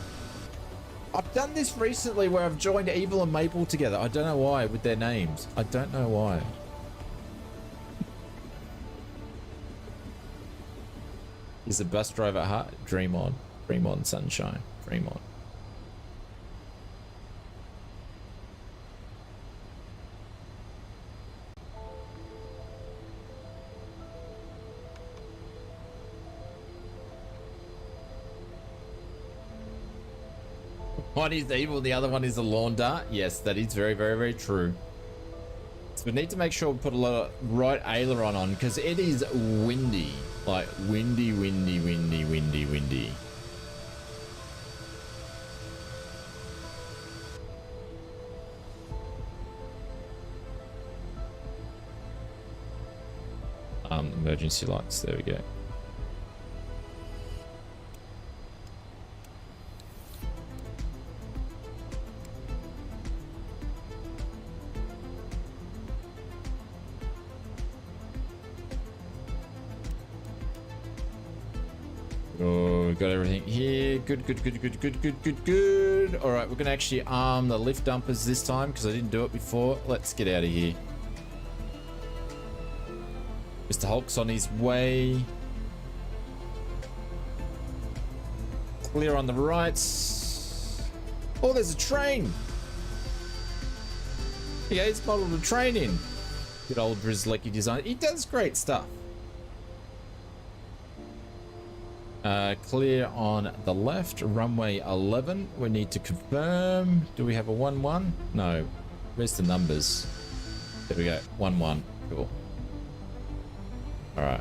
I've done this recently where I've joined Evil and Maple together. I don't know why with their names. I don't know why. He's a bus driver at heart. Dream on. Dream on, sunshine. Dream on. One is Evil, the other one is a lawn dart. Yes, that is very, very, very true. So we need to make sure we put a lot of right aileron on because it is windy. Like windy. Emergency lights, there we go. Oh, we've got everything here. Good. All right, we're gonna actually arm the lift dumpers this time because I didn't do it before. Let's get out of here. Mr. Hulk's on his way. Clear on the right. Oh, there's a train. Yeah, he's modeled a train in. Good old Drizlecki design. He does great stuff. Clear on the left, runway 11. We need to confirm. Do we have a 1-1? No. Where's the numbers? There we go. 1-1. Cool. All right.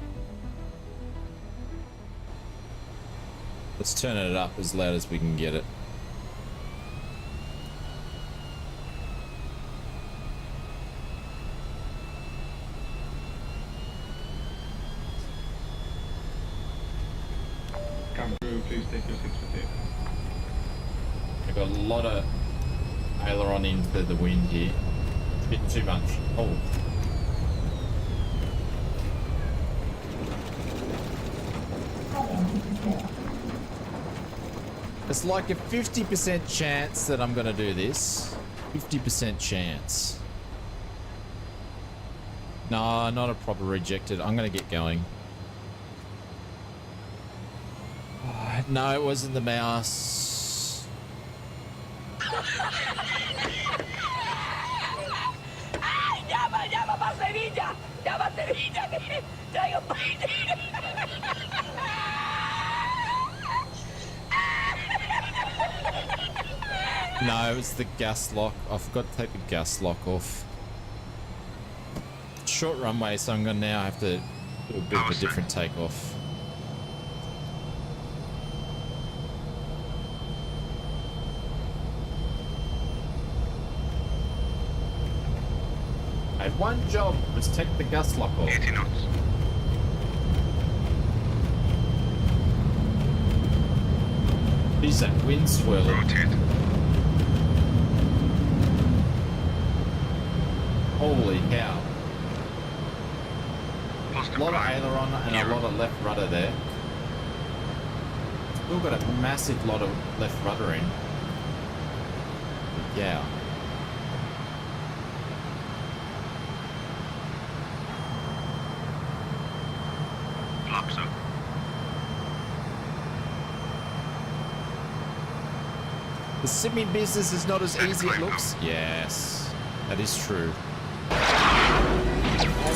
Let's turn it up as loud as we can get it. Come through, please take your seats with you. I've got a lot of aileron into the wind here. A bit too much. Oh. It's like a 50% chance that I'm going to do this. 50% chance. No, not a proper rejected. I'm going to get going. Oh, no, it wasn't the mouse. No, it's the gas lock. I forgot to take the gas lock off. Short runway, so I'm gonna now have to do a bit of a different takeoff. I had one job, was take the gas lock off. 80 knots. Jeez, that wind swirling. Rotate. Holy cow. Positive A lot of right. aileron and a lot of left rudder there. Still got a massive lot of left rudder in. Yeah. Flaps up. The simming business is not as easy as it looks. Yes, that is true.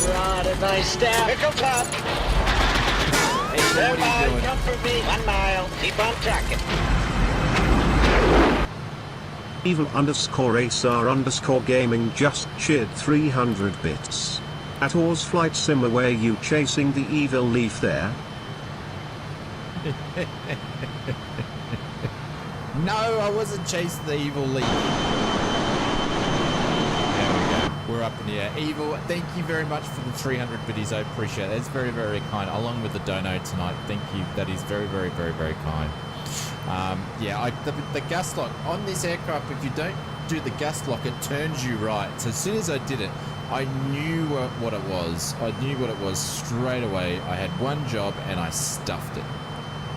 Right, a nice step. Pick up top. Hey, what are you doing? Come for me. 1 mile. Keep on tracking. Evil_ASR_gaming just cheered 300 bits. At ausflightsimmer, were you chasing the evil leaf there? No, I wasn't chasing the evil leaf. There we go. We're up in the air. Evil, thank you very much for the 300 biddies. I appreciate it. It's very, very kind. Along with the dono tonight. Thank you. That is very, very, very, very kind. Yeah, the gas lock on this aircraft, if you don't do the gas lock, it turns you right. So as soon as I did it, I knew what it was. I knew what it was straight away. I had one job and I stuffed it.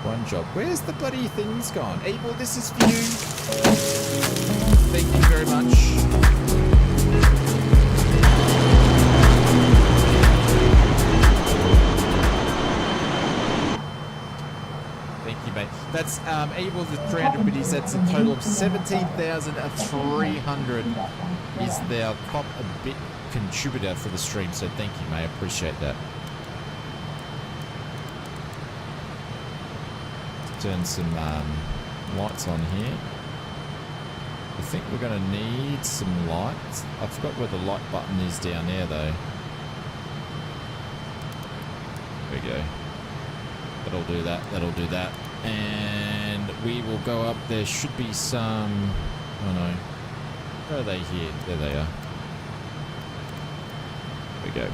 One job. Where's the bloody things gone? Evil, this is for you. Thank you very much. Thank you, mate. That's Evil, the 300 biddies. That's a total of 17,300 is their top bit contributor for the stream. So thank you, mate. I appreciate that. Turn some lights on here. I think we're going to need some lights. I forgot where the light button is down there though. There we go. That'll do that. That'll do that. And we will go up. There should be some... Oh no. Where are they here? There they are. There we go.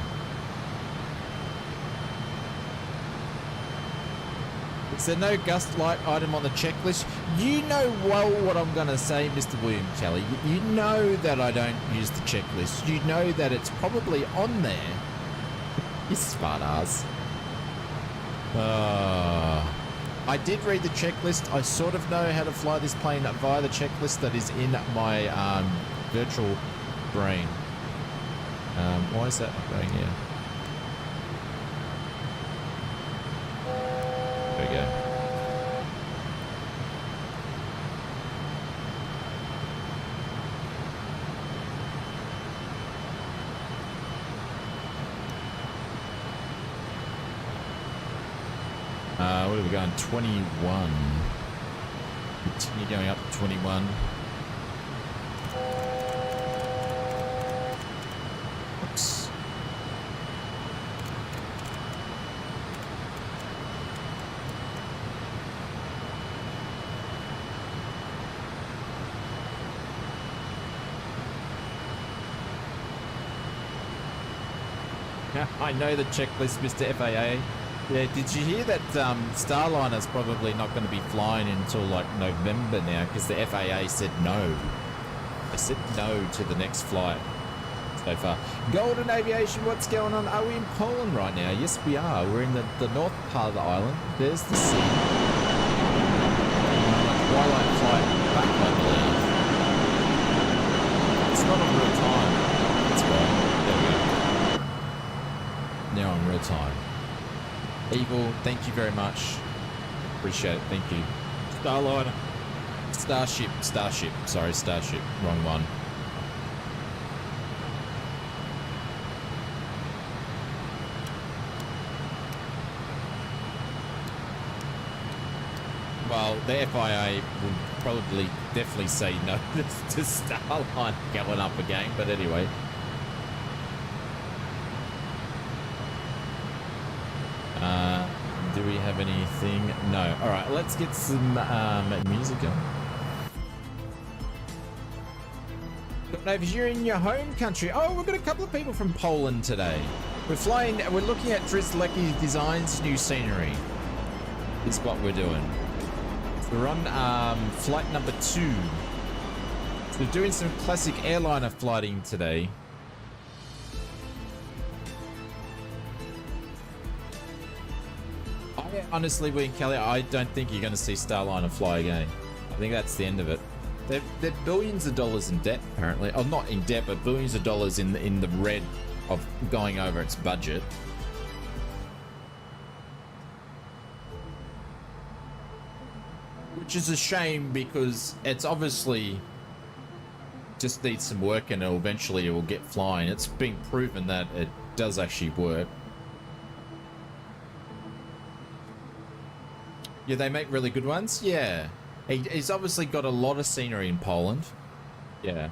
Is there no gust light item on the checklist? You know well what I'm going to say, Mr. William Kelly. You know that I don't use the checklist. You know that it's probably on there. You smart ass. I did read the checklist. I sort of know how to fly this plane via the checklist that is in my virtual brain. Why is that not going here? There we go. What are we going? 21. Continue going up to 21. Oops. I know the checklist, Mr. FAA. Yeah, did you hear that Starliner's probably not going to be flying until like November now because the FAA said no. They said no to the next flight so far. Golden Aviation, what's going on? Are we in Poland right now? Yes, we are. We're in the north part of the island. There's the sea. Twilight flight back, I believe. It's not on real time. That's right. There we go. Now on real time. Evil, thank you very much. Appreciate it. Thank you. Starliner. Starship. Sorry, Starship. Wrong one. Well, the FIA would probably definitely say no to Starline going up again, but anyway. Do we have anything? No. All right, let's get some music on. Don't know if you're in your home country. Oh, we've got a couple of people from Poland today. We're looking at Drislecki Designs' new scenery. Is what we're doing. So we're on flight number 2. So we're doing some classic airliner flighting today. Honestly, William Kelly, I don't think you're going to see Starliner fly again. I think that's the end of it. They're billions of dollars in debt, apparently. Oh, not in debt, but billions of dollars in the red of going over its budget. Which is a shame because it's obviously just needs some work and eventually it will get flying. It's been proven that it does actually work. Yeah, they make really good ones. Yeah. He's obviously got a lot of scenery in Poland. Yeah.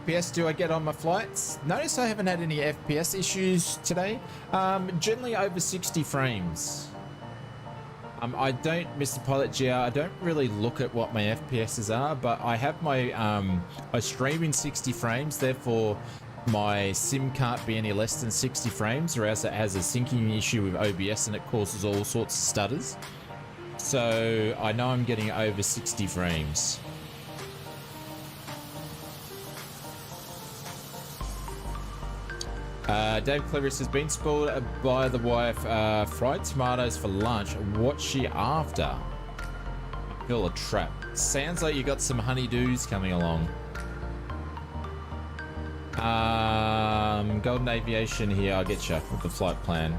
FPS do I get on my flights? Notice I haven't had any FPS issues today. Generally over 60 frames. I don't, Mr. Pilot GR, I don't really look at what my FPSs are, but I have my, I stream in 60 frames, therefore my sim can't be any less than 60 frames or else it has a syncing issue with OBS and it causes all sorts of stutters. So I know I'm getting over 60 frames. Dave Cleverest has been spoiled by the wife. Fried tomatoes for lunch. What's she after? I feel a trap. Sounds like you got some honeydews coming along. Golden Aviation here. I'll get you with the flight plan.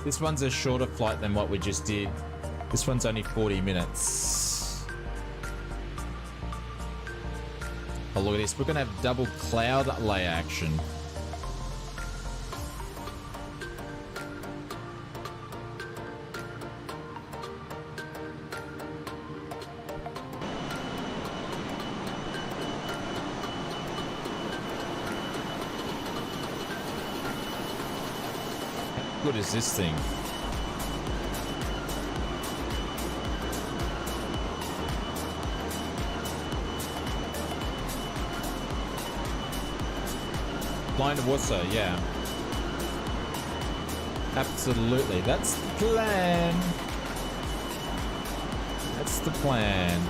This one's a shorter flight than what we just did. This one's only 40 minutes. Oh, look at this. We're going to have double cloud lay action. How good is this thing? Flying to Warsaw, yeah. Absolutely. That's the plan. That's the plan.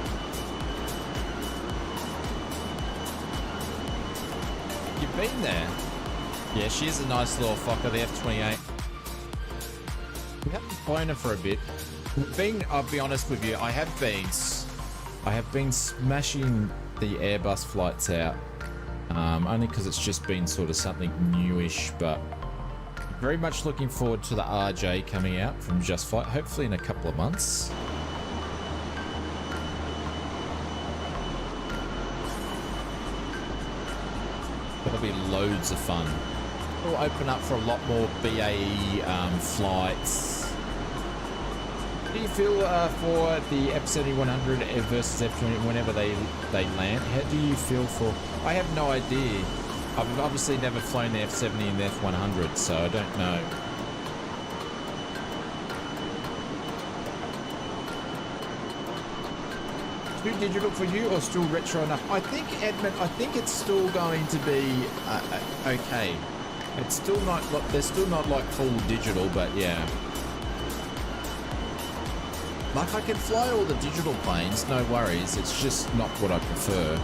You've been there. Yeah, she is a nice little fucker, the F28. We haven't flown her for a bit. I'll be honest with you, I have been smashing the Airbus flights out. Only because it's just been sort of something newish, but very much looking forward to the RJ coming out from Just Flight, hopefully in a couple of months. That'll be loads of fun. It'll open up for a lot more BAE flights. How do you feel for the F7100 versus F20 whenever they land? How do you feel for... I have no idea. I've obviously never flown the F70 and the F100, so I don't know. Too digital for you or still retro enough? I think, Edmund, I think it's still going to be okay. It's still not, they're still not like full digital, but yeah. Like, I can fly all the digital planes, no worries. It's just not what I prefer.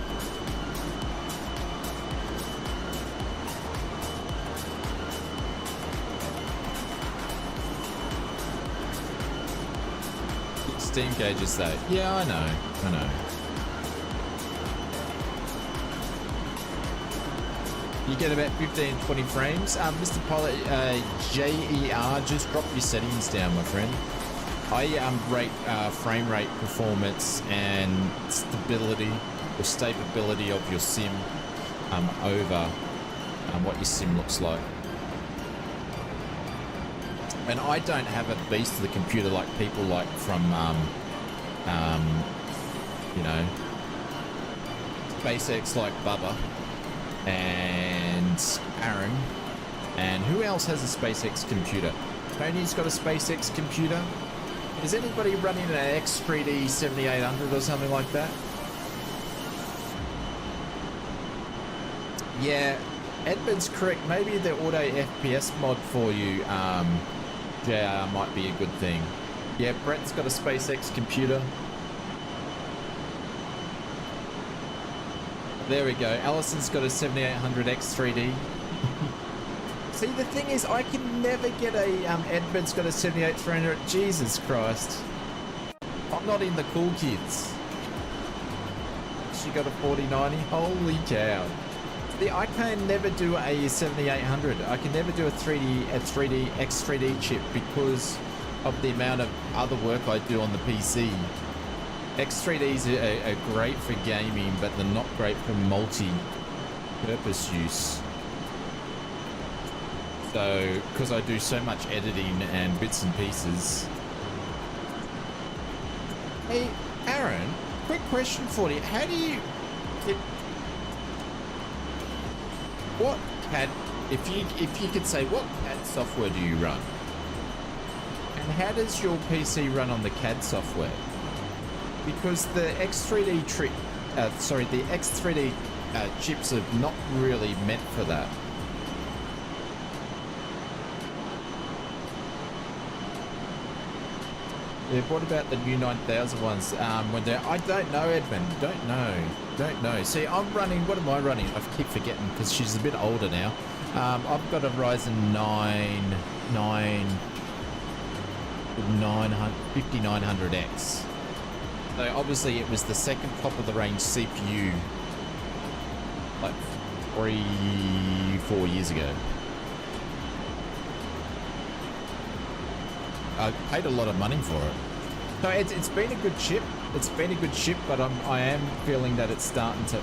Steam gauges though. Yeah, I know. You get about 15, 20 frames. Mr. Pilot, JER, just drop your settings down, my friend. I rate frame rate, performance, and stability or stability of your sim over what your sim looks like. And I don't have a beast of the computer like people like from, you know, SpaceX, like Bubba and Aaron. And who else has a SpaceX computer? Tony's got a SpaceX computer. Is anybody running an X3D 7800 or something like that? Yeah, Edmund's correct. Maybe the auto FPS mod for you, JR, might be a good thing. Yeah, Brett's got a SpaceX computer. There we go. Allison's got a 7800 X3D. See, the thing is, I can never get a, Edmund's got a 7800. Jesus Christ. I'm not in the cool kids. She got a 4090. Holy cow. See, I can never do a 7800. I can never do a 3D X3D chip because of the amount of other work I do on the PC. X3Ds are great for gaming, but they're not great for multi-purpose use. So, because I do so much editing and bits and pieces. Hey, Aaron, quick question for you. How do you get... What CAD, if you could say, what CAD software do you run? And how does your PC run on the CAD software? Because the X3D the X3D chips are not really meant for that. Yeah, what about the new 9000 ones? When they're, I don't know, Edmund. Don't know. See, I'm running. What am I running? I keep forgetting because she's a bit older now. I've got a Ryzen 5900X. So obviously it was the second top of the range CPU, like 3-4 years ago. I paid a lot of money for it. So it's been a good chip. It's been a good chip, but I am feeling that it's starting to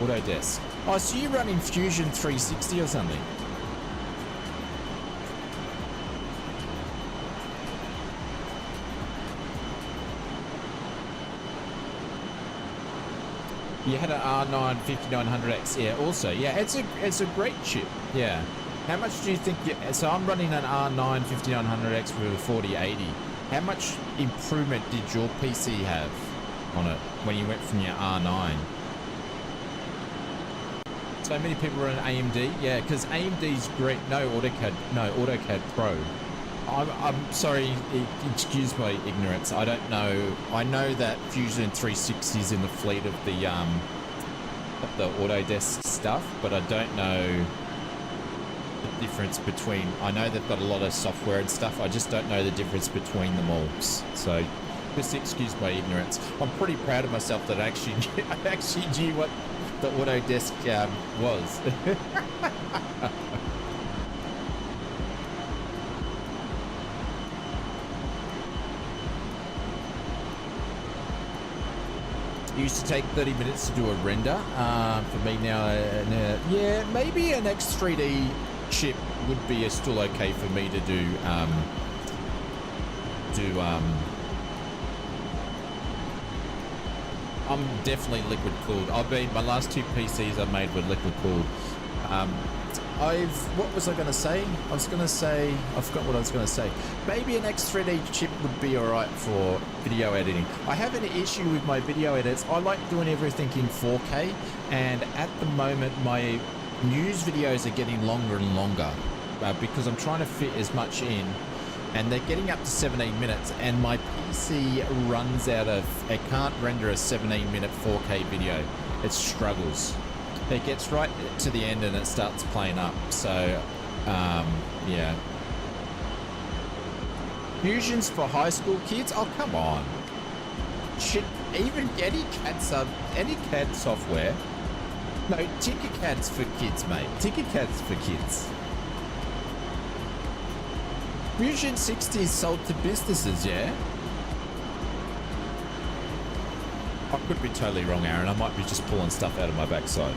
Autodesk. Oh, so you're running Fusion 360 or something? You had an R9 5900X, yeah. Also, yeah, it's a great chip, yeah. How much do you think? So I'm running an R9 5900X with a 4080. How much improvement did your PC have on it when you went from your R9? So many people are in AMD, yeah, because AMD's great. No AutoCAD Pro. I'm sorry, excuse my ignorance. I don't know. I know that Fusion 360 is in the fleet of the Autodesk stuff, but I don't know the difference between. I know they've got a lot of software and stuff. I just don't know the difference between them all. So just excuse my ignorance. I'm pretty proud of myself that I actually knew what the Autodesk was. It used to take 30 minutes to do a render. For me now, yeah, maybe an X3D chip would be still okay for me to do. I'm definitely liquid cooled. My last two PCs I made were liquid cooled. What was I going to say? I forgot what I was going to say. Maybe an X3D chip would be alright for video editing. I have an issue with my video edits. I like doing everything in 4K, and at the moment my news videos are getting longer and longer because I'm trying to fit as much in, and they're getting up to 17 minutes, and my PC runs out of, it can't render a 17-minute 4K video. It struggles. It gets right to the end and it starts playing up. So, yeah. Fusion's for high school kids? Oh, come on. Shit, even any CAD software. No, Tinkercad's for kids, mate. Tinkercad's for kids. Fusion 60 is sold to businesses, yeah? I could be totally wrong, Aaron. I might be just pulling stuff out of my backside.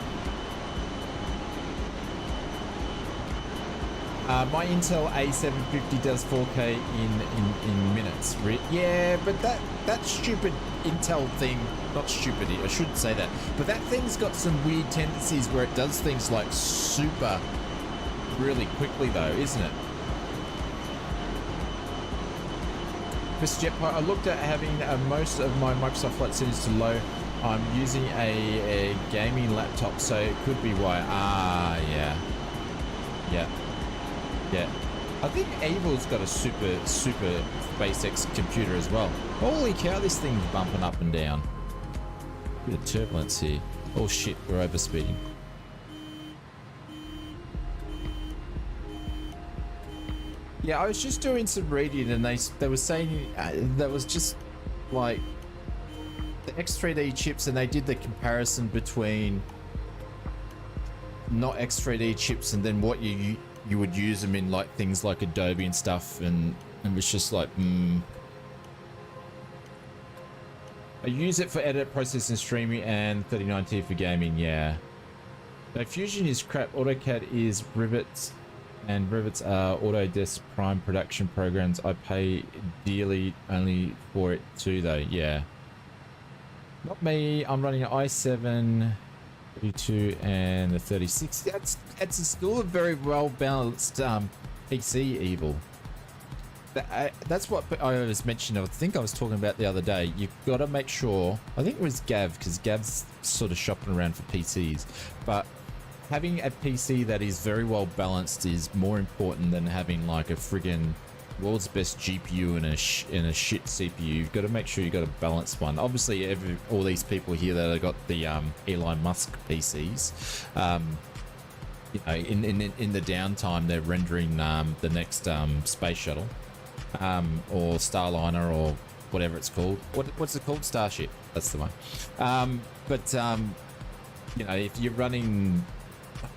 My Intel A750 does 4K in minutes. Yeah, but that stupid Intel thing, not stupid, I shouldn't say that, but that thing's got some weird tendencies where it does things like super really quickly though, isn't it? Mr. Jetpot, I looked at having most of my Microsoft Flight settings to low. I'm using a gaming laptop, so it could be why. Ah, yeah. Yeah. Yeah. I think Evil's got a super SpaceX computer as well. Holy cow, this thing's bumping up and down. Bit of turbulence here. Oh shit, we're overspeeding. Yeah, I was just doing some reading and they were saying there was just like the X3D chips, and they did the comparison between not X3D chips and then what you would use them in, like things like Adobe and stuff, and it was just like, I use it for edit, processing, streaming, and 3090 for gaming. Yeah. So Fusion is crap. AutoCAD is rivets, and rivets are Autodesk Prime production programs. I pay dearly only for it too, though. Yeah. Not me. I'm running an i7 32 and the 36. That's still a very well balanced PC. Evil. That's what I was mentioning. I think I was talking about the other day. You've got to make sure. I think it was Gav, because Gav's sort of shopping around for PCs, but having a PC that is very well balanced is more important than having like a friggin' world's best GPU and a shit CPU. You've got to make sure you got a balanced one. Obviously, all these people here that have got the Elon Musk PCs, you know, in the downtime, they're rendering the next space shuttle, or Starliner, or whatever it's called. What's it called? Starship. That's the one. You know, if you're running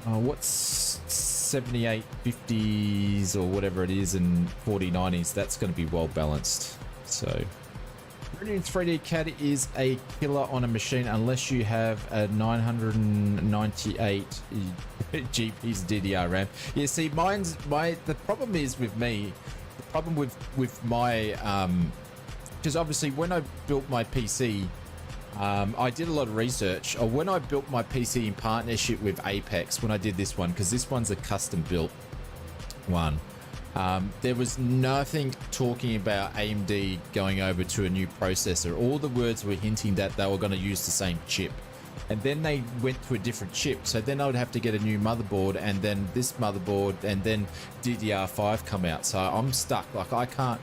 what's 7850s or whatever it is and 4090s, that's going to be well balanced. So rendering 3D CAD is a killer on a machine unless you have a 998 GP's DDR RAM. Yeah, see, the problem is with me, the problem with my because obviously when I built my PC, I did a lot of research. Or when I built my PC in partnership with Apex, when I did this one, because this one's a custom built one, there was nothing talking about AMD going over to a new processor. All the words were hinting that they were going to use the same chip, and then they went to a different chip. So then I would have to get a new motherboard, and then this motherboard, and then DDR5 come out. So I'm stuck. Like I can't.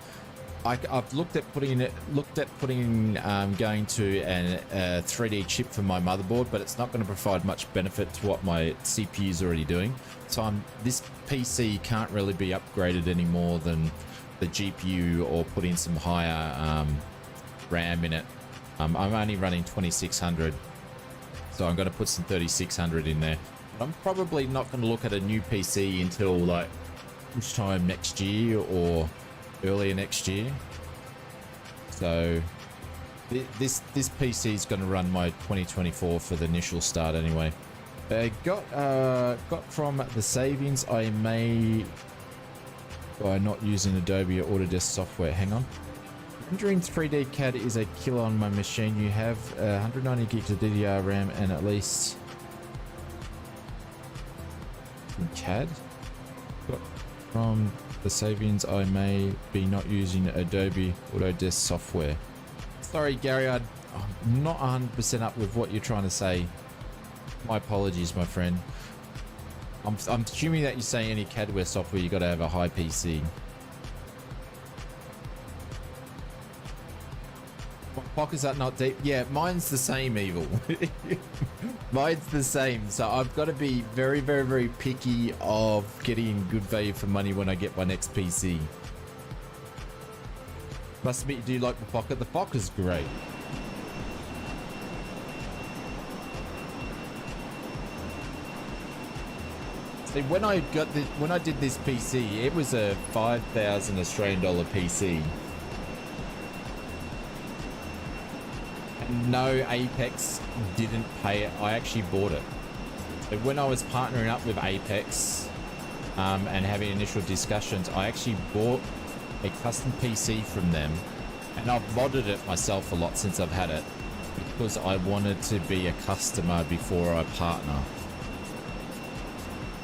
I've looked at putting going to a 3D chip for my motherboard, but it's not going to provide much benefit to what my CPU is already doing. So this PC can't really be upgraded any more than the GPU, or put in some higher RAM in it. I'm only running 2600, so I'm going to put some 3600 in there. But I'm probably not going to look at a new PC until like which time next year or earlier next year. So this PC is going to run my 2024 for the initial start anyway. Got from the savings I made by not using Adobe or Autodesk software. Hang on. Rendering 3D CAD is a killer on my machine. You have 190 gigs of DDR RAM and at least CAD. Got from the savings I may be not using Adobe Autodesk software. Sorry, Gary, I'm not 100% up with what you're trying to say. My apologies, my friend. I'm assuming that you're saying any CADware software, you got to have a high PC. Pockets are not deep. Yeah, mine's the same, Evil. Mine's the same. So I've got to be very, very, very picky of getting good value for money when I get my next PC. Must admit, you do like the Pocket. The Pocket's great. See, when I did this PC, it was a 5,000 Australian dollar PC. No, Apex didn't pay it. I actually bought it. So when I was partnering up with Apex, and having initial discussions, I actually bought a custom PC from them, and I've modded it myself a lot since I've had it, because I wanted to be a customer before I partner.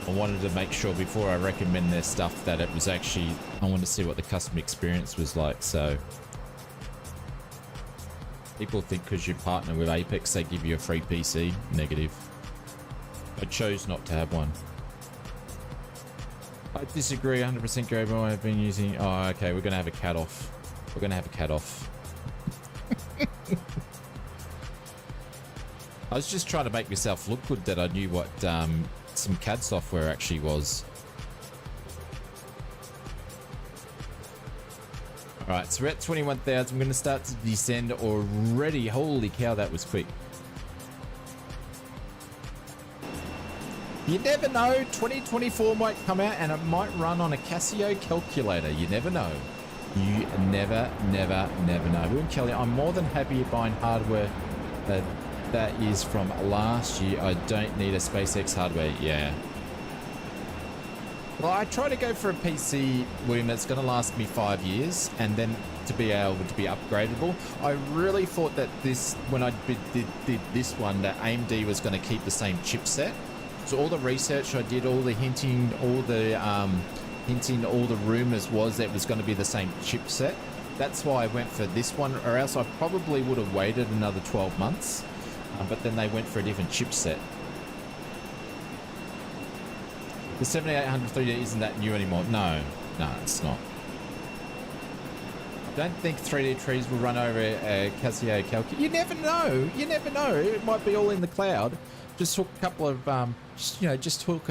I wanted to make sure before I recommend their stuff that it was actually, I wanted to see what the customer experience was like. So people think because you partner with Apex they give you a free PC. Negative. I chose not to have one. I disagree 100%, Gabriel. I've been using... Oh, okay, we're going to have a cat off. We're going to have a cat off. I was just trying to make myself look good that I knew what some CAD software actually was. Alright, so we're at 21,000. I'm going to start to descend already. Holy cow, that was quick. You never know, 2024 might come out and it might run on a Casio calculator. You never know. You never know. Who and Kelly, I'm more than happy buying hardware that is from last year. I don't need a SpaceX hardware. Yeah. Well, I try to go for a PC, William, that's going to last me 5 years and then to be able to be upgradable. I really thought that this, when I did this one, that AMD was going to keep the same chipset. So all the research I did, all the hinting, all the rumors was that it was going to be the same chipset. That's why I went for this one, or else I probably would have waited another 12 months. But then they went for a different chipset. The 7800 3D isn't that new anymore. No, it's not. I don't think 3D trees will run over a Casio calculator. You never know. You never know. It might be all in the cloud. Just hook a couple of, just hook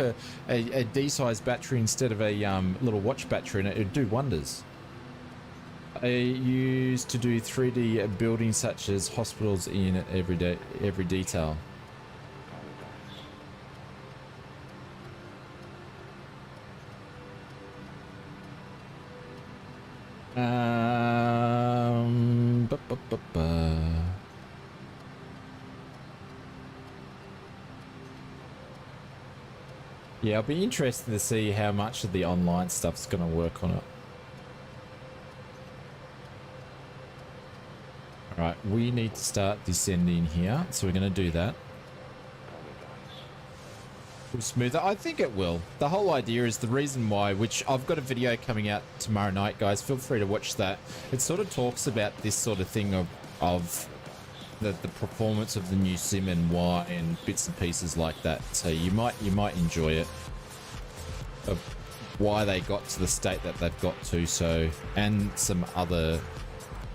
a D-sized battery instead of a little watch battery, and it would do wonders. I used to do 3D buildings such as hospitals in every detail. Yeah, I'll be interested to see how much of the online stuff's going to work on it. Alright, we need to start descending here, so we're going to do that. Smoother? I think it will. The whole idea is the reason why, which I've got a video coming out tomorrow night, guys. Feel free to watch that. It sort of talks about this sort of thing of the performance of the new sim and why, and bits and pieces like that. So you might enjoy it, of why they got to the state that they've got to. So, and some other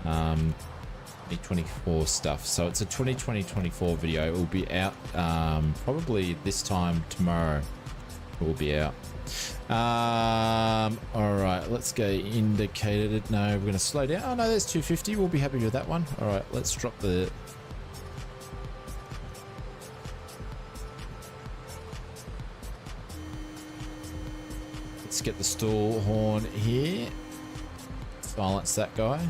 2024 stuff. So it's a 2024 video. It will be out probably this time tomorrow. It will be out. All right, let's go indicated. No, we're going to slow down. Oh no, there's 250. We'll be happy with that one. All right, let's drop the... Let's get the stall horn here. Silence that guy.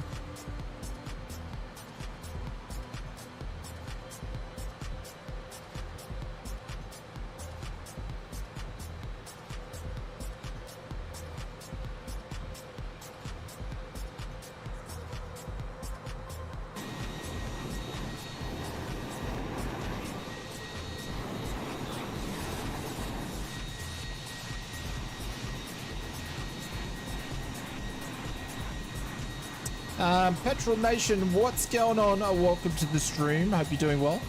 Petrol Nation, what's going on? Welcome to the stream. Hope you're doing well.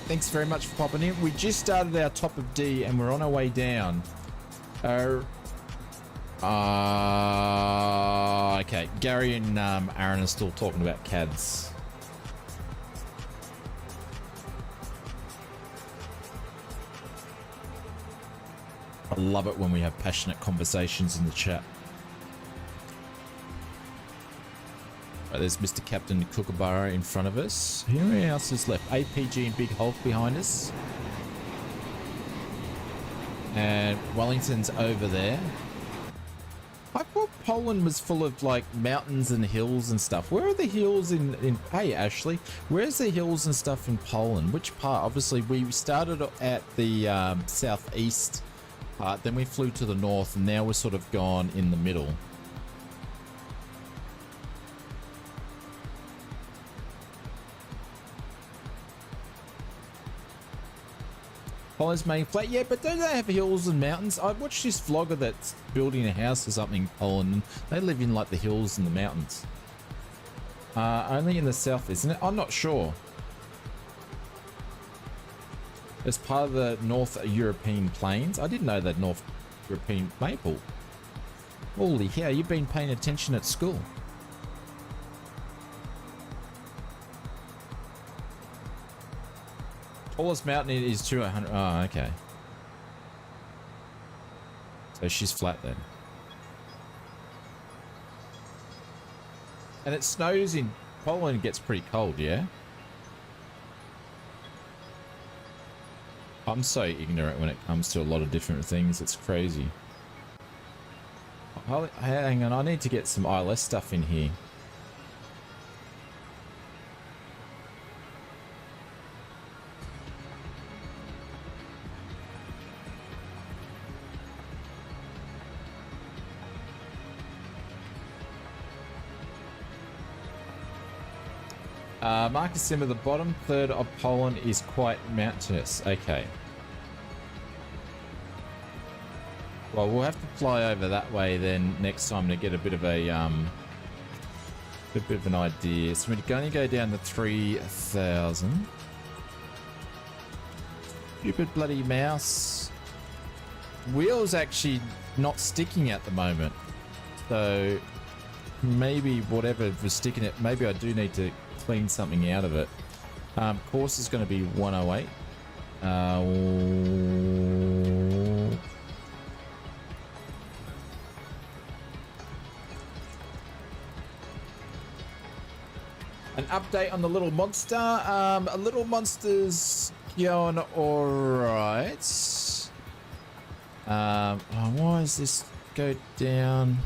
Thanks very much for popping in. We just started our top of D and we're on our way down. Okay, Gary and Aaron are still talking about CADs. I love it when we have passionate conversations in the chat. Right, there's Mr. Captain Kookaburra in front of us. Who else is left? APG and Big Hulk behind us. And Wellington's over there. I thought Poland was full of like mountains and hills and stuff. Where are the hills in hey Ashley, where's the hills and stuff in Poland? Which part? Obviously we started at the southeast Then we flew to the north, and now we're sort of gone in the middle. Poland's main flat, yeah, but don't they have hills and mountains? I watched this vlogger that's building a house or something in Poland, and they live in like the hills and the mountains. Only in the south, isn't it? I'm not sure. It's part of the North European plains. I didn't know that North European maple. Holy hell, you've been paying attention at school. Tallest mountain is 200. Oh, okay. So she's flat then. And it snows in Poland, gets pretty cold, yeah? I'm so ignorant when it comes to a lot of different things. It's crazy. Hang on, I need to get some ILS stuff in here. Marcus Simmer, the bottom third of Poland is quite mountainous. Okay. Well, we'll have to fly over that way then next time to get a bit of an idea. So we're going to go down to 3,000. Stupid bloody mouse. Wheel's actually not sticking at the moment. So maybe whatever was sticking it, maybe I do need to clean something out of it. Course is going to be 108. An update on the little monster. A little monster's going alright. Why does this go down?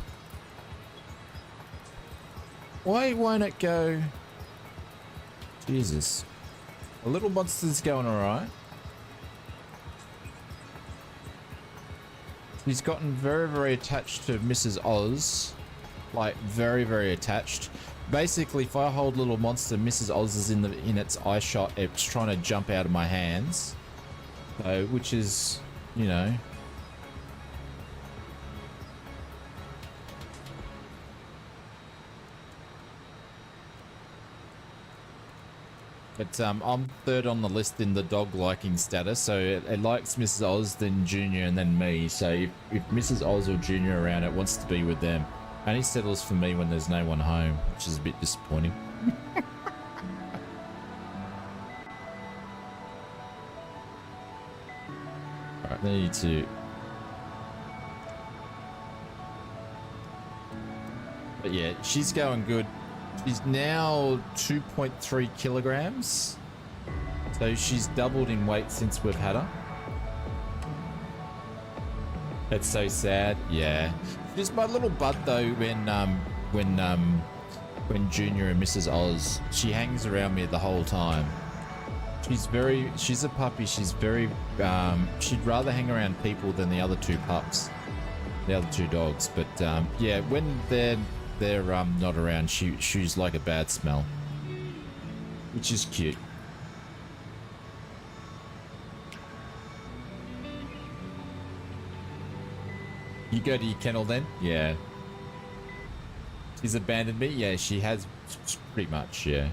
Why won't it go? Jesus. The little monster's going alright. He's gotten very, very attached to Mrs. Oz. Like, very, very attached. Basically, if I hold little monster, Mrs. Oz is in its eye shot. It's trying to jump out of my hands. So, which is, you know. But I'm third on the list in the dog liking status, so it likes Mrs. Oz, then Junior, and then me. So if Mrs. Oz or Junior around, it wants to be with them. Only settles for me when there's no one home, which is a bit disappointing. Alright, they need to... But yeah, she's going good. She's now 2.3 kilograms. So she's doubled in weight since we've had her. That's so sad. Yeah. She's my little bud though when Junior and Mrs. Oz, she hangs around me the whole time. She's a puppy. She's very, she'd rather hang around people than the other two pups, the other two dogs. But yeah, when they're not around, she's like a bad smell, which is cute. You go to your kennel then? Yeah. She's abandoned me? Yeah, she has pretty much, yeah.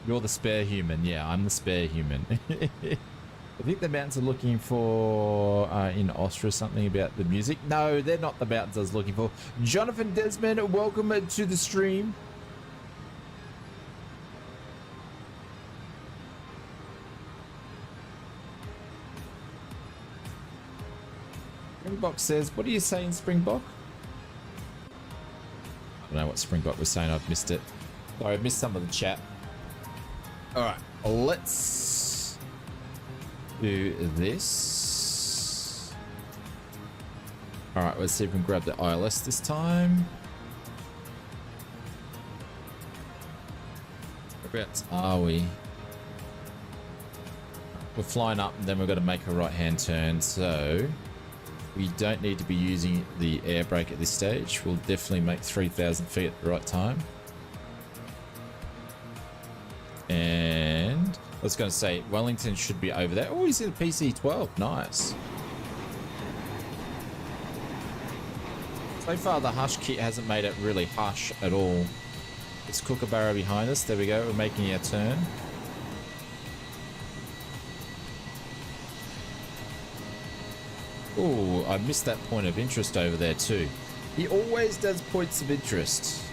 You're the spare human. Yeah, I'm the spare human. I think the mountains are looking for, in Austria, something about the music. No, they're not the mountains I was looking for. Jonathan Desmond, welcome to the stream. Springbok says, what are you saying, Springbok? I don't know what Springbok was saying. I've missed it. Sorry, I've missed some of the chat. All right, let's do this. All right, let's see if we can grab the ILS this time. Whereabouts are we? We're flying up and then we've got to make a right-hand turn, so We don't need to be using the air brake at this stage. We'll definitely make 3,000 feet at the right time. And I was going to say, Wellington should be over there. Oh, he's in a PC-12. Nice. So far, the hush kit hasn't made it really hush at all. It's Kookaburra behind us. There we go. We're making our turn. Oh, I missed that point of interest over there too. He always does points of interest.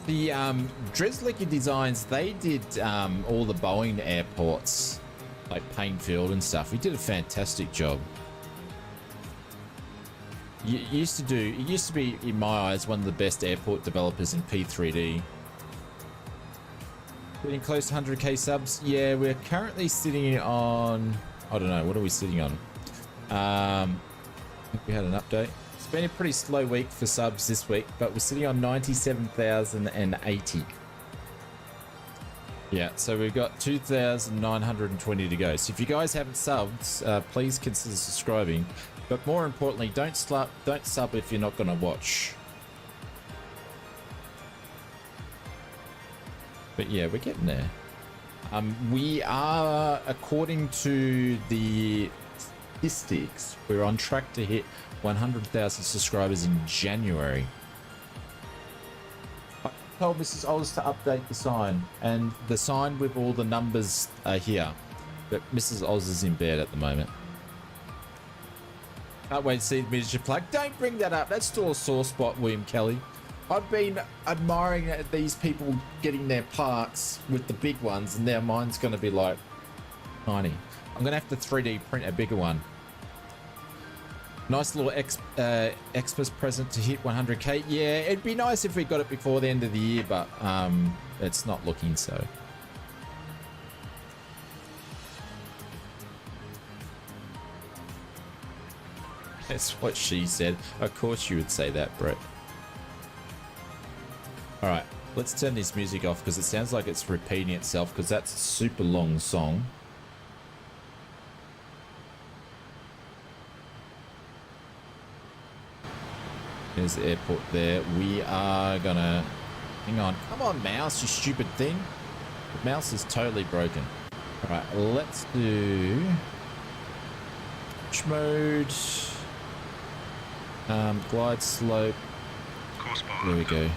The Dreslicker Designs, they did all the Boeing airports, like Painfield and stuff. He did a fantastic job. It used to be, in my eyes, one of the best airport developers in P3D. Getting close to 100k subs. Yeah, we're currently sitting on, I don't know, what are we sitting on? I think we had an update. It's been a pretty slow week for subs this week, but we're sitting on 97,080. Yeah, so we've got 2,920 to go. So if you guys haven't subbed, please consider subscribing. But more importantly, don't sub if you're not going to watch. But yeah, we're getting there. We are, according to the statistics, we're on track to hit 100,000 subscribers in January. I told Mrs. Oz to update the sign, and the sign with all the numbers are here. But Mrs. Oz is in bed at the moment. Can't wait to see the miniature plaque. Don't bring that up. That's still a sore spot, William Kelly. I've been admiring these people getting their plaques with the big ones, and now mine's going to be like tiny. I'm going to have to 3D print a bigger one. Nice little Xmas present to hit 100k. Yeah, it'd be nice if we got it before the end of the year, but it's not looking so. That's what she said. Of course you would say that, Brett. All right, let's turn this music off because it sounds like it's repeating itself because that's a super long song. There's the airport there. We are gonna... Hang on. Come on, mouse, you stupid thing. The mouse is totally broken. All right, let's do... Push mode. Glide slope. There we go.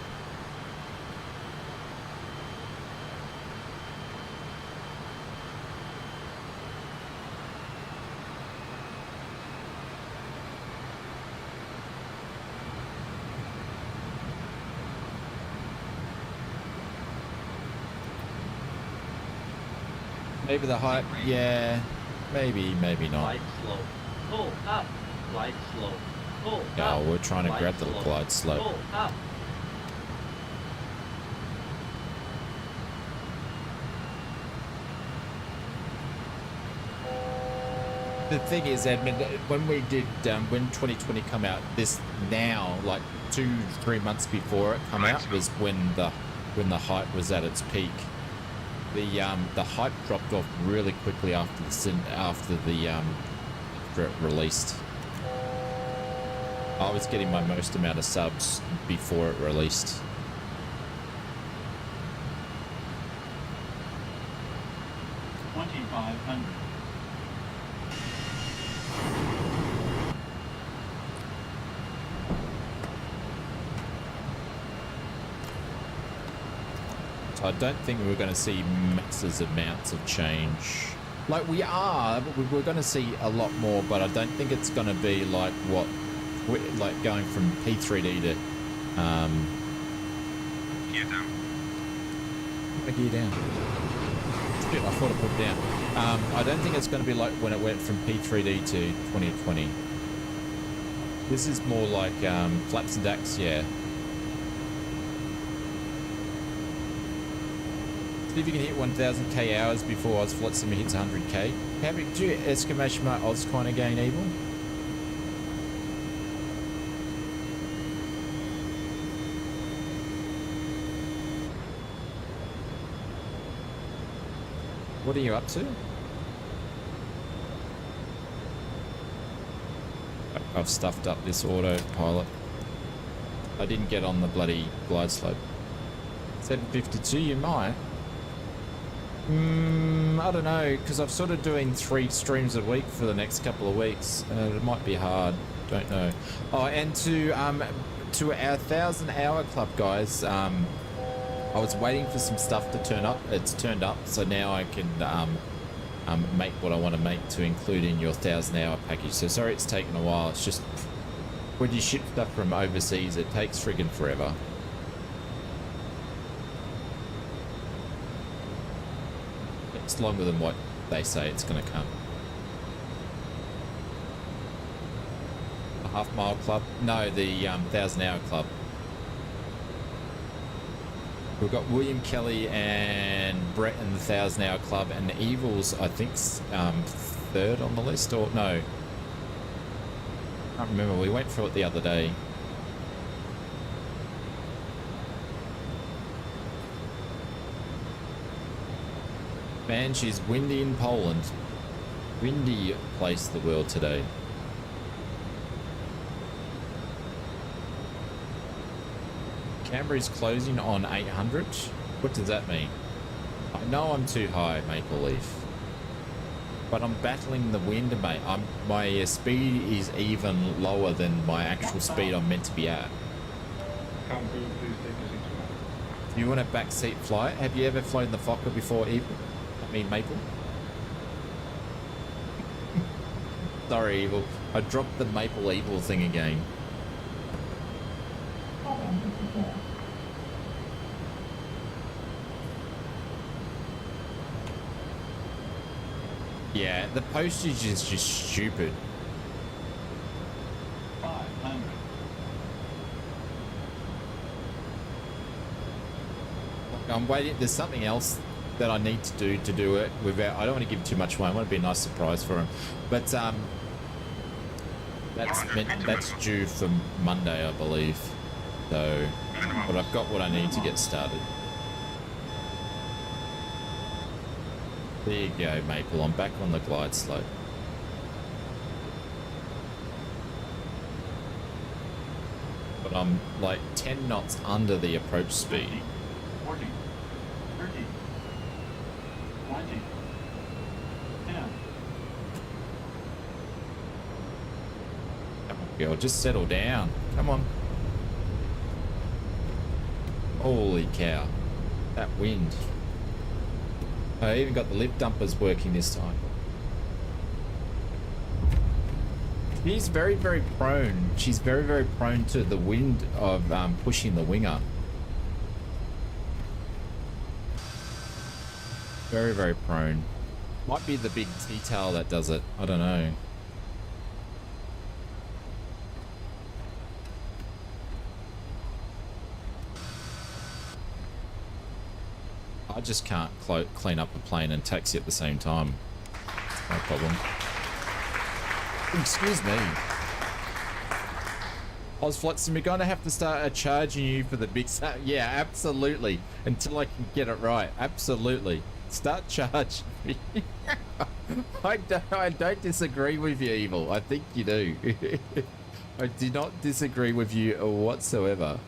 Maybe the height, yeah, maybe not. Glide slope. Pull up. Glide slope. Pull up. No, we're trying to grab the glide slope. Pull up. The thing is, Edmund, when we did, when 2020 come out, this now, like 2-3 months before it come out, was when the hype was at its peak. The hype dropped off really quickly after it released. I was getting my most amount of subs before it released. I don't think we're going to see massive amounts of change. Like we are, but we're going to see a lot more, but I don't think it's going to be like what, like going from P3D to, Gear down. Gear down. Shit, I thought I put it down. I don't think it's going to be like when it went from P3D to 2020. This is more like flaps and decks, yeah. See if you can hit 1,000k hours before ausflightsimmer hits 100k. How big do you exclamation mark Oz kind of gain evil? What are you up to? I've stuffed up this autopilot. I didn't get on the bloody glide slope. 752, you might. I don't know, because I'm sort of doing 3 streams a week for the next couple of weeks. It might be hard. Don't know. Oh, and to our 1,000-hour club, guys. I was waiting for some stuff to turn up. It's turned up, so now I can make what I want to make to include in your 1,000-hour package. So sorry it's taken a while. It's just when you ship stuff from overseas, it takes friggin' forever. It's longer than what they say it's going to come. A half-mile club? No, the 1,000-hour club. We've got William Kelly and Brett in the 1,000-hour club, and Evil's, I think, 3rd on the list, or no? I can't remember. We went through it the other day. Man, she's windy in Poland. Windy place of the world today. Canberra's closing on 800. What does that mean? I know I'm too high, Maple Leaf. But I'm battling the wind, mate. My speed is even lower than my actual speed I'm meant to be at. Do you want a backseat flight? Have you ever flown the Fokker before, Evil? I mean, Maple? Sorry, Evil. I dropped the Maple Evil thing again. Yeah, the postage is just stupid. 500. I'm waiting. There's something else that I need to do it without. I don't want to give too much away. I want to be a nice surprise for him. But that's due for Monday, I believe. So, but I've got what I need to get started. There you go, Maple. I'm back on the glide slope. But I'm like 10 knots under the approach speed. 40, 30, 20, 10. Come on, girl, just settle down. Come on. Holy cow. That wind. I even got the lip dumpers working this time. She's very, very prone. She's very, very prone to the wind of pushing the wing up. Very, very prone. Might be the big T-tail that does it. I don't know. I just can't clean up the plane and taxi at the same time. No problem. Excuse me. Ausflightsimmer, we're going to have to start charging you for the big... Yeah, absolutely. Until I can get it right. Absolutely. Start charging me. I don't disagree with you, Evil. I think you do. I do not disagree with you whatsoever.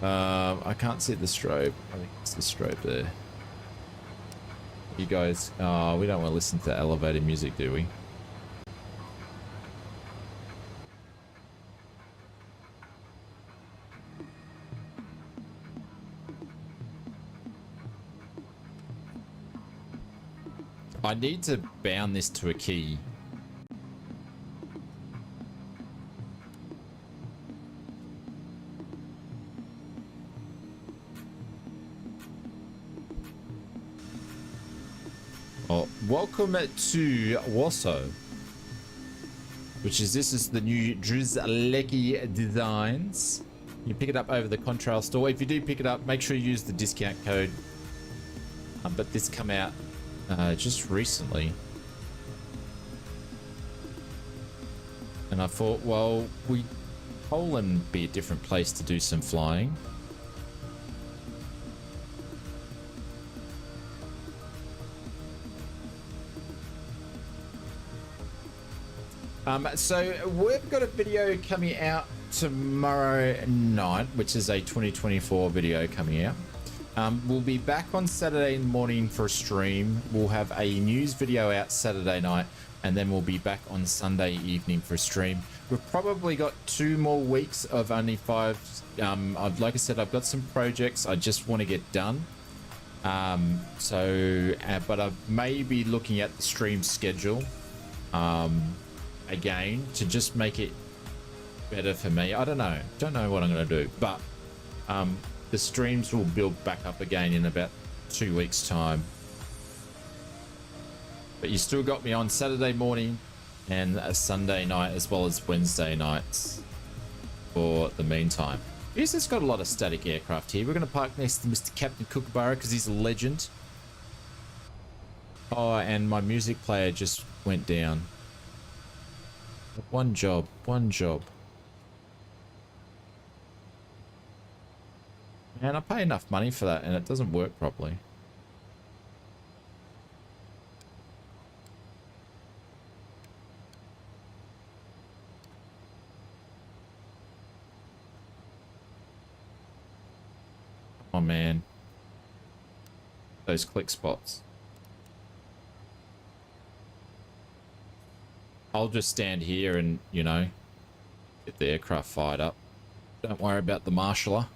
I can't see the strobe. I think it's the strobe there. You guys, we don't want to listen to elevated music, do we? I need to bound this to a key. Oh, welcome to Warsaw, which is this is the new Druzlecki designs. You pick it up over the Contrail store. If you do pick it up, make sure you use the discount code. But this come out just recently, and I thought, well, Poland be a different place to do some flying. So we've got a video coming out tomorrow night, which is a 2024 video coming out. We'll be back on Saturday morning for a stream. We'll have a news video out Saturday night, and then we'll be back on Sunday evening for a stream. We've probably got 2 more weeks of only 5. Like I said, I've got some projects I just want to get done. But I may be looking at the stream schedule again to just make it better for me. I don't know what I'm going to do, but the streams will build back up again in about 2 weeks time. But you still got me on Saturday morning and a Sunday night, as well as Wednesday nights for the meantime. He's just got a lot of static aircraft here. We're going to park next to Mr. Captain Kookaburra because he's a legend. Oh, and my music player just went down. One job. Man, I pay enough money for that and it doesn't work properly. Oh man, those click spots. I'll just stand here and, you know, get the aircraft fired up. Don't worry about the marshaller.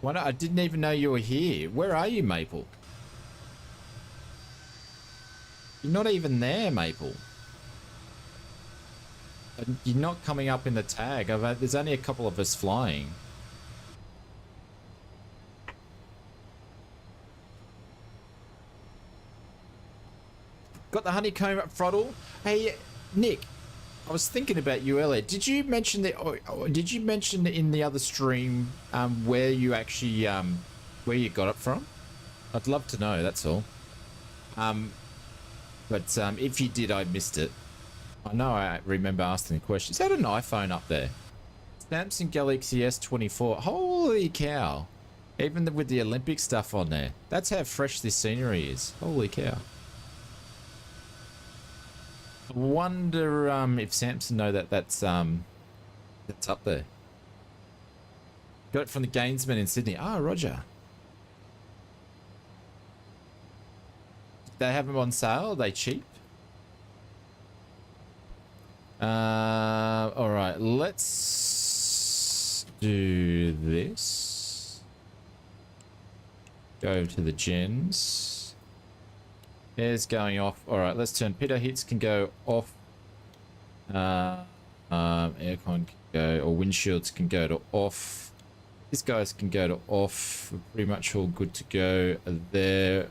I didn't even know you were here. Where are you, Maple? You're not even there, Maple. You're not coming up in the tag. There's only a couple of us flying. Got the honeycomb at throttle. Hey, Nick, I was thinking about you earlier. Did you mention in the other stream where you actually where you got it from? I'd love to know. That's all. But if you did, I missed it. I know I remember asking the question. Is that an iPhone up there? Samsung Galaxy S24. Holy cow. Even with the Olympic stuff on there. That's how fresh this scenery is. Holy cow. I wonder if Samsung know that's up there. Got it from the Gainsman in Sydney. Ah, Roger. They have them on sale? Are they cheap? All right, let's do this. Go to the gens. Air's going off. All right, let's turn. Pitot hits can go off. Aircon can go, or windshields can go to off. These guys can go to off. We're pretty much all good to go there.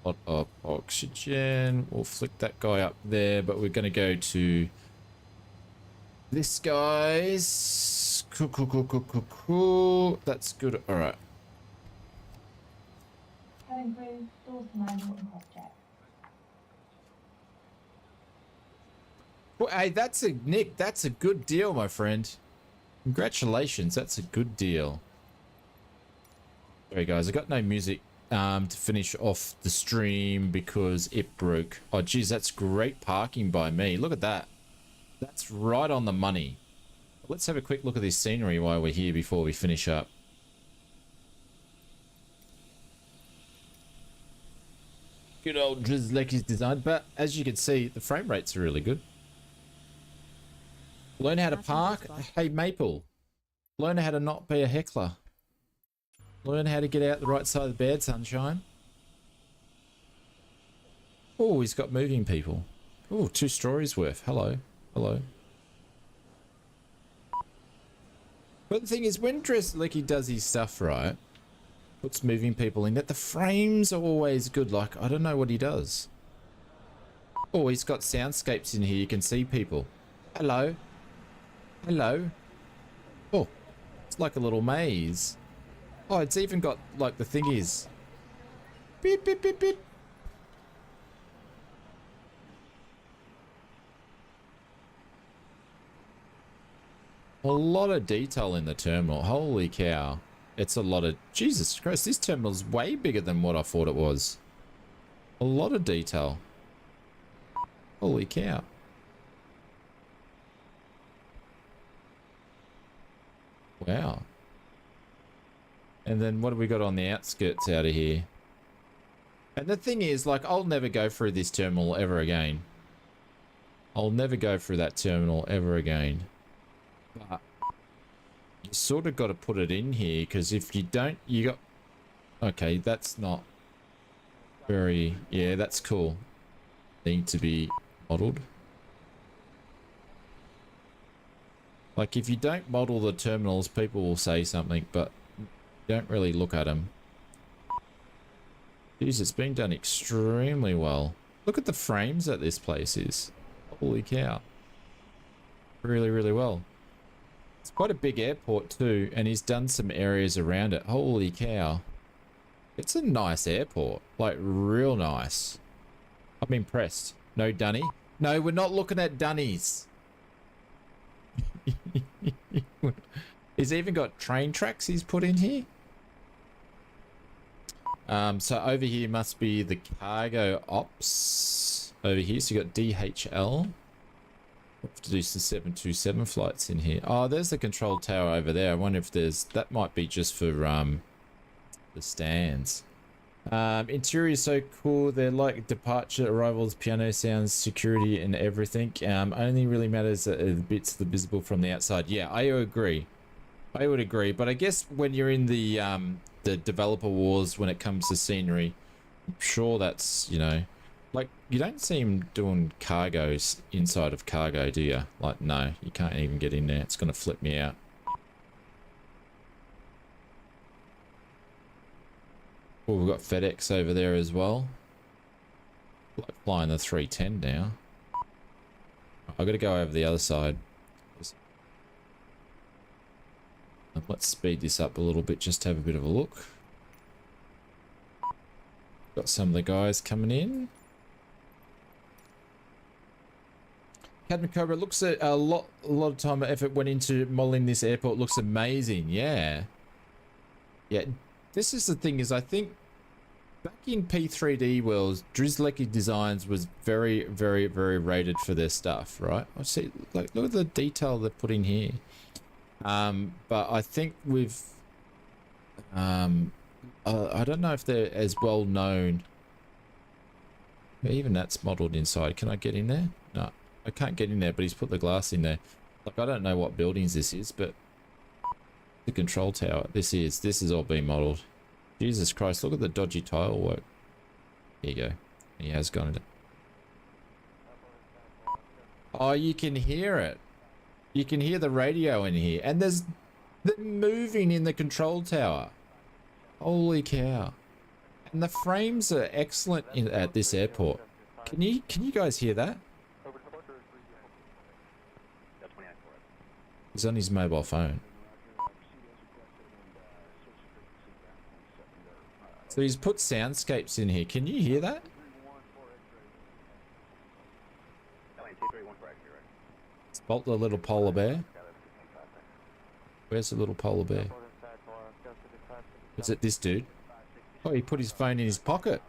Lot of oxygen. We'll flick that guy up there, but we're going to go to this guy's. Cool. That's good. All right. Going through doors to manual and cross check. Well, hey, Nick. That's a good deal, my friend. Congratulations. That's a good deal. Sorry, guys. I got no music to finish off the stream because it broke. Oh, geez, that's great parking by me. Look at that. That's right on the money. Let's have a quick look at this scenery while we're here before we finish up. Good old Drizzlecky's design, but as you can see, the frame rates are really good. Learn how to park. Hey, Maple. Learn how to not be a heckler. Learn how to get out the right side of the bed, sunshine. Oh, he's got moving people. Oh, 2 stories worth. Hello. Hello. But the thing is, when Drizzlecky does his stuff right, puts moving people in, that the frames are always good. Like, I don't know what he does. Oh, he's got soundscapes in here. You can see people. Hello. Hello. Oh, it's like a little maze. Oh, it's even got, like, the thingies. Beep, beep, beep, beep. A lot of detail in the terminal. Holy cow. It's a lot of... Jesus Christ, this terminal's way bigger than what I thought it was. A lot of detail. Holy cow. Wow. And then what have we got on the outskirts out of here? And the thing is, like, I'll never go through this terminal ever again. I'll never go through that terminal ever again. But you sort of got to put it in here, because if you don't, you got... Okay, that's not very... Yeah, that's cool. Need to be modeled. Like, if you don't model the terminals, people will say something, but you don't really look at them. Jeez, it's been done extremely well. Look at the frames that this place is. Holy cow. Really, really well. It's quite a big airport too, and he's done some areas around it. Holy cow. It's a nice airport. Like, real nice. I'm impressed. No dunny? No, we're not looking at dunnies. He's even got train tracks he's put in here. So over here must be the cargo ops. Over here, so you got DHL. We'll have to do some 727 flights in here. Oh, there's the control tower over there. I wonder if there's... That might be just for the stands. Interior is so cool. They're like departure, arrivals, piano sounds, security, and everything. Only really matters the bits that are visible from the outside. Yeah, I agree. I would agree. But I guess when you're in the developer wars, when it comes to scenery, I'm sure that's, you know, like, you don't see him doing cargos inside of cargo, do you? Like, no, you can't even get in there. It's going to flip me out. Oh, we've got FedEx over there as well. Like flying the 310 now. I've got to go over the other side. Let's speed this up a little bit just to have a bit of a look. Got some of the guys coming in. Captain Cobra looks at a lot of time and effort went into modeling this airport. Looks amazing. Yeah. Yeah. This is the thing, is I think back in P3D worlds, Drizlecki Designs was very, very, very rated for their stuff, right? I see, like, look at the detail they put in here. But I think with, I don't know if they're as well known. Even that's modeled inside. Can I get in there? No, I can't get in there, but he's put the glass in there. Like, I don't know what buildings this is, but the control tower, this is all being modeled. Jesus Christ, look at the dodgy tile work. Here you go. He has gone into... Oh, you can hear it. You can hear the radio in here, and there's them moving in the control tower. Holy cow. And the frames are excellent at this airport. Can you guys hear that? He's on his mobile phone. So he's put soundscapes in here. Can you hear that? Spot the little polar bear. Where's the little polar bear? Is it this dude? Oh, he put his phone in his pocket.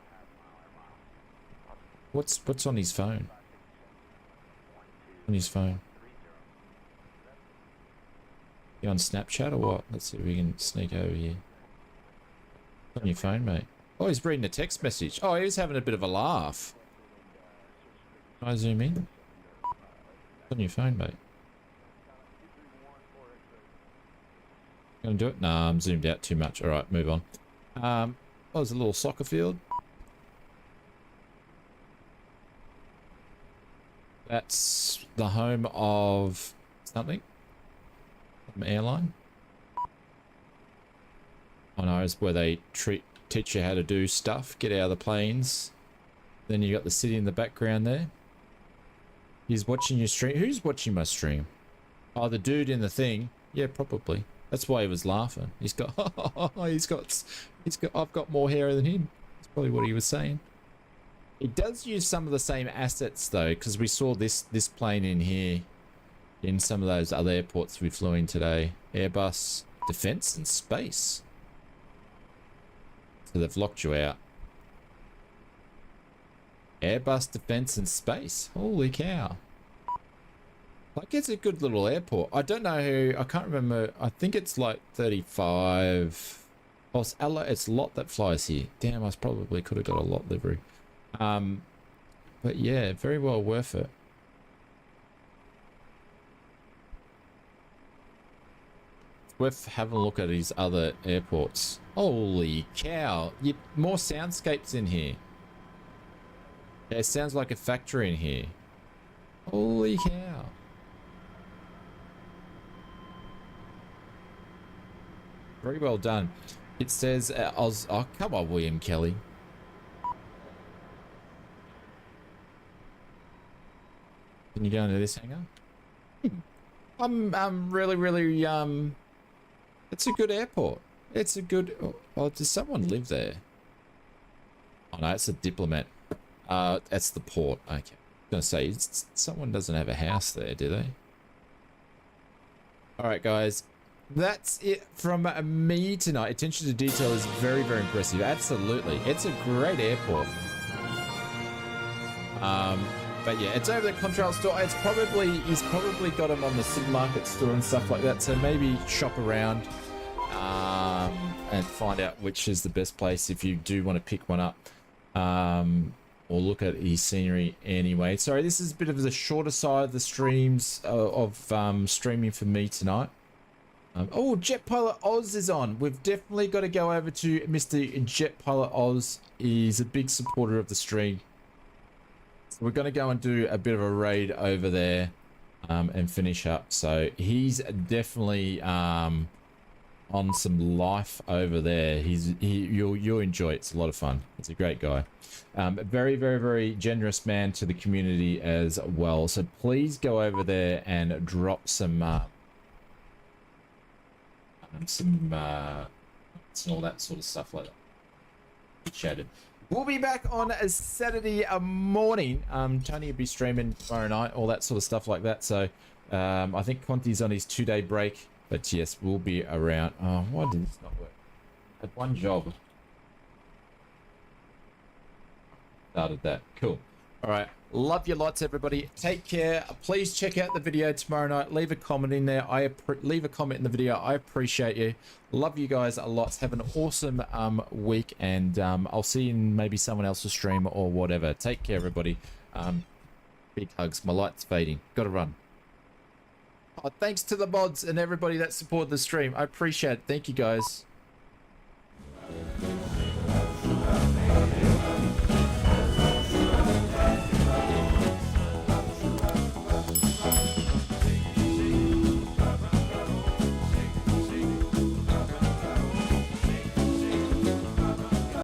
What's on his phone? On his phone. You on Snapchat or what? Let's see if we can sneak over here. On your phone, mate. Oh, he's reading a text message. Oh, he was having a bit of a laugh. Can I zoom in? On your phone, mate. Gonna do it? Nah, I'm zoomed out too much. Alright, move on. Oh, there's a little soccer field. That's the home of something. Some airline. Oh no, it's where they teach you how to do stuff, get out of the planes. Then you got the city in the background there. He's watching your stream. Who's watching my stream? Oh, the dude in the thing. Yeah, probably. That's why he was laughing. He's got, I've got more hair than him. That's probably what he was saying. It does use some of the same assets though, because we saw this plane in here in some of those other airports we flew in today. Airbus, Defence and Space. So they've locked you out. Airbus Defence and Space. Holy cow. Like, it's a good little airport. I don't know who, I can't remember. I think it's like 35. Oh, it's Lot that flies here. Damn, I probably could have got a Lot livery. But yeah, very well worth it. It's worth having a look at his other airports. Holy cow. More soundscapes in here. Yeah, it sounds like a factory in here. Holy cow. Very well done. It says, oh, come on, William Kelly. Can you go into this hangar? I'm really, it's a good airport. It's a good, oh, does someone live there? Oh no, it's a diplomat. That's the port. Okay. I was gonna say, someone doesn't have a house there, do they? All right, guys. That's it from me tonight. Attention to detail is very, very impressive. Absolutely. It's a great airport. But yeah, it's over the Contrail store. He's probably got them on the supermarket store and stuff like that. So maybe shop around and find out which is the best place if you do want to pick one up. Or look at his scenery anyway. Sorry, this is a bit of the shorter side of the streams of streaming for me tonight. Oh, Jet Pilot Oz is on. We've definitely got to go over to Mr. Jet Pilot Oz. He's a big supporter of the stream. So we're going to go and do a bit of a raid over there and finish up. So he's definitely on some life over there. You'll enjoy it. It's a lot of fun. It's a great guy. Very, very, very generous man to the community as well. So please go over there and drop some and all that sort of stuff like that. Chatted. We'll be back on a Saturday morning. Tony will be streaming tomorrow night, all that sort of stuff like that. So I think Conti's on his 2-day break, but yes, we'll be around. Oh, why did this not work? I had one job. Started that. Cool. All right. Love you lots, everybody. Take care. Please check out the video tomorrow night. Leave a comment in there. Leave a comment in the video. I appreciate you. Love you guys a lot. Have an awesome week, and I'll see you in maybe someone else's stream or whatever. Take care, everybody. Big hugs. My light's fading. Gotta run. Oh, thanks to the mods and everybody that supported the stream. I appreciate it. Thank you, guys.